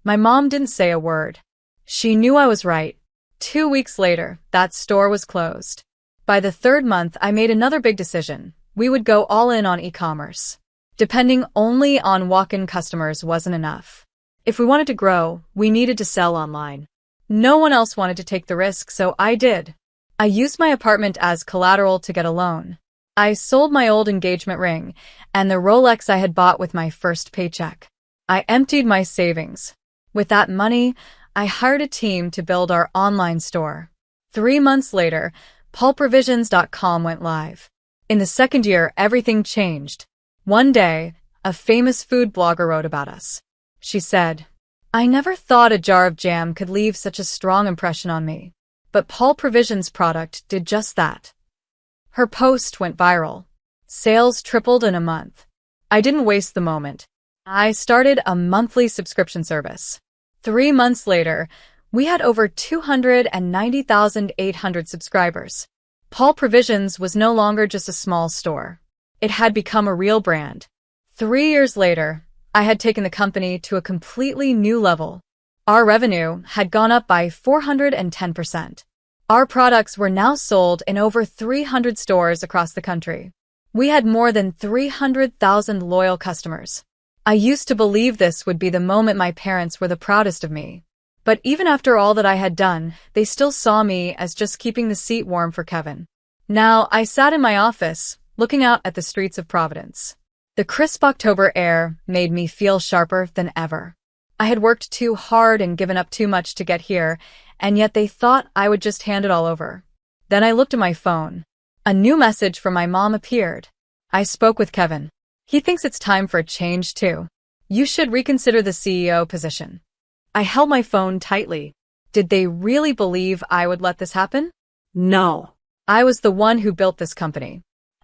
My mom didn't say a word. She knew I was right. 2 weeks later, that store was closed. By the third month, I made another big decision. We would go all in on e-commerce. Depending only on walk-in customers wasn't enough. If we wanted to grow, we needed to sell online. No one else wanted to take the risk, so I did. I used my apartment as collateral to get a loan. I sold my old engagement ring and the Rolex I had bought with my first paycheck. I emptied my savings. With that money, I hired a team to build our online store. 3 months later, paulprovisions.com went live. In the second year, everything changed. One day, a famous food blogger wrote about us. She said, "I never thought a jar of jam could leave such a strong impression on me. But Paul Provisions' product did just that." Her post went viral. Sales tripled in a month. I didn't waste the moment. I started a monthly subscription service. 3 months later, we had over 290,800 subscribers. Paul Provisions was no longer just a small store. It had become a real brand. 3 years later, I had taken the company to a completely new level. Our revenue had gone up by 410%. Our products were now sold in over 300 stores across the country. We had more than 300,000 loyal customers. I used to believe this would be the moment my parents were the proudest of me. But even after all that I had done, they still saw me as just keeping the seat warm for Kevin. Now, I sat in my office, looking out at the streets of Providence. The crisp October air made me feel sharper than ever. I had worked too hard and given up too much to get here, and yet they thought I would just hand it all over. Then I looked at my phone. A new message from my mom appeared. I spoke with Kevin. "He thinks it's time for a change, too. You should reconsider the CEO position." I held my phone tightly. Did they really believe I would let this happen? No. I was the one who built this company.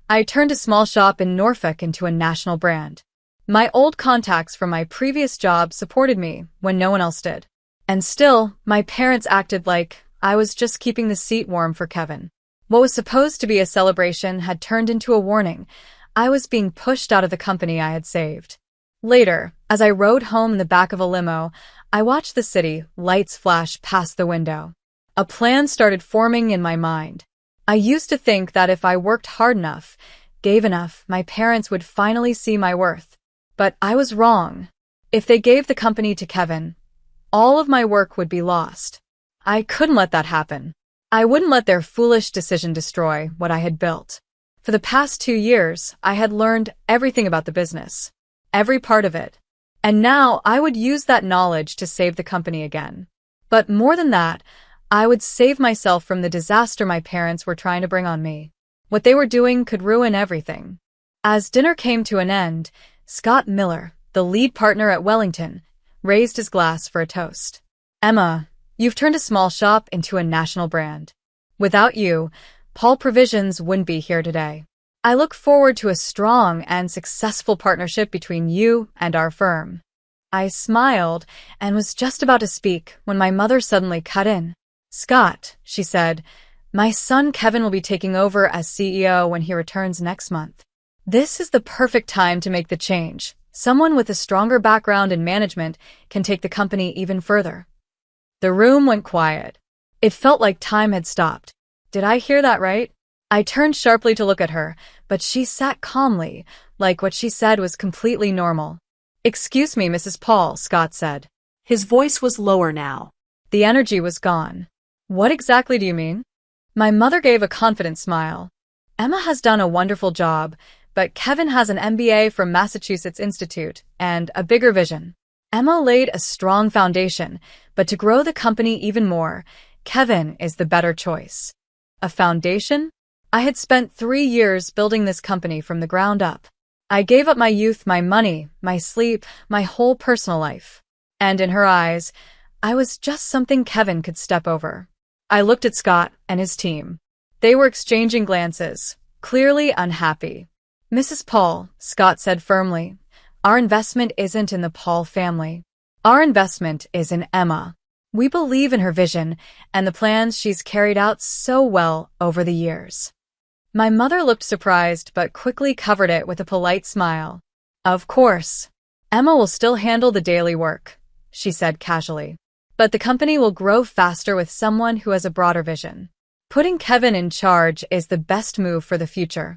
I turned a small shop in Norfolk into a national brand. My old contacts from my previous job supported me when no one else did. And still, my parents acted like I was just keeping the seat warm for Kevin. What was supposed to be a celebration had turned into a warning. I was being pushed out of the company I had saved. Later, as I rode home in the back of a limo, I watched the city lights flash past the window. A plan started forming in my mind. I used to think that if I worked hard enough, gave enough, my parents would finally see my worth. But I was wrong. If they gave the company to Kevin, all of my work would be lost. I couldn't let that happen. I wouldn't let their foolish decision destroy what I had built. For the past 2 years, I had learned everything about the business, every part of it. And now I would use that knowledge to save the company again. But more than that, I would save myself from the disaster my parents were trying to bring on me. What they were doing could ruin everything. As dinner came to an end, Scott Miller, the lead partner at Wellington, raised his glass for a toast. "Emma, you've turned a small shop into a national brand. Without you, Paul Provisions wouldn't be here today. I look forward to a strong and successful partnership between you and our firm." I smiled and was just about to speak when my mother suddenly cut in. "Scott," she said, "my son Kevin will be taking over as CEO when he returns next month. This is the perfect time to make the change. Someone with a stronger background in management can take the company even further. The room went quiet. It felt like time had stopped. Did I hear that right? I turned sharply to look at her, but she sat calmly, like what she said was completely normal. "Excuse me, Mrs. Paul," Scott said. His voice was lower now. The energy was gone. "What exactly do you mean?" My mother gave a confident smile. "Emma has done a wonderful job, but Kevin has an MBA from Massachusetts Institute and a bigger vision. Emma laid a strong foundation, but to grow the company even more, Kevin is the better choice." A foundation? I had spent 3 years building this company from the ground up. I gave up my youth, my money, my sleep, my whole personal life. And in her eyes, I was just something Kevin could step over. I looked at Scott and his team. They were exchanging glances, clearly unhappy. "Mrs. Paul," Scott said firmly, "our investment isn't in the Paul family. Our investment is in Emma. We believe in her vision and the plans she's carried out so well over the years." My mother looked surprised but quickly covered it with a polite smile. "Of course. Emma will still handle the daily work," she said casually. "But the company will grow faster with someone who has a broader vision. Putting Kevin in charge is the best move for the future."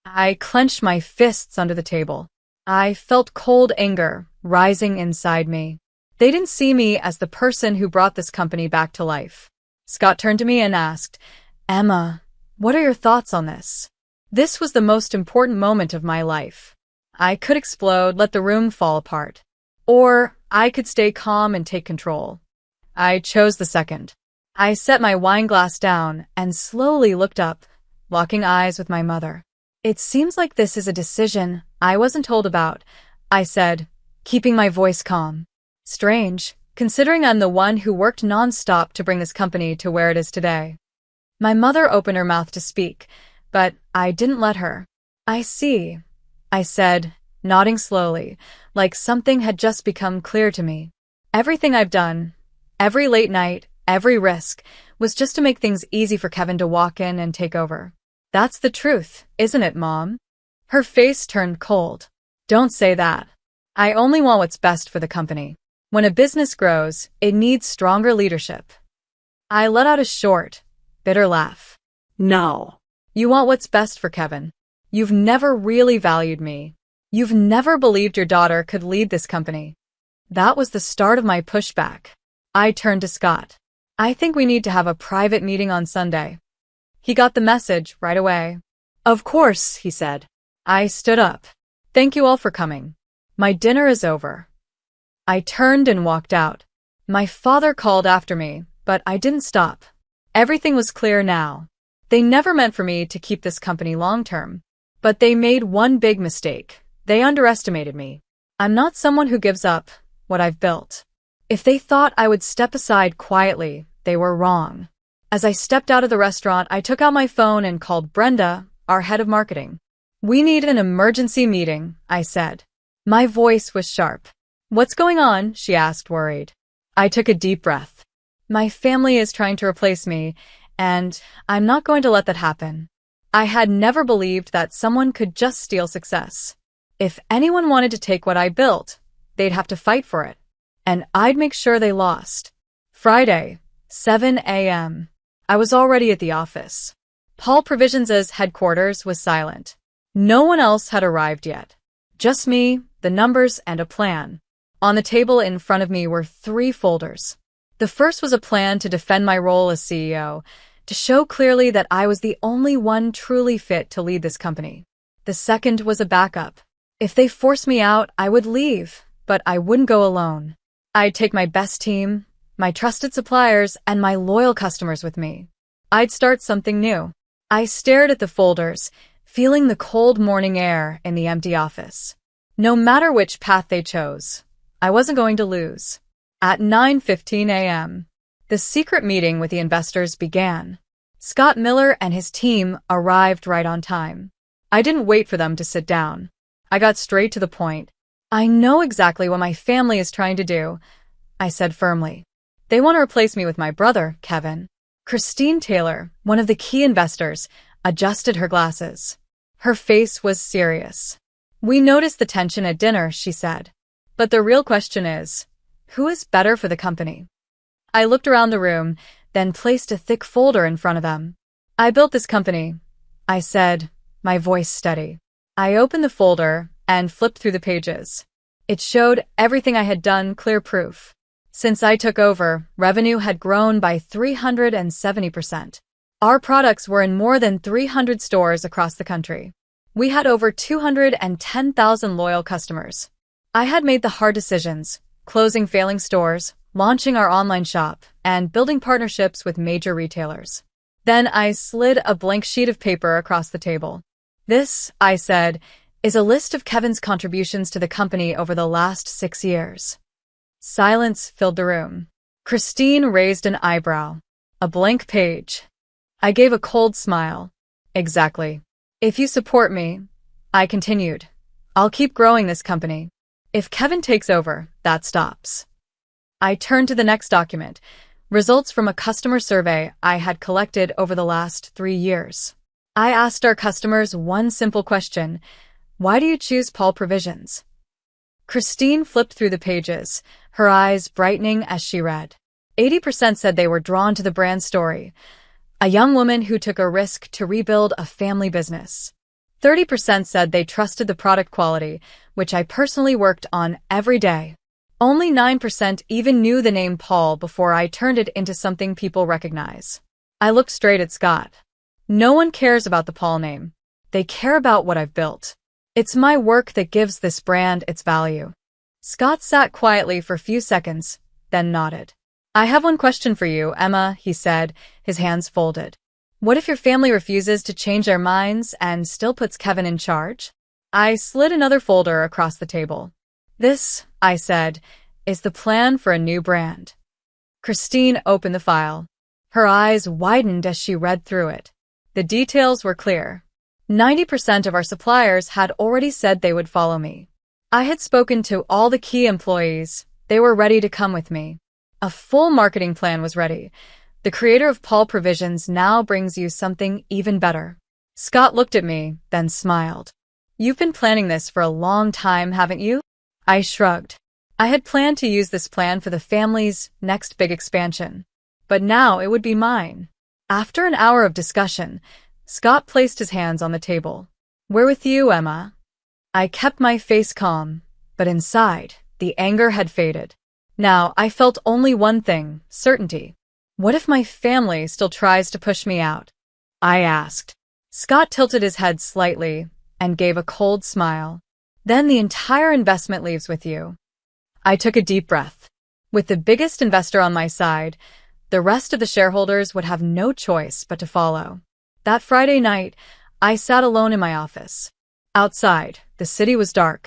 I clenched my fists under the table. I felt cold anger rising inside me. They didn't see me as the person who brought this company back to life. Scott turned to me and asked, "Emma, what are your thoughts on this?" This was the most important moment of my life. I could explode, let the room fall apart. Or I could stay calm and take control. I chose the second. I set my wine glass down and slowly looked up, locking eyes with my mother. "It seems like this is a decision I wasn't told about," I said, keeping my voice calm. "Strange, considering I'm the one who worked non-stop to bring this company to where it is today." My mother opened her mouth to speak, but I didn't let her. "I see," I said, nodding slowly, like something had just become clear to me. Everything I've done, every late night, every risk, was just to make things easy for Kevin to walk in and take over. "That's the truth, isn't it, Mom?" Her face turned cold. "Don't say that. I only want what's best for the company. When a business grows, it needs stronger leadership." I let out a short, bitter laugh. "No." "You want what's best for Kevin. You've never really valued me. You've never believed your daughter could lead this company." That was the start of my pushback. I turned to Scott. "I think we need to have a private meeting on Sunday." He got the message right away. "Of course," he said. I stood up. "Thank you all for coming. My dinner is over." I turned and walked out. My father called after me, but I didn't stop. Everything was clear now. They never meant for me to keep this company long-term. But they made one big mistake. They underestimated me. I'm not someone who gives up what I've built. If they thought I would step aside quietly, they were wrong. As I stepped out of the restaurant, I took out my phone and called Brenda, our head of marketing. "We need an emergency meeting," I said. My voice was sharp. "What's going on?" she asked, worried. I took a deep breath. "My family is trying to replace me, and I'm not going to let that happen." I had never believed that someone could just steal success. If anyone wanted to take what I built, they'd have to fight for it. And I'd make sure they lost. Friday, 7 a.m. I was already at the office. Paul Provisions' headquarters was silent. No one else had arrived yet. Just me, the numbers, and a plan. On the table in front of me were 3 folders. The first was a plan to defend my role as CEO, to show clearly that I was the only one truly fit to lead this company. The second was a backup. If they forced me out, I would leave, but I wouldn't go alone. I'd take my best team, my trusted suppliers, and my loyal customers with me. I'd start something new. I stared at the folders, feeling the cold morning air in the empty office. No matter which path they chose, I wasn't going to lose. At 9:15 a.m., the secret meeting with the investors began. Scott Miller and his team arrived right on time. I didn't wait for them to sit down. I got straight to the point. "I know exactly what my family is trying to do," I said firmly. "They want to replace me with my brother, Kevin." Christine Taylor, one of the key investors, adjusted her glasses. Her face was serious. "We noticed the tension at dinner," she said. "But the real question is, who is better for the company?" I looked around the room, then placed a thick folder in front of them. "I built this company," I said, my voice steady. I opened the folder and flipped through the pages. It showed everything I had done, clear proof. Since I took over, revenue had grown by 370%. Our products were in more than 300 stores across the country. We had over 210,000 loyal customers. I had made the hard decisions, closing failing stores, launching our online shop, and building partnerships with major retailers. Then I slid a blank sheet of paper across the table. "This," I said, "is a list of Kevin's contributions to the company over the last 6 years." Silence filled the room. Christine raised an eyebrow. "A blank page." I gave a cold smile. "Exactly. If you support me," I continued, "I'll keep growing this company. If Kevin takes over, that stops." I turned to the next document, results from a customer survey I had collected over the last 3 years. I asked our customers one simple question: why do you choose Paul Provisions? Christine flipped through the pages, her eyes brightening as she read. 80% said they were drawn to the brand story, a young woman who took a risk to rebuild a family business. 30% said they trusted the product quality, which I personally worked on every day. Only 9% even knew the name Paul before I turned it into something people recognize. I looked straight at Scott. No one cares about the Paul name. They care about what I've built. It's my work that gives this brand its value. Scott sat quietly for a few seconds, then nodded. "I have one question for you, Emma," he said, his hands folded. "What if your family refuses to change their minds and still puts Kevin in charge?" I slid another folder across the table. "This," I said, "is the plan for a new brand." Christine opened the file. Her eyes widened as she read through it. The details were clear. 90% of our suppliers had already said they would follow me. I had spoken to all the key employees. They were ready to come with me. A full marketing plan was ready. The creator of Paul Provisions now brings you something even better. Scott looked at me, then smiled. "You've been planning this for a long time, haven't you?" I shrugged. I had planned to use this plan for the family's next big expansion. But now it would be mine. After an hour of discussion, Scott placed his hands on the table. "We're with you, Emma." I kept my face calm, but inside, the anger had faded. Now I felt only one thing: certainty. What if my family still tries to push me out? I asked. Scott tilted his head slightly and gave a cold smile. "Then the entire investment leaves with you." I took a deep breath. With the biggest investor on my side, the rest of the shareholders would have no choice but to follow. That Friday night, I sat alone in my office. Outside, the city was dark.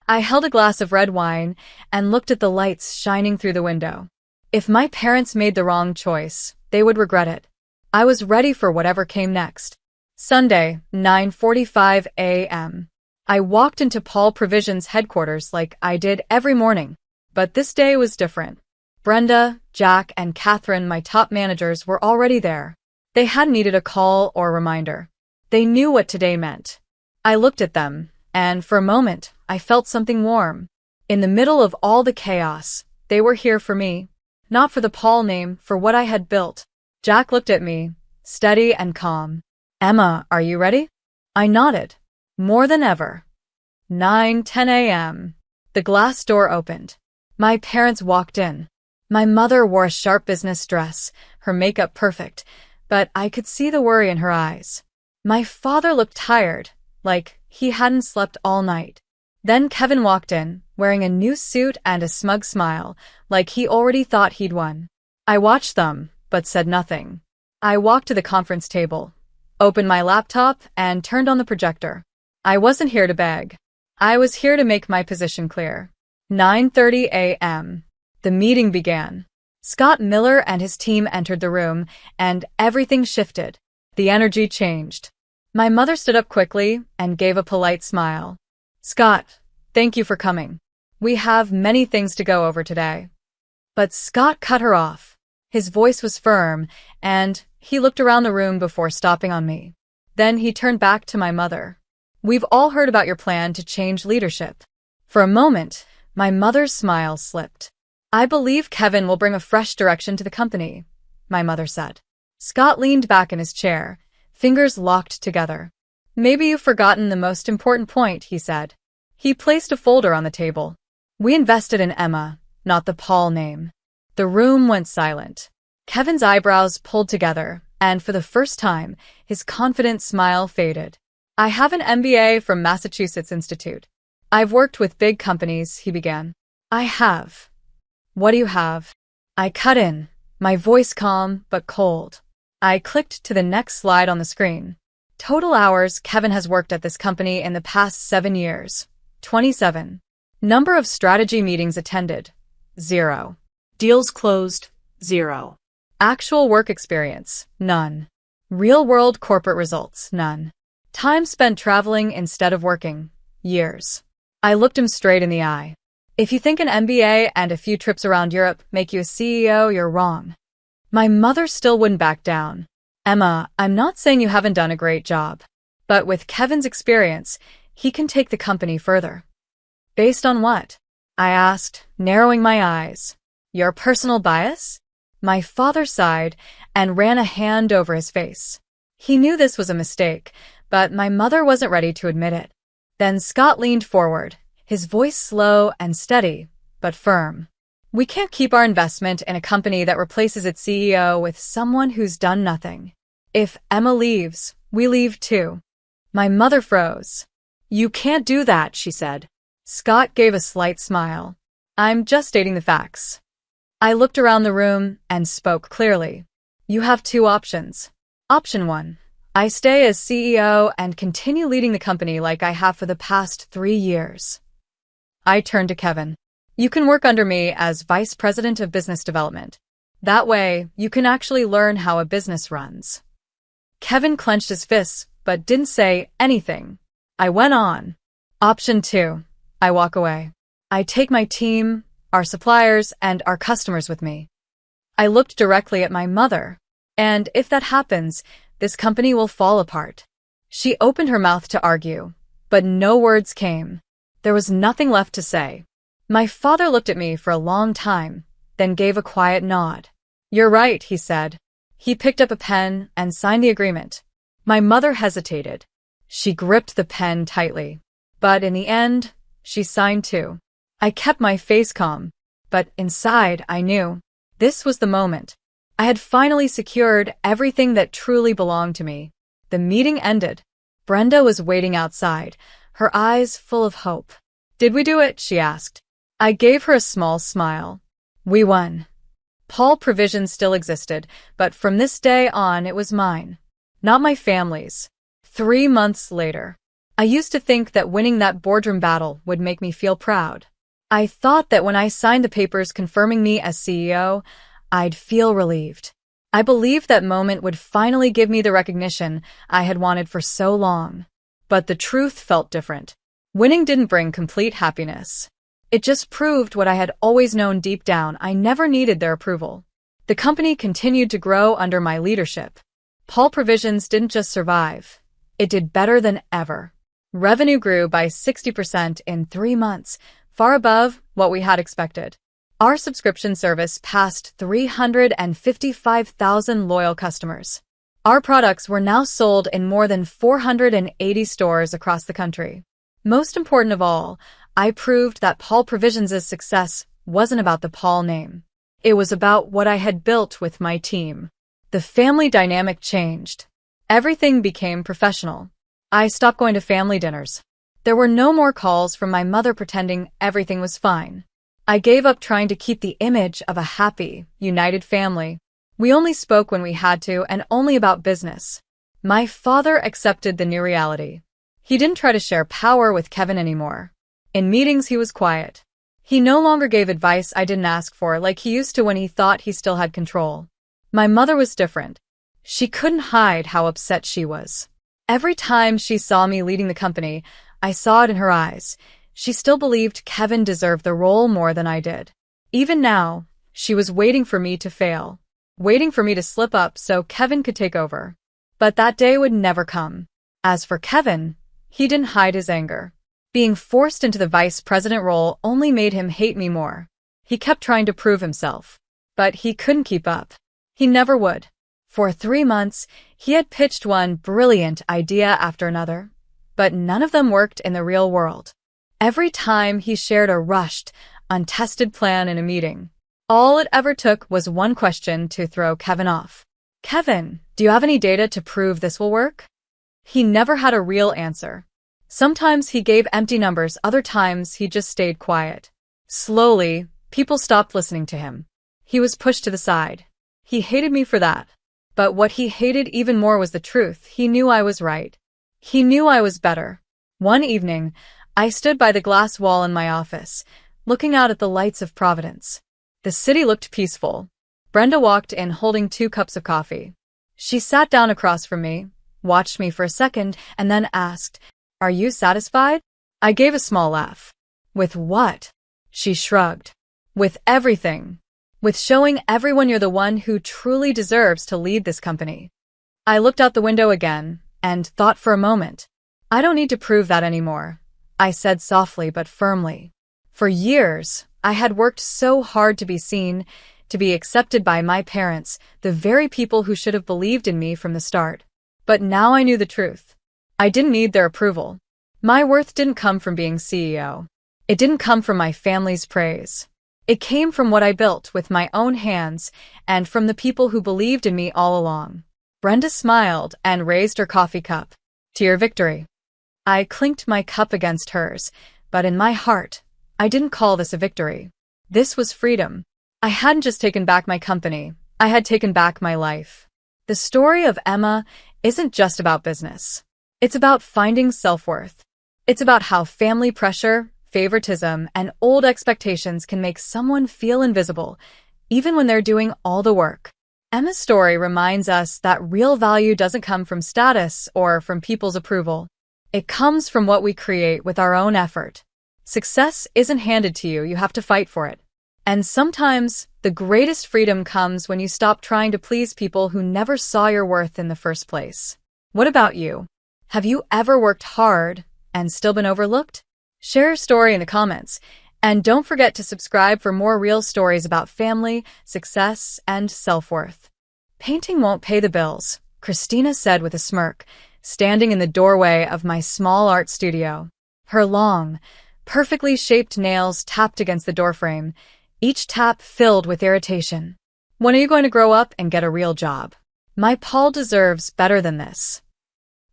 I held a glass of red wine and looked at the lights shining through the window. If my parents made the wrong choice, they would regret it. I was ready for whatever came next. Sunday, 9:45 a.m. I walked into Paul Provisions headquarters like I did every morning. But this day was different. Brenda, Jack, and Catherine, my top managers, were already there. They hadn't needed a call or reminder. They knew what today meant. I looked at them, and for a moment, I felt something warm. In the middle of all the chaos, they were here for me. Not for the Paul name, for what I had built. Jack looked at me, steady and calm. "Emma, are you ready?" I nodded. More than ever. 9:10 a.m. The glass door opened. My parents walked in. My mother wore a sharp business dress, her makeup perfect, but I could see the worry in her eyes. My father looked tired, like he hadn't slept all night. Then Kevin walked in, wearing a new suit and a smug smile, like he already thought he'd won. I watched them, but said nothing. I walked to the conference table, opened my laptop, and turned on the projector. I wasn't here to beg. I was here to make my position clear. 9:30 a.m. The meeting began. Scott Miller and his team entered the room, and everything shifted. The energy changed. My mother stood up quickly and gave a polite smile. "Scott, thank you for coming. We have many things to go over today." But Scott cut her off. His voice was firm, and he looked around the room before stopping on me. Then he turned back to my mother. We've all heard about your plan to change leadership. For a moment, my mother's smile slipped. I believe Kevin will bring a fresh direction to the company, my mother said. Scott leaned back in his chair, fingers locked together. Maybe you've forgotten the most important point, he said. He placed a folder on the table. We invested in Emma, not the Paul name. The room went silent. Kevin's eyebrows pulled together, and for the first time, his confident smile faded. I have an MBA from Massachusetts Institute. I've worked with big companies, he began. I have. What do you have? I cut in, my voice calm but cold. I clicked to the next slide on the screen. Total hours Kevin has worked at this company in the past 7 years. 27. Number of strategy meetings attended. 0. Deals closed. 0. Actual work experience. None. Real-world corporate results. None. Time spent traveling instead of working. Years. I looked him straight in the eye. If you think an MBA and a few trips around Europe make you a CEO, you're wrong. My mother still wouldn't back down. Emma, I'm not saying you haven't done a great job. But with Kevin's experience, he can take the company further. Based on what? I asked, narrowing my eyes. Your personal bias? My father sighed and ran a hand over his face. He knew this was a mistake, but my mother wasn't ready to admit it. Then Scott leaned forward, his voice slow and steady, but firm. We can't keep our investment in a company that replaces its CEO with someone who's done nothing. If Emma leaves, we leave too. My mother froze. You can't do that, she said. Scott gave a slight smile. I'm just stating the facts. I looked around the room and spoke clearly. You have 2 options. Option 1. I stay as CEO and continue leading the company like I have for the past 3 years. I turned to Kevin. You can work under me as Vice President of Business Development. That way, you can actually learn how a business runs. Kevin clenched his fists, but didn't say anything. I went on. Option 2. I walk away. I take my team, our suppliers, and our customers with me. I looked directly at my mother. And if that happens, this company will fall apart. She opened her mouth to argue, but no words came. There was nothing left to say. My father looked at me for a long time, then gave a quiet nod. You're right, he said. He picked up a pen and signed the agreement. My mother hesitated. She gripped the pen tightly. But in the end, she signed too. I kept my face calm, but inside I knew. This was the moment. I had finally secured everything that truly belonged to me. The meeting ended. Brenda was waiting outside, her eyes full of hope. Did we do it? She asked. I gave her a small smile. We won. Paul Provision still existed, but from this day on it was mine, not my family's. 3 months later, I used to think that winning that boardroom battle would make me feel proud. I thought that when I signed the papers confirming me as CEO, I'd feel relieved. I believed that moment would finally give me the recognition I had wanted for so long. But the truth felt different. Winning didn't bring complete happiness. It just proved what I had always known deep down. I never needed their approval. The company continued to grow under my leadership. Paul Provisions didn't just survive. It did better than ever. Revenue grew by 60% in 3 months, far above what we had expected. Our subscription service passed 355,000 loyal customers. Our products were now sold in more than 480 stores across the country. Most important of all, I proved that Paul Provisions' success wasn't about the Paul name. It was about what I had built with my team. The family dynamic changed. Everything became professional. I stopped going to family dinners. There were no more calls from my mother pretending everything was fine. I gave up trying to keep the image of a happy, united family. We only spoke when we had to and only about business. My father accepted the new reality. He didn't try to share power with Kevin anymore. In meetings, he was quiet. He no longer gave advice I didn't ask for like he used to when he thought he still had control. My mother was different. She couldn't hide how upset she was. Every time she saw me leading the company, I saw it in her eyes. She still believed Kevin deserved the role more than I did. Even now, she was waiting for me to fail, waiting for me to slip up so Kevin could take over. But that day would never come. As for Kevin, He didn't hide his anger. Being forced into the vice president role only made him hate me more. He kept trying to prove himself. But he couldn't keep up. He never would. For 3 months, he had pitched one brilliant idea after another, but none of them worked in the real world. Every time he shared a rushed, untested plan in a meeting, all it ever took was one question to throw Kevin off. "Kevin, do you have any data to prove this will work?" He never had a real answer. Sometimes he gave empty numbers, other times he just stayed quiet. Slowly, people stopped listening to him. He was pushed to the side. He hated me for that. But what he hated even more was the truth. He knew I was right. He knew I was better. One evening, I stood by the glass wall in my office, looking out at the lights of Providence. The city looked peaceful. Brenda walked in holding 2 cups of coffee. She sat down across from me, watched me for a second, and then asked, "Are you satisfied?" I gave a small laugh. "With what?" She shrugged. "With everything. With showing everyone you're the one who truly deserves to lead this company." I looked out the window again and thought for a moment. "I don't need to prove that anymore," I said softly but firmly. For years, I had worked so hard to be seen, to be accepted by my parents, the very people who should have believed in me from the start. But now I knew the truth. I didn't need their approval. My worth didn't come from being CEO. It didn't come from my family's praise. It came from what I built with my own hands and from the people who believed in me all along. Brenda smiled and raised her coffee cup. "To your victory." I clinked my cup against hers, but in my heart, I didn't call this a victory. This was freedom. I hadn't just taken back my company, I had taken back my life. The story of Emma isn't just about business. It's about finding self-worth. It's about how family pressure, favoritism, and old expectations can make someone feel invisible, even when they're doing all the work. Emma's story reminds us that real value doesn't come from status or from people's approval. It comes from what we create with our own effort. Success isn't handed to you, you have to fight for it. And sometimes, the greatest freedom comes when you stop trying to please people who never saw your worth in the first place. What about you? Have you ever worked hard and still been overlooked? Share your story in the comments, and don't forget to subscribe for more real stories about family, success, and self-worth. "Painting won't pay the bills," Christina said with a smirk, standing in the doorway of my small art studio. Her long, perfectly shaped nails tapped against the doorframe, each tap filled with irritation. "When are you going to grow up and get a real job? My Paul deserves better than this."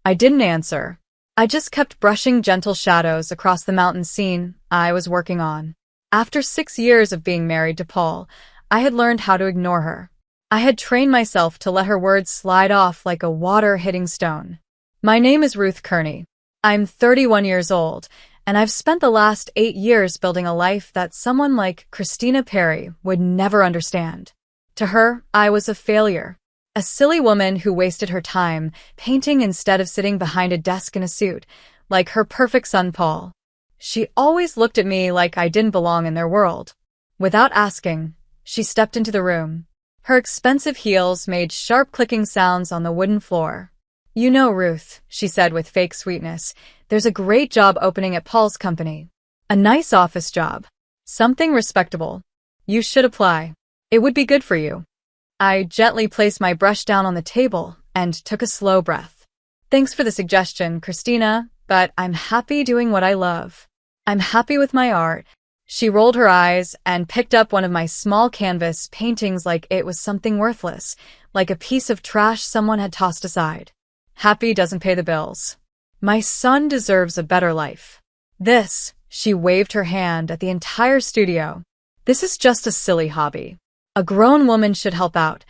I didn't answer. I just kept brushing gentle shadows across the mountain scene I was working on. After 6 years of being married to Paul, I had learned how to ignore her. I had trained myself to let her words slide off like a water-hitting stone. My name is Ruth Kearney. I'm 31 years old, and I've spent the last 8 years building a life that someone like Christina Perry would never understand. To her, I was a failure. A silly woman who wasted her time painting instead of sitting behind a desk in a suit, like her perfect son Paul. She always looked at me like I didn't belong in their world. Without asking, she stepped into the room. Her expensive heels made sharp clicking sounds on the wooden floor. "You know, Ruth," she said with fake sweetness, "there's a great job opening at Paul's company. A nice office job. Something respectable. You should apply. It would be good for you." I gently placed my brush down on the table and took a slow breath. "Thanks for the suggestion, Christina, but I'm happy doing what I love. I'm happy with my art." She rolled her eyes and picked up one of my small canvas paintings like it was something worthless, like a piece of trash someone had tossed aside. "Happy doesn't pay the bills. My son deserves a better life. This," she waved her hand at the entire studio, "this is just a silly hobby. A grown woman should help out,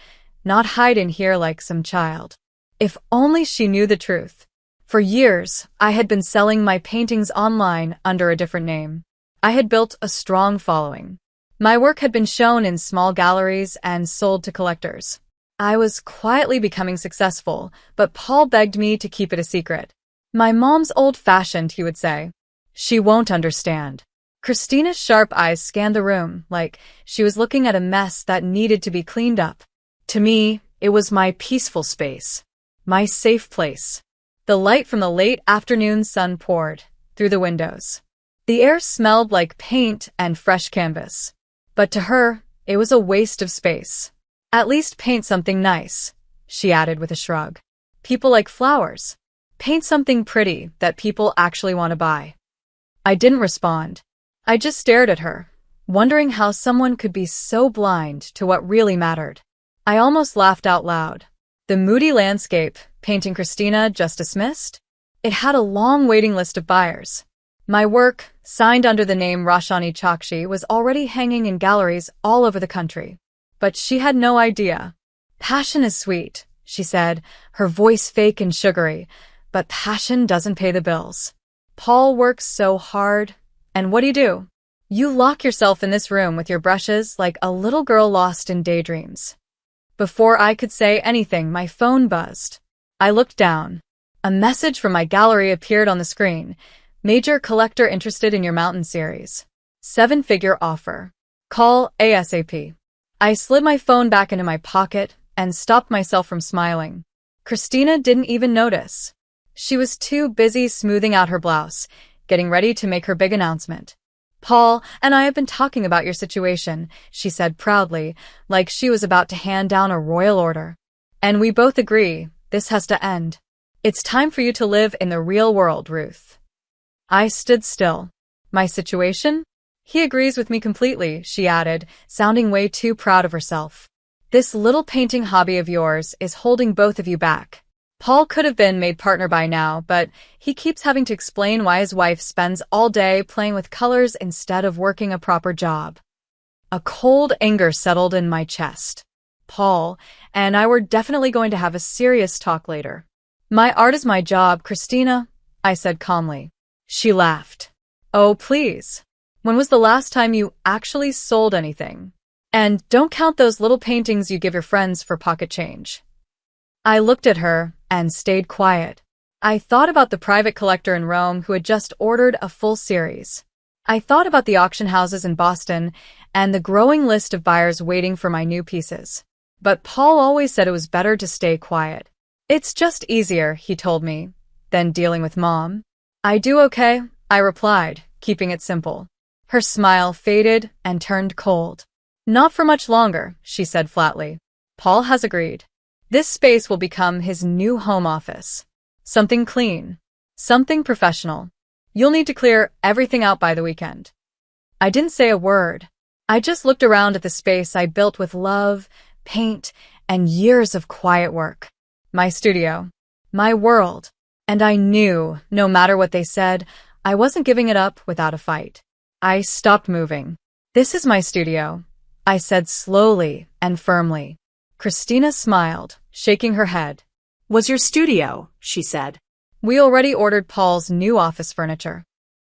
not hide in here like some child." If only she knew the truth. For years, I had been selling my paintings online under a different name. I had built a strong following. My work had been shown in small galleries and sold to collectors. I was quietly becoming successful, but Paul begged me to keep it a secret. "My mom's old-fashioned," he would say. "She won't understand." Christina's sharp eyes scanned the room, like she was looking at a mess that needed to be cleaned up. To me, it was my peaceful space. My safe place. The light from the late afternoon sun poured through the windows. The air smelled like paint and fresh canvas. But to her, it was a waste of space. At least paint something nice, she added with a shrug. People like flowers. Paint something pretty that people actually want to buy. I didn't respond. I just stared at her, wondering how someone could be so blind to what really mattered. I almost laughed out loud. The moody landscape painting Christina just dismissed? It had a long waiting list of buyers. My work, signed under the name Roshani Chakshi, was already hanging in galleries all over the country. But she had no idea. Passion is sweet, she said, her voice fake and sugary, but passion doesn't pay the bills. Paul works so hard, and what do? You lock yourself in this room with your brushes like a little girl lost in daydreams. Before I could say anything, my phone buzzed. I looked down. A message from my gallery appeared on the screen. Major collector interested in your mountain series. 7-figure offer. Call ASAP. I slid my phone back into my pocket and stopped myself from smiling. Christina didn't even notice. She was too busy smoothing out her blouse, getting ready to make her big announcement. Paul and I have been talking about your situation, she said proudly, like she was about to hand down a royal order. And we both agree, this has to end. It's time for you to live in the real world, Ruth. I stood still. My situation? He agrees with me completely, she added, sounding way too proud of herself. This little painting hobby of yours is holding both of you back. Paul could have been made partner by now, but he keeps having to explain why his wife spends all day playing with colors instead of working a proper job. A cold anger settled in my chest. Paul and I were definitely going to have a serious talk later. My art is my job, Christina, I said calmly. She laughed. Oh, please. When was the last time you actually sold anything? And don't count those little paintings you give your friends for pocket change. I looked at her and stayed quiet. I thought about the private collector in Rome who had just ordered a full series. I thought about the auction houses in Boston and the growing list of buyers waiting for my new pieces. But Paul always said it was better to stay quiet. It's just easier, he told me, than dealing with Mom. I do okay, I replied, keeping it simple. Her smile faded and turned cold. Not for much longer, she said flatly. Paul has agreed. This space will become his new home office. Something clean. Something professional. You'll need to clear everything out by the weekend. I didn't say a word. I just looked around at the space I built with love, paint, and years of quiet work. My studio. My world. And I knew, no matter what they said, I wasn't giving it up without a fight. I stopped moving. This is my studio, I said slowly and firmly. Christina smiled, shaking her head. Was your studio, she said. We already ordered Paul's new office furniture.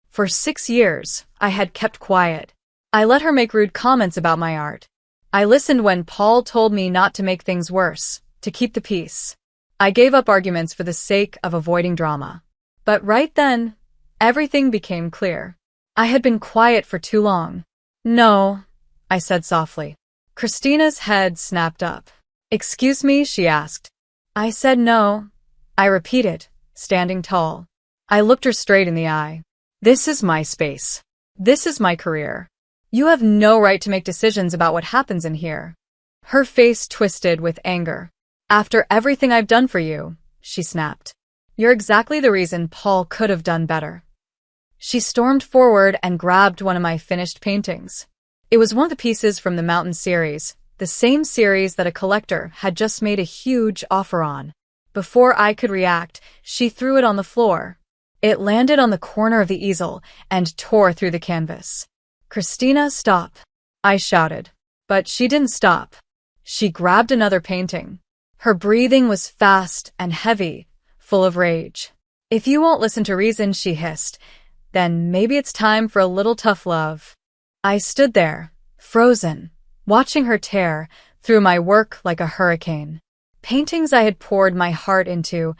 For 6 years, I had kept quiet. I let her make rude comments about my art. I listened when Paul told me not to make things worse, to keep the peace. I gave up arguments for the sake of avoiding drama. But right then, everything became clear. I had been quiet for too long. No, I said softly. Christina's head snapped up. Excuse me, she asked. I said no, I repeated, standing tall. I looked her straight in the eye. This is my space. This is my career. You have no right to make decisions about what happens in here. Her face twisted with anger. After everything I've done for you, she snapped. You're exactly the reason Paul could have done better. She stormed forward and grabbed one of my finished paintings. It was one of the pieces from the Mountain series, the same series that a collector had just made a huge offer on. Before I could react, she threw it on the floor. It landed on the corner of the easel and tore through the canvas. Christina, stop, I shouted. But she didn't stop. She grabbed another painting. Her breathing was fast and heavy, full of rage. If you won't listen to reason, she hissed, then maybe it's time for a little tough love. I stood there, frozen, watching her tear through my work like a hurricane. Paintings I had poured my heart into,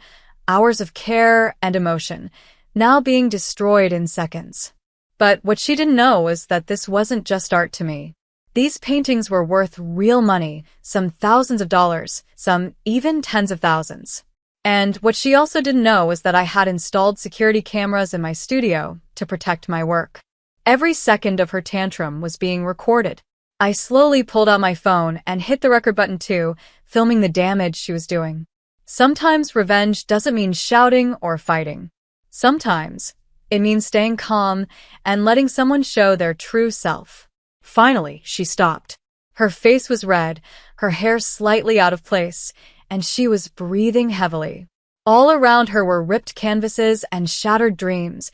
hours of care and emotion, now being destroyed in seconds. But what she didn't know was that this wasn't just art to me. These paintings were worth real money, some thousands of dollars, some even tens of thousands. And what she also didn't know was that I had installed security cameras in my studio to protect my work. Every second of her tantrum was being recorded. I slowly pulled out my phone and hit the record button too, filming the damage she was doing. Sometimes revenge doesn't mean shouting or fighting. Sometimes it means staying calm and letting someone show their true self. Finally, she stopped. Her face was red, her hair slightly out of place, and she was breathing heavily. All around her were ripped canvases and shattered dreams.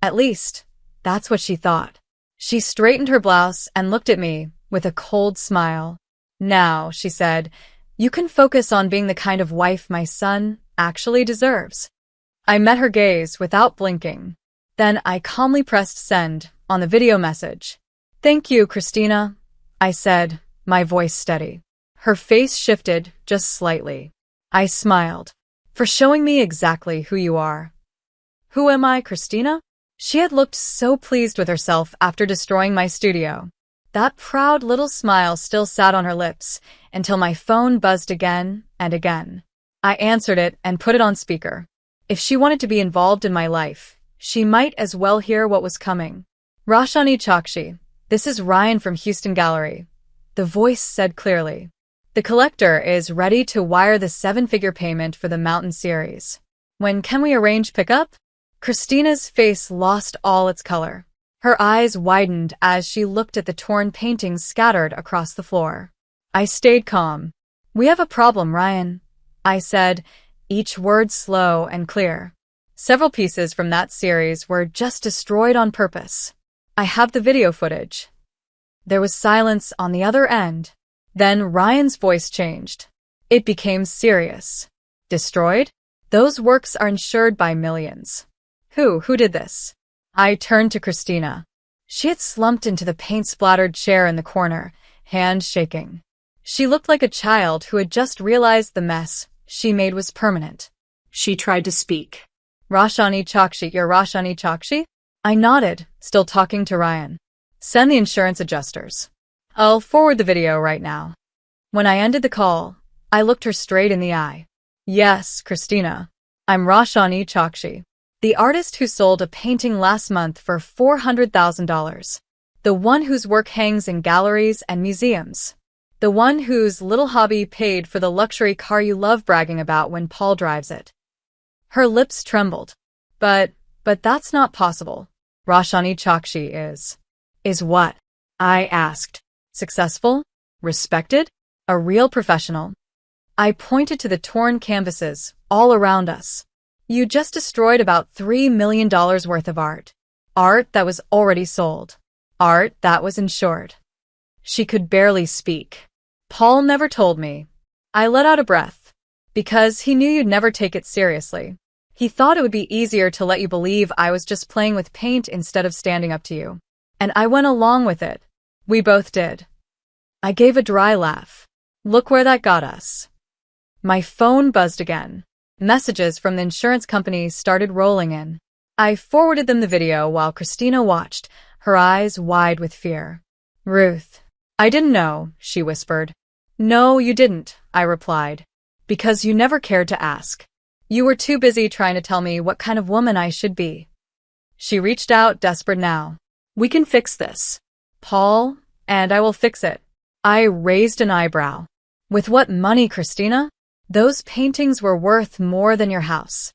At least, that's what she thought. She straightened her blouse and looked at me with a cold smile. "Now," she said, "you can focus on being the kind of wife my son actually deserves." I met her gaze without blinking. Then I calmly pressed send on the video message. "Thank you, Christina," I said, my voice steady. Her face shifted just slightly. I smiled. "For showing me exactly who you are." "Who am I, Christina?" She had looked so pleased with herself after destroying my studio. That proud little smile still sat on her lips until my phone buzzed again and again. I answered it and put it on speaker. If she wanted to be involved in my life, she might as well hear what was coming. "Roshani Chakshi, this is Ryan from Houston Gallery," the voice said clearly. "The collector is ready to wire the 7-figure payment for the Mountain series. When can we arrange pickup?" Christina's face lost all its color. Her eyes widened as she looked at the torn paintings scattered across the floor. I stayed calm. "We have a problem, Ryan," I said, each word slow and clear. "Several pieces from that series were just destroyed on purpose. I have the video footage." There was silence on the other end. Then Ryan's voice changed. It became serious. "Destroyed? Those works are insured by millions." Who did this?" I turned to Christina. She had slumped into the paint-splattered chair in the corner, hands shaking. She looked like a child who had just realized the mess she made was permanent. She tried to speak. "Roshani Chakshi, you're Roshani Chakshi?" I nodded, still talking to Ryan. "Send the insurance adjusters. I'll forward the video right now." When I ended the call, I looked her straight in the eye. "Yes, Christina. I'm Roshani Chakshi, the artist who sold a painting last month for $400,000. The one whose work hangs in galleries and museums. The one whose little hobby paid for the luxury car you love bragging about when Paul drives it." Her lips trembled. But that's not possible. Roshani Chakshi is. "Is what?" I asked. "Successful? Respected? A real professional?" I pointed to the torn canvases all around us. "You just destroyed about $3 million worth of art. Art that was already sold. Art that was insured." She could barely speak. "Paul never told me." I let out a breath. "Because he knew you'd never take it seriously. He thought it would be easier to let you believe I was just playing with paint instead of standing up to you. And I went along with it. We both did." I gave a dry laugh. "Look where that got us." My phone buzzed again. Messages from the insurance company started rolling in. I forwarded them the video while Christina watched, her eyes wide with fear. "Ruth, I didn't know," she whispered. "No, you didn't," I replied. "Because you never cared to ask. You were too busy trying to tell me what kind of woman I should be." She reached out, desperate now. "We can fix this, Paul, and I will fix it." I raised an eyebrow. "With what money, Christina? Those paintings were worth more than your house."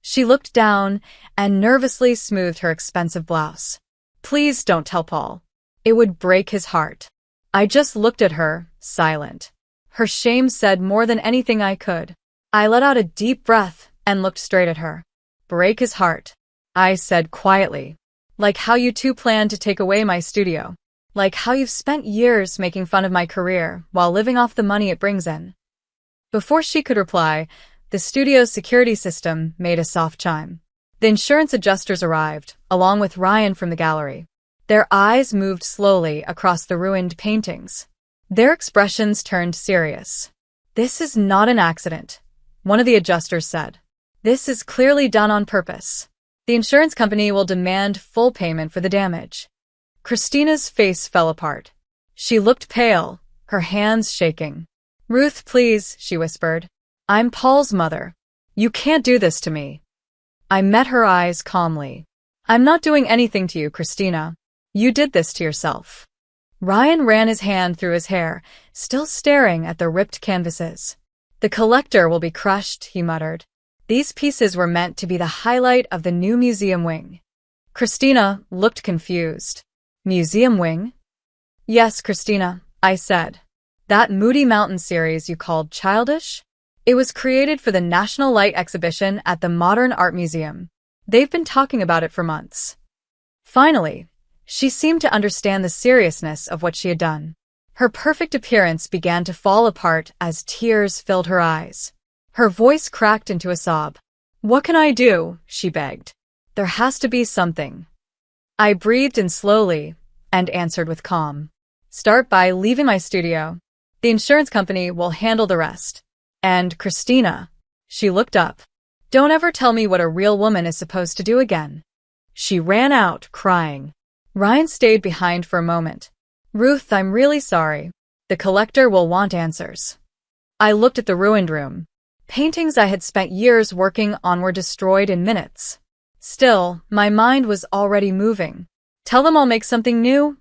She looked down and nervously smoothed her expensive blouse. "Please don't tell Paul. It would break his heart." I just looked at her, silent. Her shame said more than anything I could. I let out a deep breath and looked straight at her. "Break his heart," I said quietly. "Like how you two planned to take away my studio. Like how you've spent years making fun of my career while living off the money it brings in." Before she could reply, the studio's security system made a soft chime. The insurance adjusters arrived, along with Ryan from the gallery. Their eyes moved slowly across the ruined paintings. Their expressions turned serious. "This is not an accident," one of the adjusters said. "This is clearly done on purpose. The insurance company will demand full payment for the damage." Christina's face fell apart. She looked pale, her hands shaking. "Ruth, please," she whispered. "I'm Paul's mother. You can't do this to me. I met her eyes calmly. I'm not doing anything to you, Christina. You did this to yourself. Ryan ran his hand through his hair, still staring at the ripped canvases. The collector will be crushed, he muttered. These pieces were meant to be the highlight of the new museum wing. Christina looked confused. Museum wing? Yes, Christina, I said. That Moody Mountain series you called childish? It was created for the National Light Exhibition at the Modern Art Museum. They've been talking about it for months. Finally, she seemed to understand the seriousness of what she had done. Her perfect appearance began to fall apart as tears filled her eyes. Her voice cracked into a sob. What can I do? She begged. There has to be something. I breathed in slowly and answered with calm. Start by leaving my studio. The insurance company will handle the rest. And Christina, she looked up. Don't ever tell me what a real woman is supposed to do again. She ran out, crying. Ryan stayed behind for a moment. Ruth, I'm really sorry. The collector will want answers. I looked at the ruined room. Paintings I had spent years working on were destroyed in minutes. Still, my mind was already moving. Tell them I'll make something new,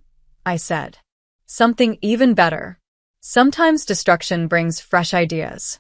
I said. Something even better. Sometimes destruction brings fresh ideas.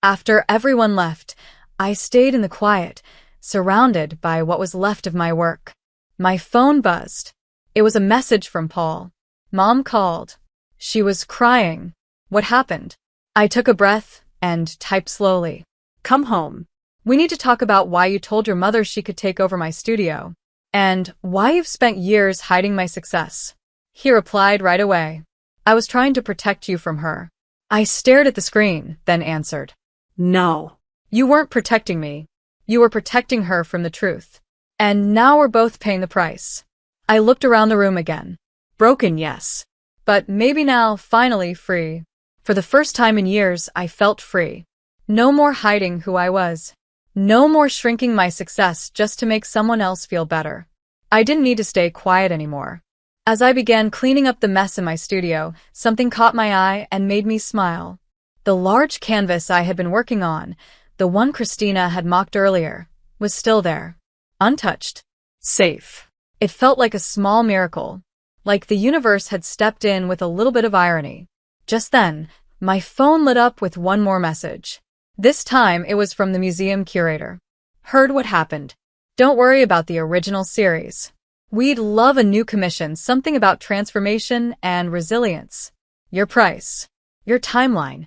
After everyone left, I stayed in the quiet, surrounded by what was left of my work. My phone buzzed. It was a message from Paul. Mom called. She was crying. What happened? I took a breath and typed slowly. Come home. We need to talk about why you told your mother she could take over my studio, and why you've spent years hiding my success. He replied right away. I was trying to protect you from her. I stared at the screen, then answered. No. You weren't protecting me. You were protecting her from the truth. And now we're both paying the price. I looked around the room again. Broken, yes. But maybe now, finally, free. For the first time in years, I felt free. No more hiding who I was. No more shrinking my success just to make someone else feel better. I didn't need to stay quiet anymore. As I began cleaning up the mess in my studio, something caught my eye and made me smile. The large canvas I had been working on, the one Christina had mocked earlier, was still there. Untouched. Safe. It felt like a small miracle. Like the universe had stepped in with a little bit of irony. Just then, my phone lit up with one more message. This time, it was from the museum curator. Heard what happened. Don't worry about the original series. We'd love a new commission, something about transformation and resilience. Your price. Your timeline.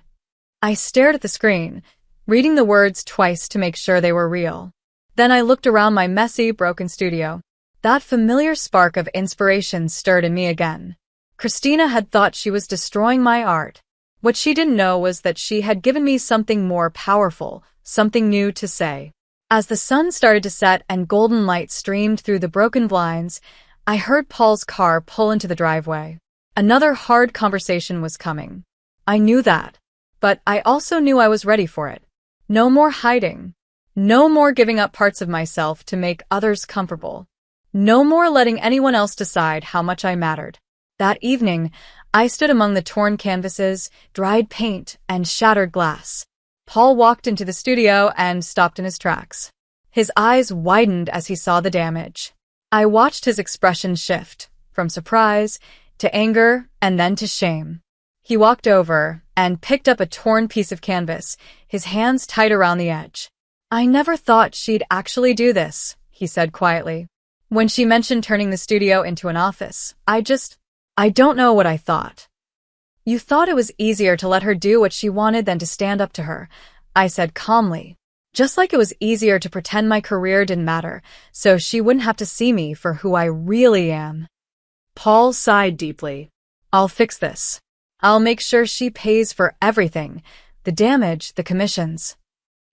I stared at the screen, reading the words twice to make sure they were real. Then I looked around my messy, broken studio. That familiar spark of inspiration stirred in me again. Christina had thought she was destroying my art. What she didn't know was that she had given me something more powerful, something new to say. As the sun started to set and golden light streamed through the broken blinds, I heard Paul's car pull into the driveway. Another hard conversation was coming. I knew that, but I also knew I was ready for it. No more hiding. No more giving up parts of myself to make others comfortable. No more letting anyone else decide how much I mattered. That evening, I stood among the torn canvases, dried paint, and shattered glass. Paul walked into the studio and stopped in his tracks. His eyes widened as he saw the damage. I watched his expression shift, from surprise to anger and then to shame. He walked over and picked up a torn piece of canvas, his hands tight around the edge. I never thought she'd actually do this, he said quietly. When she mentioned turning the studio into an office, I don't know what I thought. You thought it was easier to let her do what she wanted than to stand up to her, I said calmly. Just like it was easier to pretend my career didn't matter, so she wouldn't have to see me for who I really am. Paul sighed deeply. I'll fix this. I'll make sure she pays for everything, the damage, the commissions.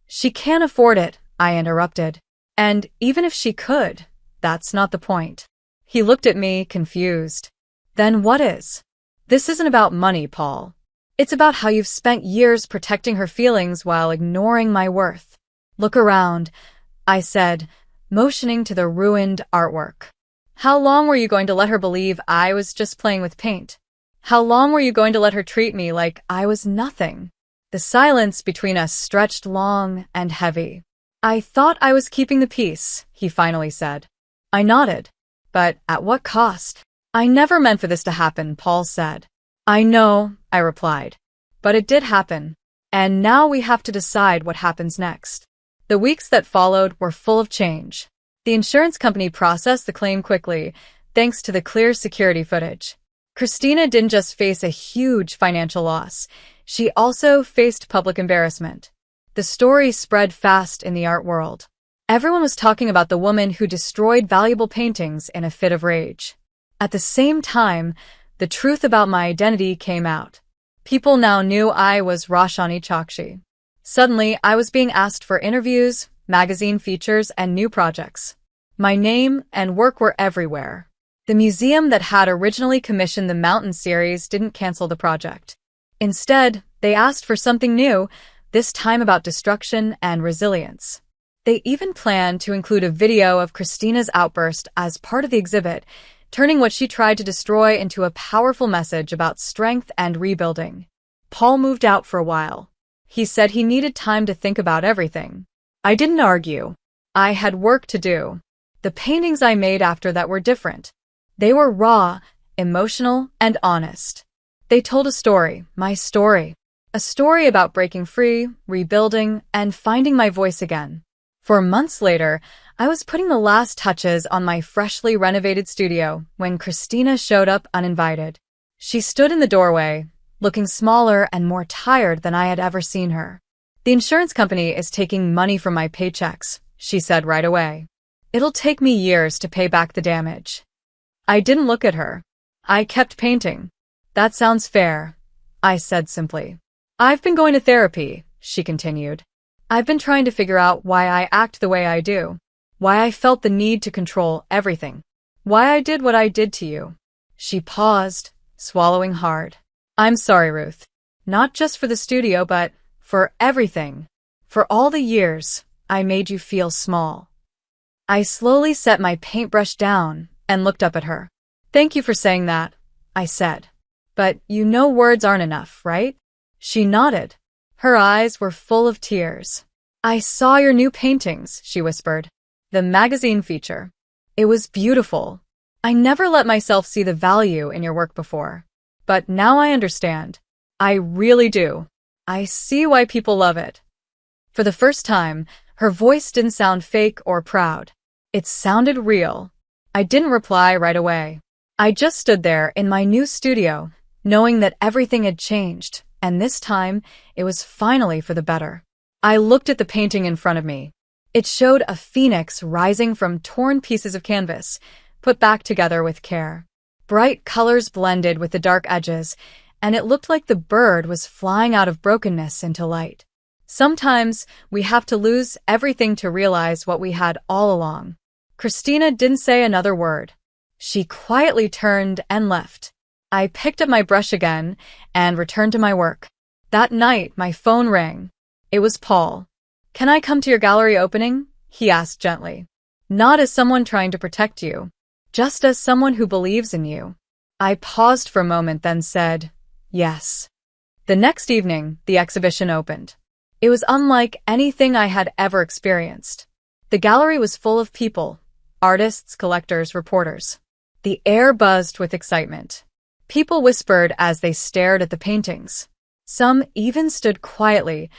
She can't afford it, I interrupted. And even if she could, that's not the point. He looked at me, confused. Then what is? This isn't about money, Paul. It's about how you've spent years protecting her feelings while ignoring my worth. Look around, I said, motioning to the ruined artwork. How long were you going to let her believe I was just playing with paint? How long were you going to let her treat me like I was nothing? The silence between us stretched long and heavy. "I thought I was keeping the peace," he finally said. I nodded. "But at what cost?" "I never meant for this to happen," Paul said. "I know," I replied. "But it did happen. And now we have to decide what happens next." The weeks that followed were full of change. The insurance company processed the claim quickly, thanks to the clear security footage. Christina didn't just face a huge financial loss, she also faced public embarrassment. The story spread fast in the art world. Everyone was talking about the woman who destroyed valuable paintings in a fit of rage. At the same time, the truth about my identity came out. People now knew I was Roshani Chakshi. Suddenly, I was being asked for interviews, magazine features, and new projects. My name and work were everywhere. The museum that had originally commissioned the Mountain series didn't cancel the project. Instead, they asked for something new, this time about destruction and resilience. They even planned to include a video of Christina's outburst as part of the exhibit, turning what she tried to destroy into a powerful message about strength and rebuilding. Paul moved out for a while. He said he needed time to think about everything. I didn't argue. I had work to do. The paintings I made after that were different. They were raw, emotional, and honest. They told a story, my story. A story about breaking free, rebuilding, and finding my voice again. For months later, I was putting the last touches on my freshly renovated studio when Christina showed up uninvited. She stood in the doorway, looking smaller and more tired than I had ever seen her. "The insurance company is taking money from my paychecks," she said right away. "It'll take me years to pay back the damage." I didn't look at her. I kept painting. "That sounds fair," I said simply. "I've been going to therapy," she continued. "I've been trying to figure out why I act the way I do, why I felt the need to control everything, why I did what I did to you." She paused, swallowing hard. "I'm sorry, Ruth. Not just for the studio, but for everything. For all the years I made you feel small." I slowly set my paintbrush down and looked up at her. "Thank you for saying that," I said. "But you know words aren't enough, right?" She nodded. Her eyes were full of tears. "I saw your new paintings," she whispered. "The magazine feature. It was beautiful. I never let myself see the value in your work before. But now I understand. I really do. I see why people love it." For the first time, her voice didn't sound fake or proud. It sounded real. I didn't reply right away. I just stood there in my new studio, knowing that everything had changed, and this time, it was finally for the better. I looked at the painting in front of me. It showed a phoenix rising from torn pieces of canvas, put back together with care. Bright colors blended with the dark edges, and it looked like the bird was flying out of brokenness into light. Sometimes, we have to lose everything to realize what we had all along. Christina didn't say another word. She quietly turned and left. I picked up my brush again and returned to my work. That night, my phone rang. It was Paul. "Can I come to your gallery opening?" he asked gently. "Not as someone trying to protect you, just as someone who believes in you." I paused for a moment, then said, "Yes." The next evening, the exhibition opened. It was unlike anything I had ever experienced. The gallery was full of people, artists, collectors, reporters. The air buzzed with excitement. People whispered as they stared at the paintings. Some even stood quietly,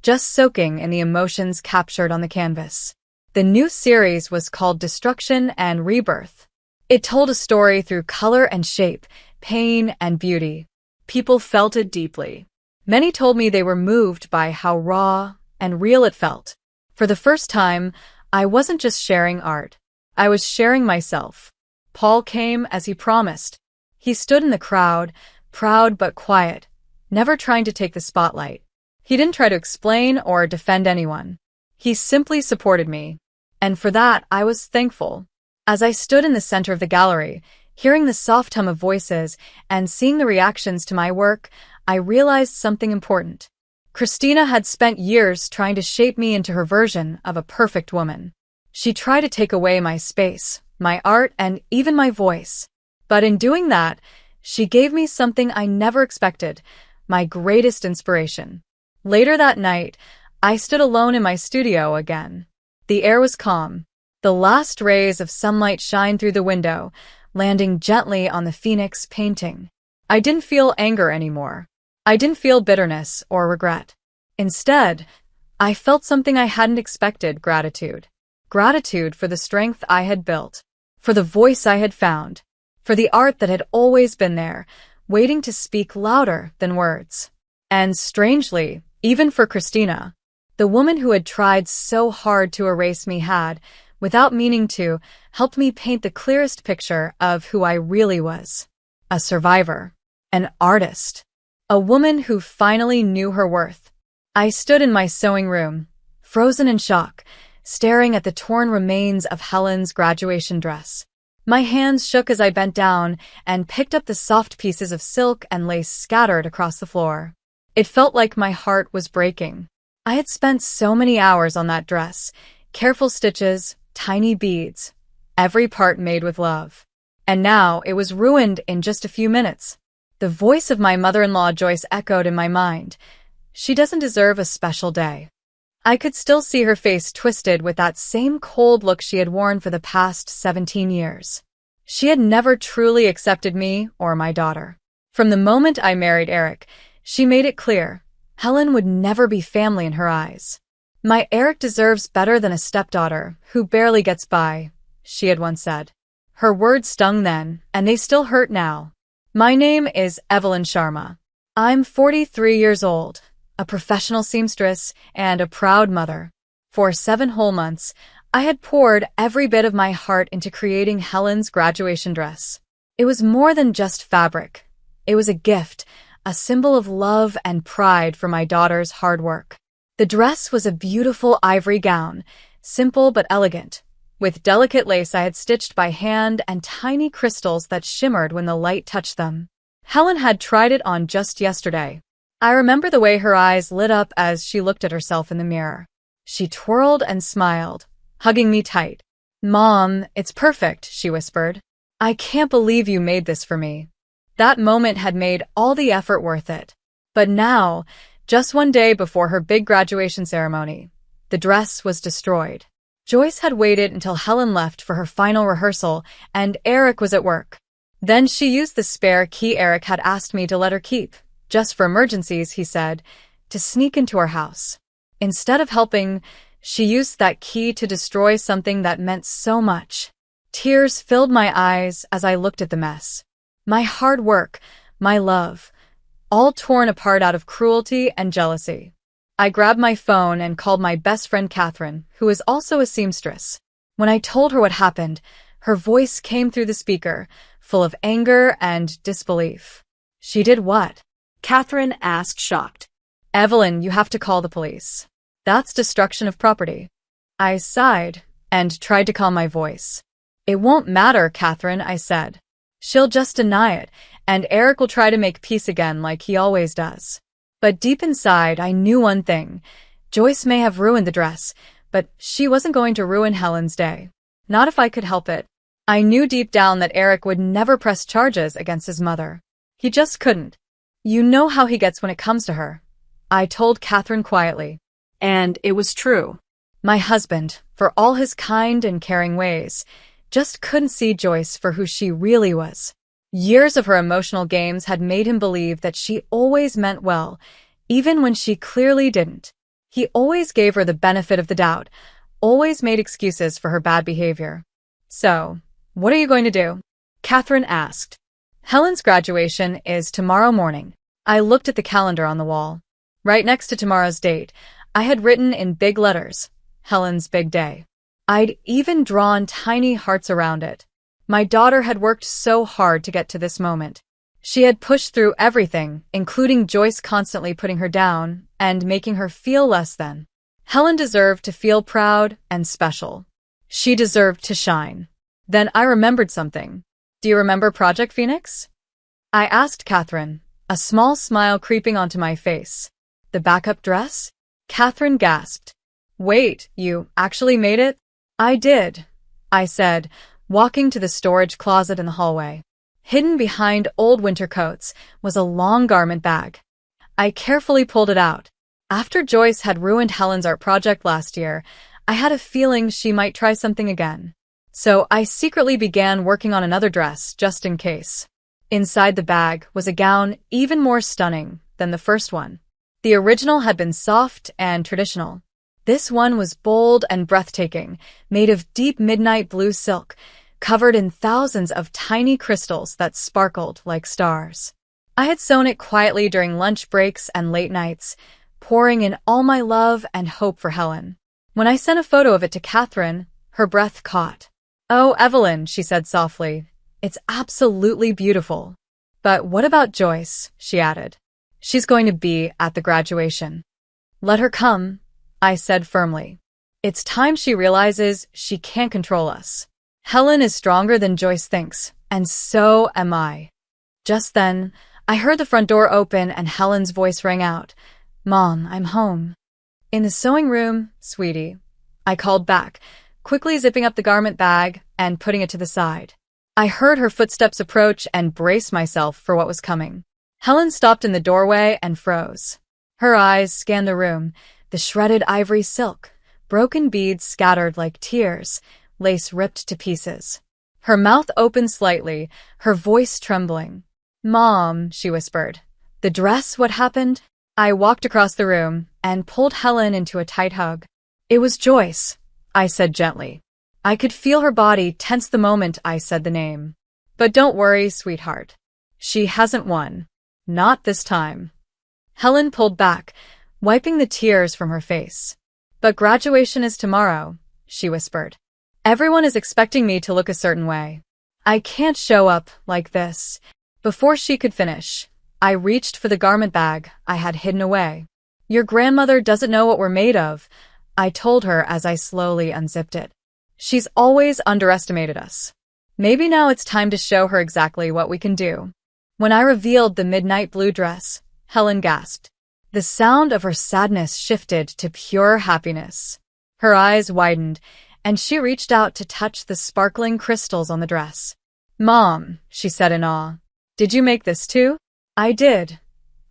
just soaking in the emotions captured on the canvas. The new series was called Destruction and Rebirth. It told a story through color and shape, pain and beauty. People felt it deeply. Many told me they were moved by how raw and real it felt. For the first time, I wasn't just sharing art. I was sharing myself. Paul came as he promised. He stood in the crowd, proud but quiet, never trying to take the spotlight. He didn't try to explain or defend anyone. He simply supported me. And for that, I was thankful. As I stood in the center of the gallery, hearing the soft hum of voices and seeing the reactions to my work, I realized something important. Christina had spent years trying to shape me into her version of a perfect woman. She tried to take away my space, my art, and even my voice. But in doing that, she gave me something I never expected, my greatest inspiration. Later that night, I stood alone in my studio again. The air was calm. The last rays of sunlight shined through the window, landing gently on the Phoenix painting. I didn't feel anger anymore. I didn't feel bitterness or regret. Instead, I felt something I hadn't expected: gratitude. Gratitude for the strength I had built, for the voice I had found, for the art that had always been there, waiting to speak louder than words. And strangely, even for Christina, the woman who had tried so hard to erase me had, without meaning to, helped me paint the clearest picture of who I really was. A survivor. An artist. A woman who finally knew her worth. I stood in my sewing room, frozen in shock, staring at the torn remains of Helen's graduation dress. My hands shook as I bent down and picked up the soft pieces of silk and lace scattered across the floor. It felt like my heart was breaking. I had spent so many hours on that dress, careful stitches, tiny beads, every part made with love. And now it was ruined in just a few minutes. The voice of my mother-in-law Joyce echoed in my mind. She doesn't deserve a special day. I could still see her face twisted with that same cold look she had worn for the past 17 years. She had never truly accepted me or my daughter. From the moment I married Eric, she made it clear Helen would never be family in her eyes. My Eric deserves better than a stepdaughter who barely gets by, she had once said. Her words stung then, and they still hurt now. My name is Evelyn Sharma. I'm 43 years old, a professional seamstress, and a proud mother. For 7 whole months, I had poured every bit of my heart into creating Helen's graduation dress. It was more than just fabric. It was a gift, a symbol of love and pride for my daughter's hard work. The dress was a beautiful ivory gown, simple but elegant, with delicate lace I had stitched by hand and tiny crystals that shimmered when the light touched them. Helen had tried it on just yesterday. I remember the way her eyes lit up as she looked at herself in the mirror. She twirled and smiled, hugging me tight. "Mom, it's perfect," she whispered. "I can't believe you made this for me." That moment had made all the effort worth it. But now, just one day before her big graduation ceremony, the dress was destroyed. Joyce had waited until Helen left for her final rehearsal, and Eric was at work. Then she used the spare key Eric had asked me to let her keep, just for emergencies, he said, to sneak into our house. Instead of helping, she used that key to destroy something that meant so much. Tears filled my eyes as I looked at the mess. My hard work, my love, all torn apart out of cruelty and jealousy. I grabbed my phone and called my best friend Catherine, who is also a seamstress. When I told her what happened, her voice came through the speaker, full of anger and disbelief. "She did what?" Catherine asked, shocked. "Evelyn, you have to call the police. That's destruction of property." I sighed and tried to calm my voice. "It won't matter, Catherine," I said. "She'll just deny it, and Eric will try to make peace again like he always does." But deep inside, I knew one thing. Joyce may have ruined the dress, but she wasn't going to ruin Helen's day. Not if I could help it. I knew deep down that Eric would never press charges against his mother. He just couldn't. "You know how he gets when it comes to her," I told Catherine quietly. And it was true. My husband, for all his kind and caring ways, just couldn't see Joyce for who she really was. Years of her emotional games had made him believe that she always meant well, even when she clearly didn't. He always gave her the benefit of the doubt, always made excuses for her bad behavior. "So, what are you going to do?" Catherine asked. "Helen's graduation is tomorrow morning." I looked at the calendar on the wall. Right next to tomorrow's date, I had written in big letters, "Helen's big day." I'd even drawn tiny hearts around it. My daughter had worked so hard to get to this moment. She had pushed through everything, including Joyce constantly putting her down and making her feel less than. Helen deserved to feel proud and special. She deserved to shine. Then I remembered something. "Do you remember Project Phoenix?" I asked Catherine, a small smile creeping onto my face. "The backup dress?" Catherine gasped. "Wait, you actually made it?" "I did," I said, walking to the storage closet in the hallway. Hidden behind old winter coats was a long garment bag. I carefully pulled it out. After Joyce had ruined Helen's art project last year, I had a feeling she might try something again. So I secretly began working on another dress just in case. Inside the bag was a gown even more stunning than the first one. The original had been soft and traditional. This one was bold and breathtaking, made of deep midnight blue silk, covered in thousands of tiny crystals that sparkled like stars. I had sewn it quietly during lunch breaks and late nights, pouring in all my love and hope for Helen. When I sent a photo of it to Catherine, her breath caught. "Oh, Evelyn," she said softly, "it's absolutely beautiful." "But what about Joyce?" she added. "She's going to be at the graduation." "Let her come," I said firmly. "It's time she realizes she can't control us. Helen is stronger than Joyce thinks, and so am I." Just then, I heard the front door open and Helen's voice rang out. "Mom, I'm home." "In the sewing room, sweetie," I called back, quickly zipping up the garment bag and putting it to the side. I heard her footsteps approach and braced myself for what was coming. Helen stopped in the doorway and froze. Her eyes scanned the room, the shredded ivory silk, broken beads scattered like tears, lace ripped to pieces. Her mouth opened slightly, her voice trembling. "Mom," she whispered. "The dress, what happened?" I walked across the room and pulled Helen into a tight hug. "It was Joyce," I said gently. I could feel her body tense the moment I said the name. "But don't worry, sweetheart. She hasn't won. Not this time." Helen pulled back, wiping the tears from her face. "But graduation is tomorrow," she whispered. "Everyone is expecting me to look a certain way. I can't show up like this." Before she could finish, I reached for the garment bag I had hidden away. "Your grandmother doesn't know what we're made of," I told her as I slowly unzipped it. "She's always underestimated us. Maybe now it's time to show her exactly what we can do." When I revealed the midnight blue dress, Helen gasped. The sound of her sadness shifted to pure happiness. Her eyes widened, and she reached out to touch the sparkling crystals on the dress. "Mom," she said in awe, "did you make this too?" "I did,"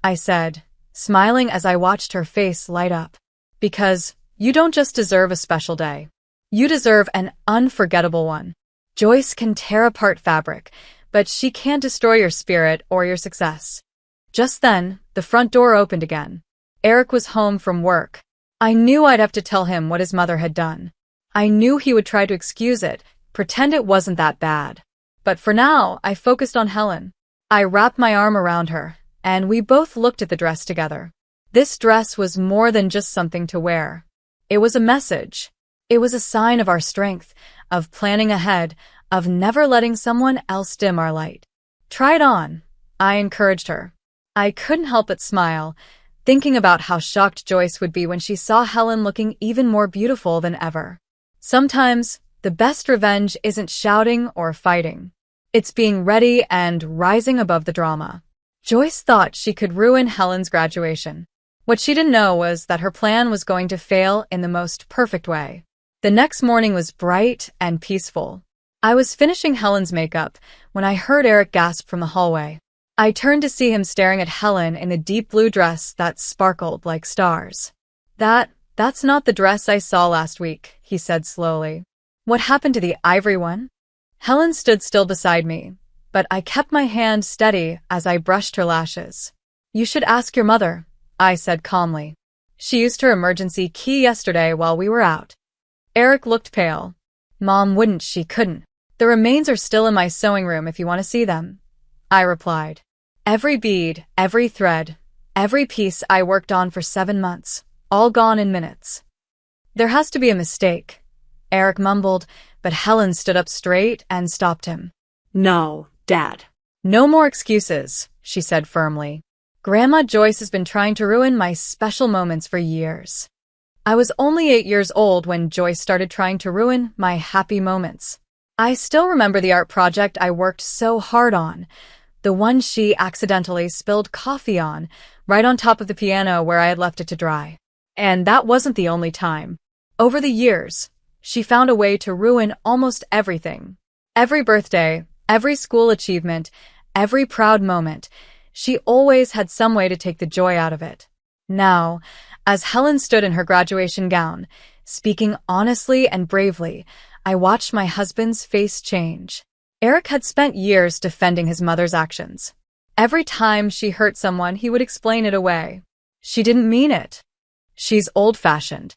I said, smiling as I watched her face light up. "Because you don't just deserve a special day. You deserve an unforgettable one. Joyce can tear apart fabric, but she can't destroy your spirit or your success." Just then, the front door opened again. Eric was home from work. I knew I'd have to tell him what his mother had done. I knew he would try to excuse it, pretend it wasn't that bad. But for now, I focused on Helen. I wrapped my arm around her, and we both looked at the dress together. This dress was more than just something to wear. It was a message. It was a sign of our strength, of planning ahead, of never letting someone else dim our light. "Try it on," I encouraged her. I couldn't help but smile, thinking about how shocked Joyce would be when she saw Helen looking even more beautiful than ever. Sometimes, the best revenge isn't shouting or fighting. It's being ready and rising above the drama. Joyce thought she could ruin Helen's graduation. What she didn't know was that her plan was going to fail in the most perfect way. The next morning was bright and peaceful. I was finishing Helen's makeup when I heard Eric gasp from the hallway. I turned to see him staring at Helen in the deep blue dress that sparkled like stars. That's not the dress I saw last week," he said slowly. "What happened to the ivory one?" Helen stood still beside me, but I kept my hand steady as I brushed her lashes. "You should ask your mother," I said calmly. "She used her emergency key yesterday while we were out." Eric looked pale. "Mom wouldn't, she couldn't. The remains are still in my sewing room if you want to see them," I replied. Every bead, every thread, every piece I worked on for 7 months, all gone in minutes. "There has to be a mistake," Eric mumbled, but Helen stood up straight and stopped him. "No, Dad." "No more excuses," she said firmly. "Grandma Joyce has been trying to ruin my special moments for years. I was only 8 years old when Joyce started trying to ruin my happy moments. I still remember the art project I worked so hard on, the one she accidentally spilled coffee on, right on top of the piano where I had left it to dry. And that wasn't the only time. Over the years, she found a way to ruin almost everything. Every birthday, every school achievement, every proud moment, she always had some way to take the joy out of it. Now, As Helen stood in her graduation gown, speaking honestly and bravely, I watched my husband's face change. Eric had spent years defending his mother's actions. Every time she hurt someone, he would explain it away. She didn't mean it. She's old-fashioned.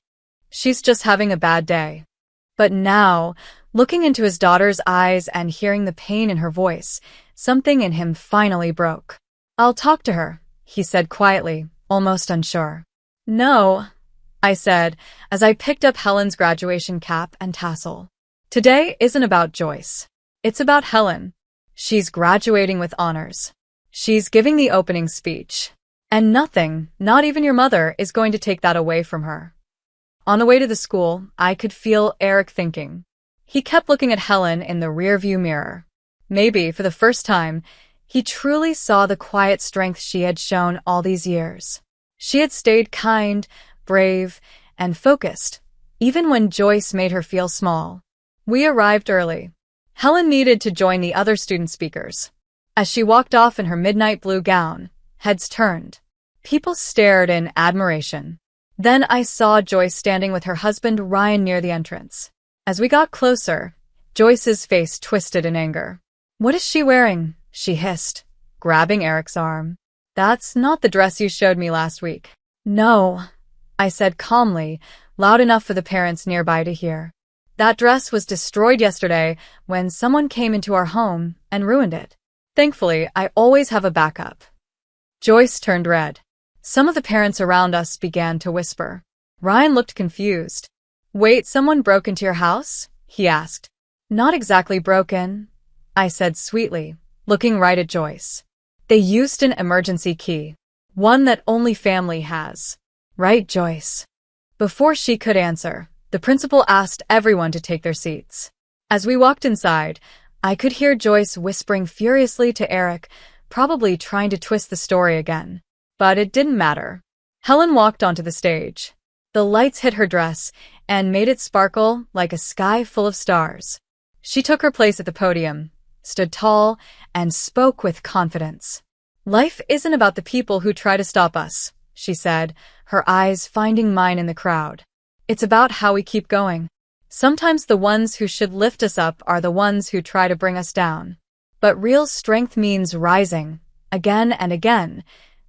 She's just having a bad day. But now, looking into his daughter's eyes and hearing the pain in her voice, something in him finally broke. "I'll talk to her," he said quietly, almost unsure. "No," I said, as I picked up Helen's graduation cap and tassel. "Today isn't about Joyce. It's about Helen. She's graduating with honors. She's giving the opening speech. And nothing, not even your mother, is going to take that away from her." On the way to the school, I could feel Eric thinking. He kept looking at Helen in the rearview mirror. Maybe, for the first time, he truly saw the quiet strength she had shown all these years. She had stayed kind, brave, and focused, even when Joyce made her feel small. We arrived early. Helen needed to join the other student speakers. As she walked off in her midnight blue gown, heads turned. People stared in admiration. Then I saw Joyce standing with her husband Ryan near the entrance. As we got closer, Joyce's face twisted in anger. "What is she wearing?" she hissed, grabbing Eric's arm. "That's not the dress you showed me last week." "No," I said calmly, loud enough for the parents nearby to hear. "That dress was destroyed yesterday when someone came into our home and ruined it. Thankfully, I always have a backup." Joyce turned red. Some of the parents around us began to whisper. Ryan looked confused. "Wait, someone broke into your house?" he asked. "Not exactly broken," I said sweetly, looking right at Joyce. "They used an emergency key. One that only family has. Right, Joyce?" Before she could answer, the principal asked everyone to take their seats. As we walked inside, I could hear Joyce whispering furiously to Eric, probably trying to twist the story again. But it didn't matter. Helen walked onto the stage. The lights hit her dress and made it sparkle like a sky full of stars. She took her place at the podium, stood tall, and spoke with confidence. "Life isn't about the people who try to stop us," she said, her eyes finding mine in the crowd. "It's about how we keep going. Sometimes the ones who should lift us up are the ones who try to bring us down. But real strength means rising, again and again,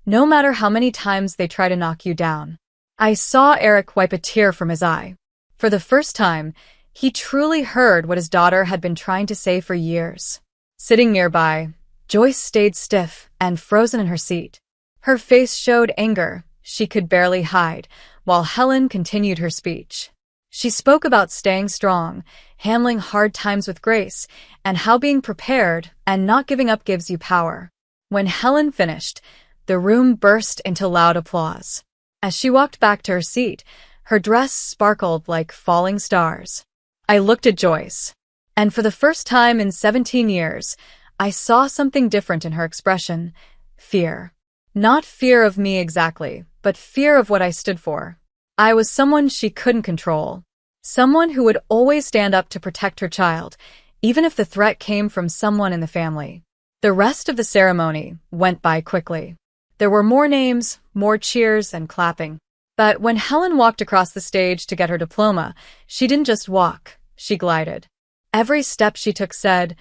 no matter how many times they try to knock you down." I saw Eric wipe a tear from his eye. For the first time, he truly heard what his daughter had been trying to say for years. Sitting nearby, Joyce stayed stiff and frozen in her seat. Her face showed anger she could barely hide, while Helen continued her speech. She spoke about staying strong, handling hard times with grace, and how being prepared and not giving up gives you power. When Helen finished, the room burst into loud applause. As she walked back to her seat, her dress sparkled like falling stars. I looked at Joyce, and for the first time in 17 years, I saw something different in her expression: fear. Not fear of me exactly, but fear of what I stood for. I was someone she couldn't control. Someone who would always stand up to protect her child, even if the threat came from someone in the family. The rest of the ceremony went by quickly. There were more names, more cheers, and clapping. But when Helen walked across the stage to get her diploma, she didn't just walk, she glided. Every step she took said,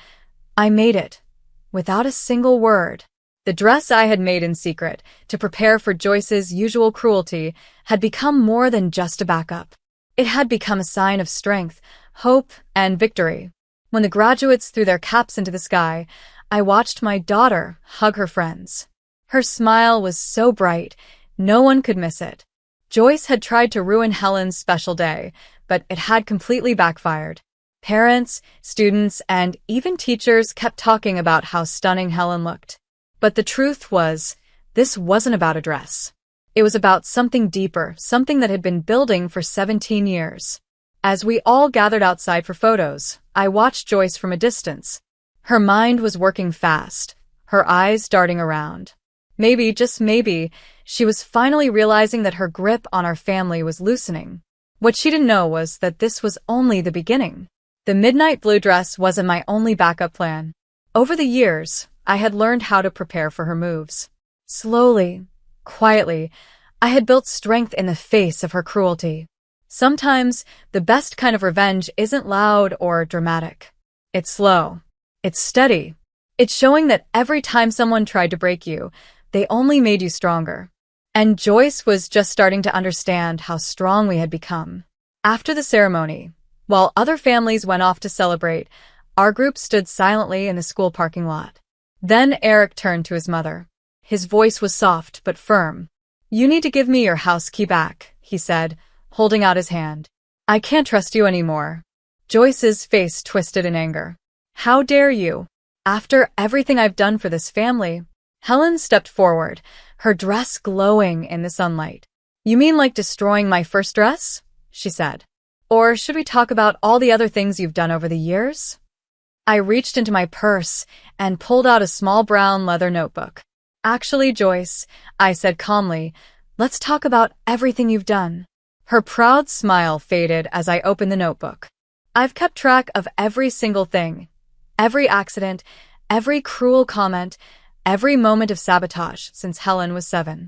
"I made it," without a single word. The dress I had made in secret to prepare for Joyce's usual cruelty had become more than just a backup. It had become a sign of strength, hope, and victory. When the graduates threw their caps into the sky, I watched my daughter hug her friends. Her smile was so bright, no one could miss it. Joyce had tried to ruin Helen's special day, but it had completely backfired. Parents, students, and even teachers kept talking about how stunning Helen looked. But the truth was, this wasn't about a dress. It was about something deeper, something that had been building for 17 years. As we all gathered outside for photos, I watched Joyce from a distance. Her mind was working fast, her eyes darting around. Maybe, just maybe, she was finally realizing that her grip on our family was loosening. What she didn't know was that this was only the beginning. The midnight blue dress wasn't my only backup plan. Over the years, I had learned how to prepare for her moves. Slowly, quietly, I had built strength in the face of her cruelty. Sometimes, the best kind of revenge isn't loud or dramatic. It's slow. It's steady. It's showing that every time someone tried to break you, they only made you stronger. And Joyce was just starting to understand how strong we had become. After the ceremony, while other families went off to celebrate, our group stood silently in the school parking lot. Then Eric turned to his mother. His voice was soft but firm. "You need to give me your house key back," he said, holding out his hand. "I can't trust you anymore." Joyce's face twisted in anger. "How dare you? After everything I've done for this family." Helen stepped forward, her dress glowing in the sunlight. "You mean like destroying my first dress?" she said. "Or should we talk about all the other things you've done over the years?" I reached into my purse and pulled out a small brown leather notebook. "Actually, Joyce," I said calmly, "let's talk about everything you've done." Her proud smile faded as I opened the notebook. "I've kept track of every single thing. Every accident, every cruel comment, every moment of sabotage since Helen was 7.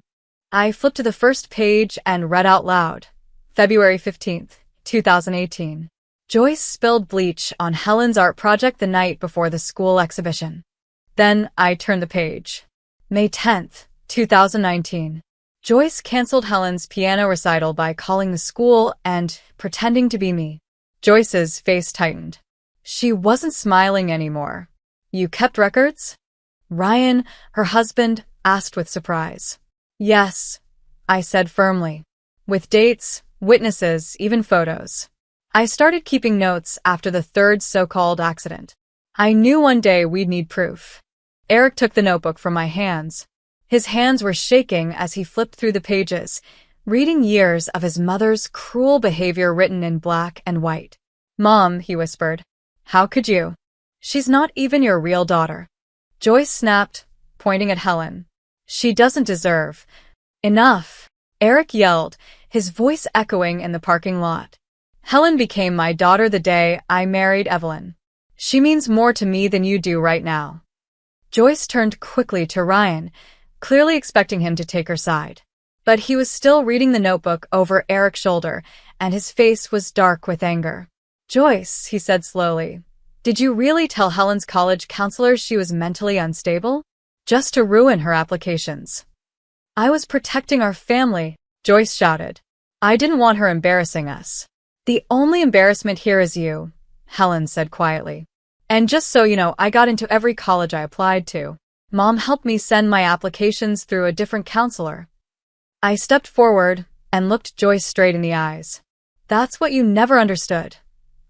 I flipped to the first page and read out loud. February 15th, 2018. Joyce spilled bleach on Helen's art project the night before the school exhibition. Then I turned the page. May 10th, 2019. Joyce canceled Helen's piano recital by calling the school and pretending to be me. Joyce's face tightened. She wasn't smiling anymore. "You kept records?" Ryan, her husband, asked with surprise. "Yes," I said firmly. "With dates, witnesses, even photos." I started keeping notes after the third so-called accident. I knew one day we'd need proof. Eric took the notebook from my hands. His hands were shaking as he flipped through the pages, reading years of his mother's cruel behavior written in black and white. "Mom," he whispered, "how could you? She's not even your real daughter." Joyce snapped, pointing at Helen. "She doesn't deserve." "Enough!" Eric yelled, his voice echoing in the parking lot. "Helen became my daughter the day I married Evelyn. She means more to me than you do right now." Joyce turned quickly to Ryan, clearly expecting him to take her side. But he was still reading the notebook over Eric's shoulder, and his face was dark with anger. "Joyce," he said slowly, "did you really tell Helen's college counselor she was mentally unstable? Just to ruin her applications?" "I was protecting our family," Joyce shouted. "I didn't want her embarrassing us." "The only embarrassment here is you," Helen said quietly. "And just so you know, I got into every college I applied to. Mom helped me send my applications through a different counselor." I stepped forward and looked Joyce straight in the eyes. "That's what you never understood,"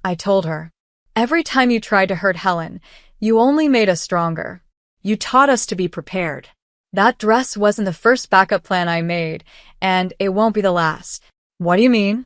I told her. "Every time you tried to hurt Helen, you only made us stronger. You taught us to be prepared. That dress wasn't the first backup plan I made, and it won't be the last." "What do you mean?"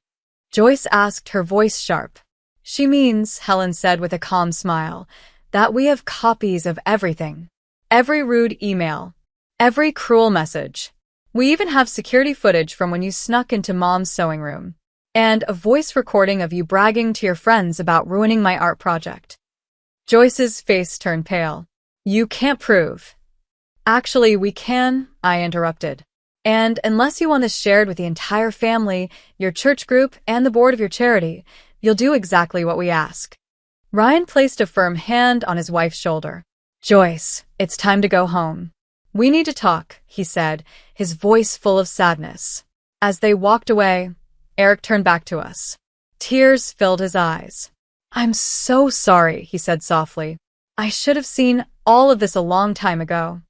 Joyce asked, her voice sharp. "She means," Helen said with a calm smile, "that we have copies of everything. Every rude email. Every cruel message. We even have security footage from when you snuck into Mom's sewing room. And a voice recording of you bragging to your friends about ruining my art project." Joyce's face turned pale. "You can't prove." "Actually, we can," I interrupted. "And unless you want this shared with the entire family, your church group, and the board of your charity, you'll do exactly what we ask." Ryan placed a firm hand on his wife's shoulder. "Joyce, it's time to go home. We need to talk," he said, his voice full of sadness. As they walked away, Eric turned back to us. Tears filled his eyes. "I'm so sorry," he said softly. "I should have seen all of this a long time ago."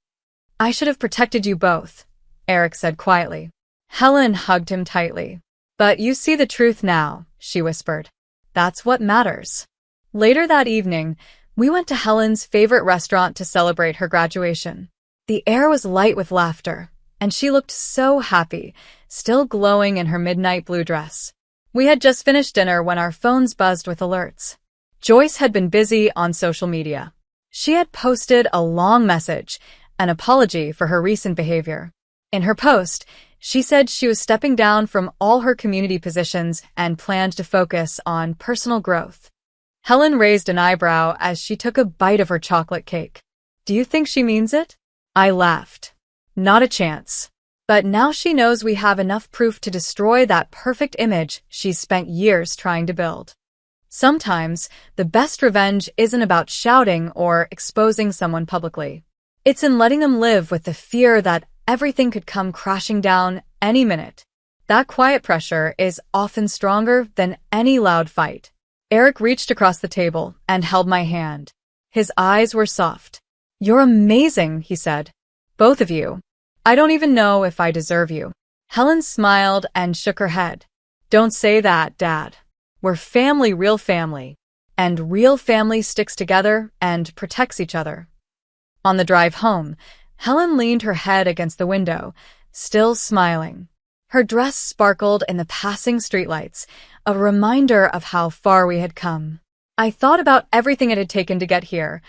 "I should have protected you both," Eric said quietly. Helen hugged him tightly. "But you see the truth now," she whispered. "That's what matters." Later that evening, we went to Helen's favorite restaurant to celebrate her graduation. The air was light with laughter, and she looked so happy, still glowing in her midnight blue dress. We had just finished dinner when our phones buzzed with alerts. Joyce had been busy on social media. She had posted a long message, an apology for her recent behavior. In her post, she said she was stepping down from all her community positions and planned to focus on personal growth. Helen raised an eyebrow as she took a bite of her chocolate cake. "Do you think she means it?" I laughed. "Not a chance. But now she knows we have enough proof to destroy that perfect image she's spent years trying to build. Sometimes, the best revenge isn't about shouting or exposing someone publicly. It's in letting them live with the fear that everything could come crashing down any minute. That quiet pressure is often stronger than any loud fight. Eric reached across the table and held my hand. His eyes were soft. "You're amazing," he said. "Both of you. I don't even know if I deserve you." Helen smiled and shook her head. "Don't say that, Dad. We're family, real family. And real family sticks together and protects each other." On the drive home, Helen leaned her head against the window, still smiling. Her dress sparkled in the passing streetlights, a reminder of how far we had come. I thought about everything it had taken to get here,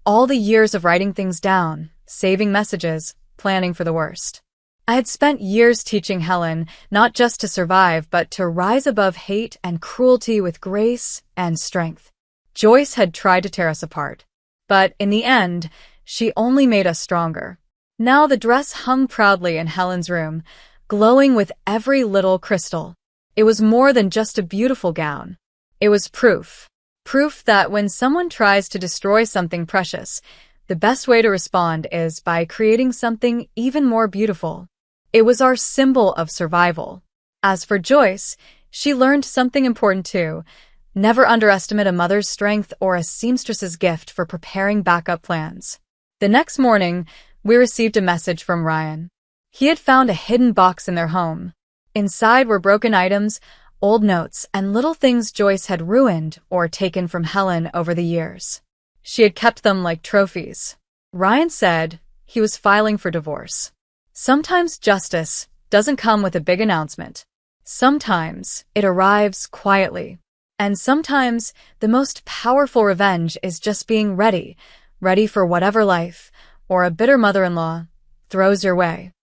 all the years of writing things down, saving messages, planning for the worst. I had spent years teaching Helen not just to survive, but to rise above hate and cruelty with grace and strength. Joyce had tried to tear us apart, but in the end, she only made us stronger. Now the dress hung proudly in Helen's room, glowing with every little crystal. It was more than just a beautiful gown. It was proof. Proof that when someone tries to destroy something precious, the best way to respond is by creating something even more beautiful. It was our symbol of survival. As for Joyce, she learned something important too. Never underestimate a mother's strength or a seamstress's gift for preparing backup plans. The next morning, we received a message from Ryan. He had found a hidden box in their home. Inside were broken items, old notes, and little things Joyce had ruined or taken from Helen over the years. She had kept them like trophies. Ryan said he was filing for divorce. Sometimes justice doesn't come with a big announcement. Sometimes it arrives quietly. And sometimes the most powerful revenge is just being ready for whatever life, or a bitter mother-in-law, throws your way.